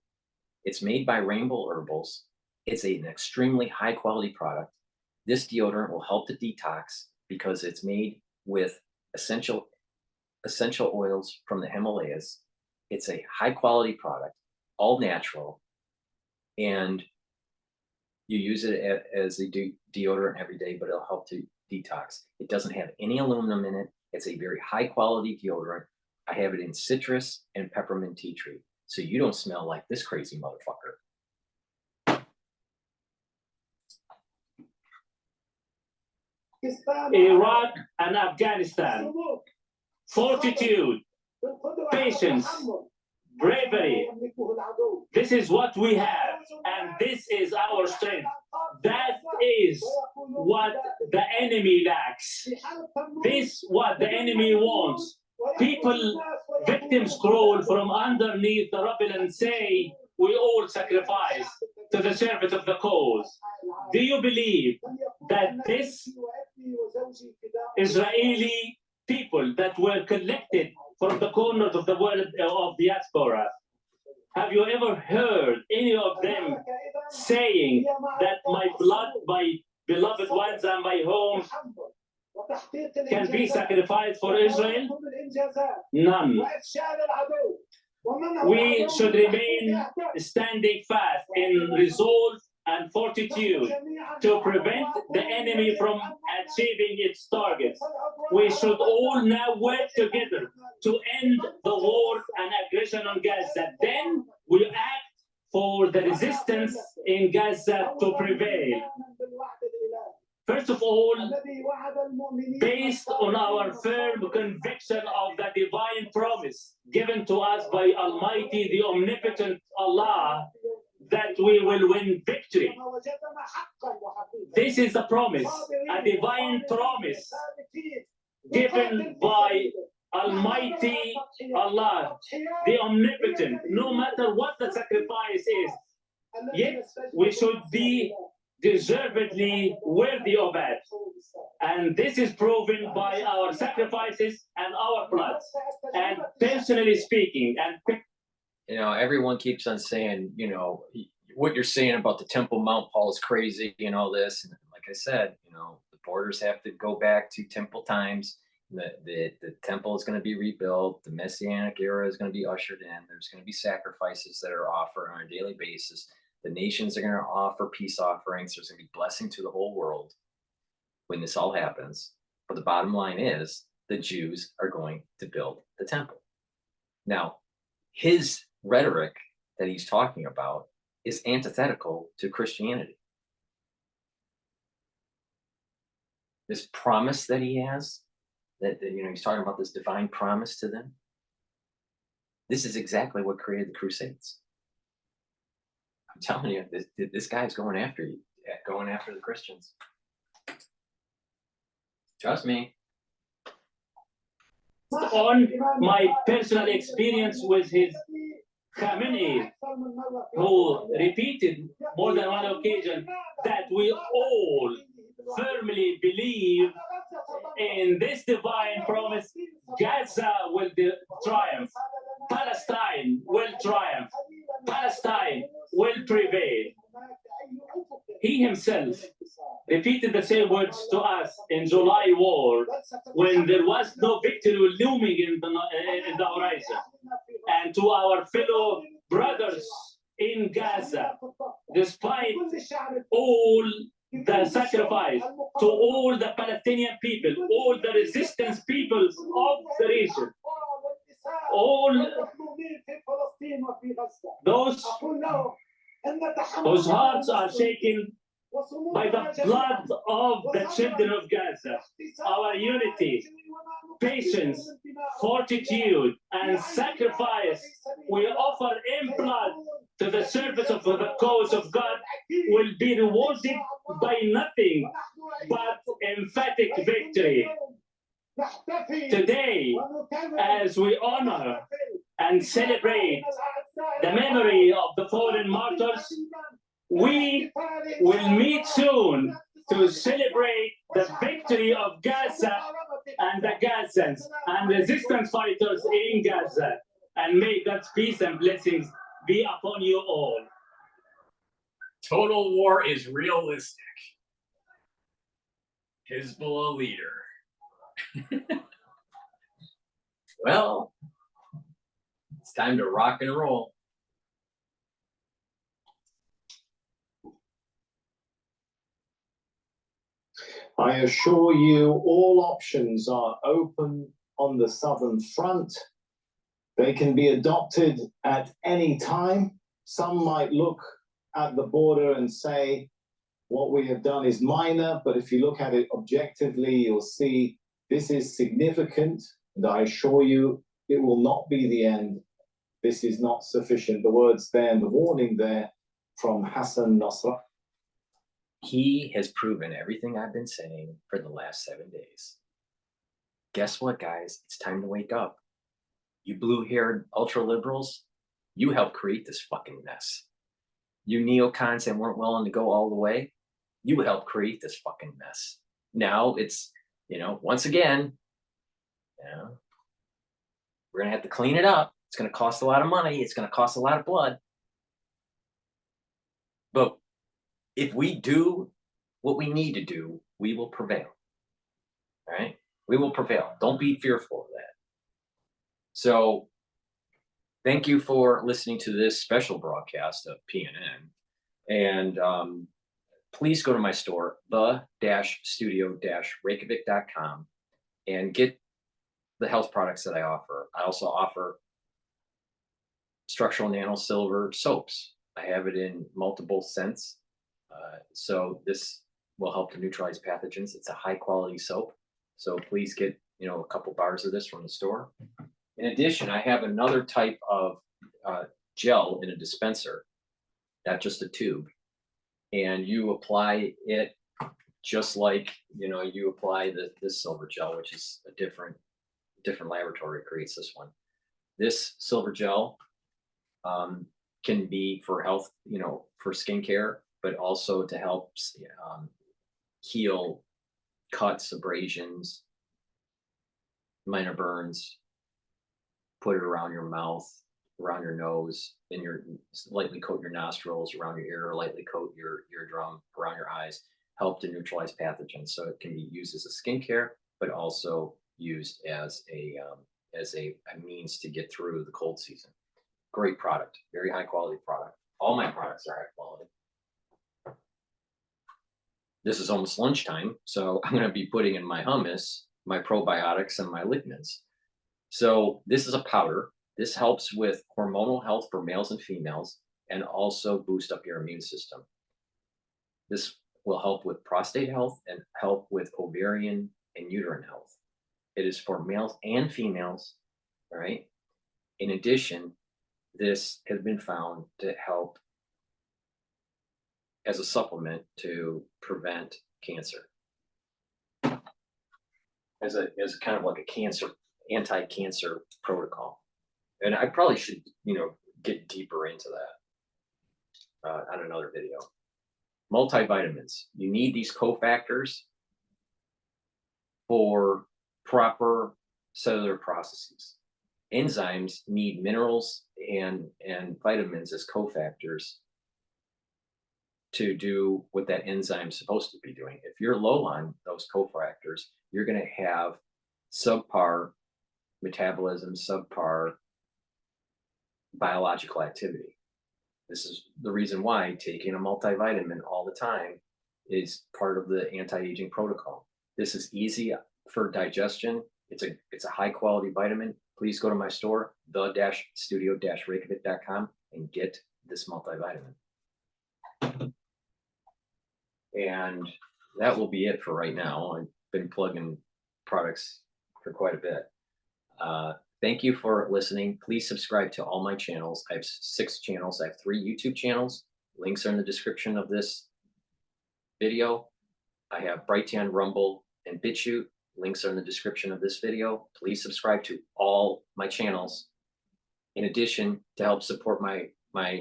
It's made by Rainbow Herbals. It's an extremely high quality product. This deodorant will help to detox because it's made with essential oils from the Himalayas. It's a high quality product, all natural, and you use it as a deodorant every day, but it'll help to detox. It doesn't have any aluminum in it. It's a very high quality deodorant. I have it in citrus and peppermint tea tree, so you don't smell like this crazy motherfucker. Iraq and Afghanistan, fortitude, patience, bravery. This is what we have, and this is our strength. That is what the enemy lacks. This is what the enemy wants. People, victims crawl from underneath the rubble and say, we all sacrifice to the service of the cause. Do you believe that this Israeli people that were collected from the corners of the world of diaspora, have you ever heard any of them saying that my blood, my beloved ones, and my home can be sacrificed for Israel? None. We should remain standing fast in resolve and fortitude to prevent the enemy from achieving its targets. We should all now work together to end the war and aggression on Gaza. Then we act for the resistance in Gaza to prevail. First of all, based on our firm conviction of the divine promise given to us by Almighty, the omnipotent Allah, that we will win victory. This is a promise, a divine promise given by Almighty Allah, the omnipotent, no matter what the sacrifice is. Yet we should be deservedly worthy of it. And this is proven by our sacrifices and our blood. And personally speaking, and you know, everyone keeps on saying, you know, what you're saying about the Temple Mount Paul is crazy and all this. And like I said, you know, the borders have to go back to temple times. The temple is going to be rebuilt. The Messianic era is going to be ushered in. There's going to be sacrifices that are offered on a daily basis. The nations are going to offer peace offerings. There's going to be blessing to the whole world when this all happens. But the bottom line is the Jews are going to build the temple. Now, his rhetoric that he's talking about is antithetical to Christianity. This promise that he has, that you know, he's talking about this divine promise to them. This is exactly what created the Crusades. I'm telling you, this guy's going after you, going after the Christians. Trust me. On my personal experience with his Khamenei, who repeated more than one occasion that we all firmly believe in this divine promise. Gaza will triumph. Palestine will triumph. Palestine will prevail. He himself repeated the same words to us in July war, when there was no victory looming in the horizon. And to our fellow brothers in Gaza, despite all the sacrifice, to all the Palestinian people, all the resistance peoples of the region, all those whose hearts are shaken by the blood of the children of Gaza, our unity, patience, fortitude, and sacrifice we offer in blood to the service of the cause of God will be rewarded by nothing but emphatic victory. Today, as we honor and celebrate the memory of the fallen martyrs, we will meet soon to celebrate the victory of Gaza and the Gazans and resistance fighters in Gaza. And may God's peace and blessings be upon you all. Total war is realistic. Hezbollah leader. Well, it's time to rock and roll. I assure you, all options are open on the southern front. They can be adopted at any time. Some might look at the border and say, what we have done is minor, but if you look at it objectively, you'll see this is significant, and I assure you, it will not be the end. This is not sufficient. The words there and the warning there from Hassan Nasrallah. He has proven everything I've been saying for the last 7 days. Guess what, guys? It's time to wake up. You blue-haired ultra-liberals, you helped create this fucking mess. You neocons that weren't willing to go all the way, you helped create this fucking mess. Now it's, you know, once again, you know, we're going to have to clean it up. It's going to cost a lot of money. It's going to cost a lot of blood. But if we do what we need to do, we will prevail. All right? We will prevail. Don't be fearful of that. So thank you for listening to this special broadcast of PNN. And please go to my store, the-studio-reykjavik.com, and get the health products that I offer. I also offer structural nano silver soaps. I have it in multiple scents. So this will help to neutralize pathogens. It's a high quality soap. So please get, you know, a couple bars of this from the store. In addition, I have another type of gel in a dispenser, not just a tube. And you apply it just like, you know, you apply this silver gel, which is a different laboratory creates this one. This silver gel can be for health, you know, for skincare, but also to help heal cuts, abrasions, minor burns. Put it around your mouth, around your nose, and lightly coat your nostrils, around your ear, lightly coat your eardrum, around your eyes, help to neutralize pathogens. So it can be used as a skincare, but also used as a means to get through the cold season. Great product, very high quality product. All my products are high quality. This is almost lunchtime, so I'm going to be putting in my hummus, my probiotics, and my lignans. So this is a powder. This helps with hormonal health for males and females, and also boost up your immune system. This will help with prostate health and help with ovarian and uterine health. It is for males and females, all right? In addition, this has been found to help as a supplement to prevent cancer. As kind of like a anti-cancer protocol. And I probably should, get deeper into that on another video. Multivitamins. You need these cofactors for proper cellular processes. Enzymes need minerals and vitamins as cofactors to do what that enzyme is supposed to be doing. If you're low on those cofactors, you're going to have subpar metabolism, subpar biological activity. This is the reason why taking a multivitamin all the time is part of the anti-aging protocol. This is easy for digestion. It's a high quality vitamin. Please go to my store, the-studio-reykjavik.com, and get this multivitamin. And that will be it for right now. I've been plugging products for quite a bit. Thank you for listening. Please subscribe to all my channels. I have 6 channels. I have 3 YouTube channels. Links are in the description of this video. I have Brighteon, Rumble, and Bitchute. Links are in the description of this video. Please subscribe to all my channels. In addition, to help support my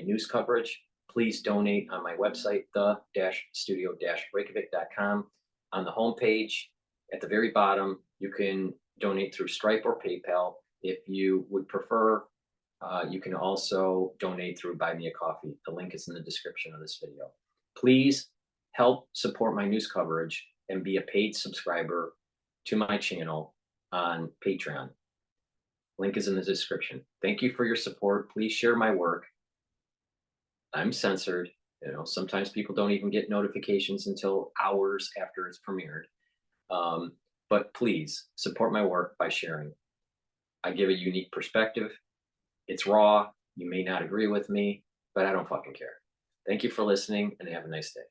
news coverage, please donate on my website, the-studio-reykjavik.com. On the homepage, at the very bottom, you can donate through Stripe or PayPal. If you would prefer, you can also donate through Buy Me a Coffee. The link is in the description of this video. Please help support my news coverage and be a paid subscriber to my channel on Patreon. Link is in the description. Thank you for your support. Please share my work. I'm censored. Sometimes people don't even get notifications until hours after it's premiered. But please support my work by sharing. I give a unique perspective. It's raw. You may not agree with me, but I don't fucking care. Thank you for listening, and have a nice day.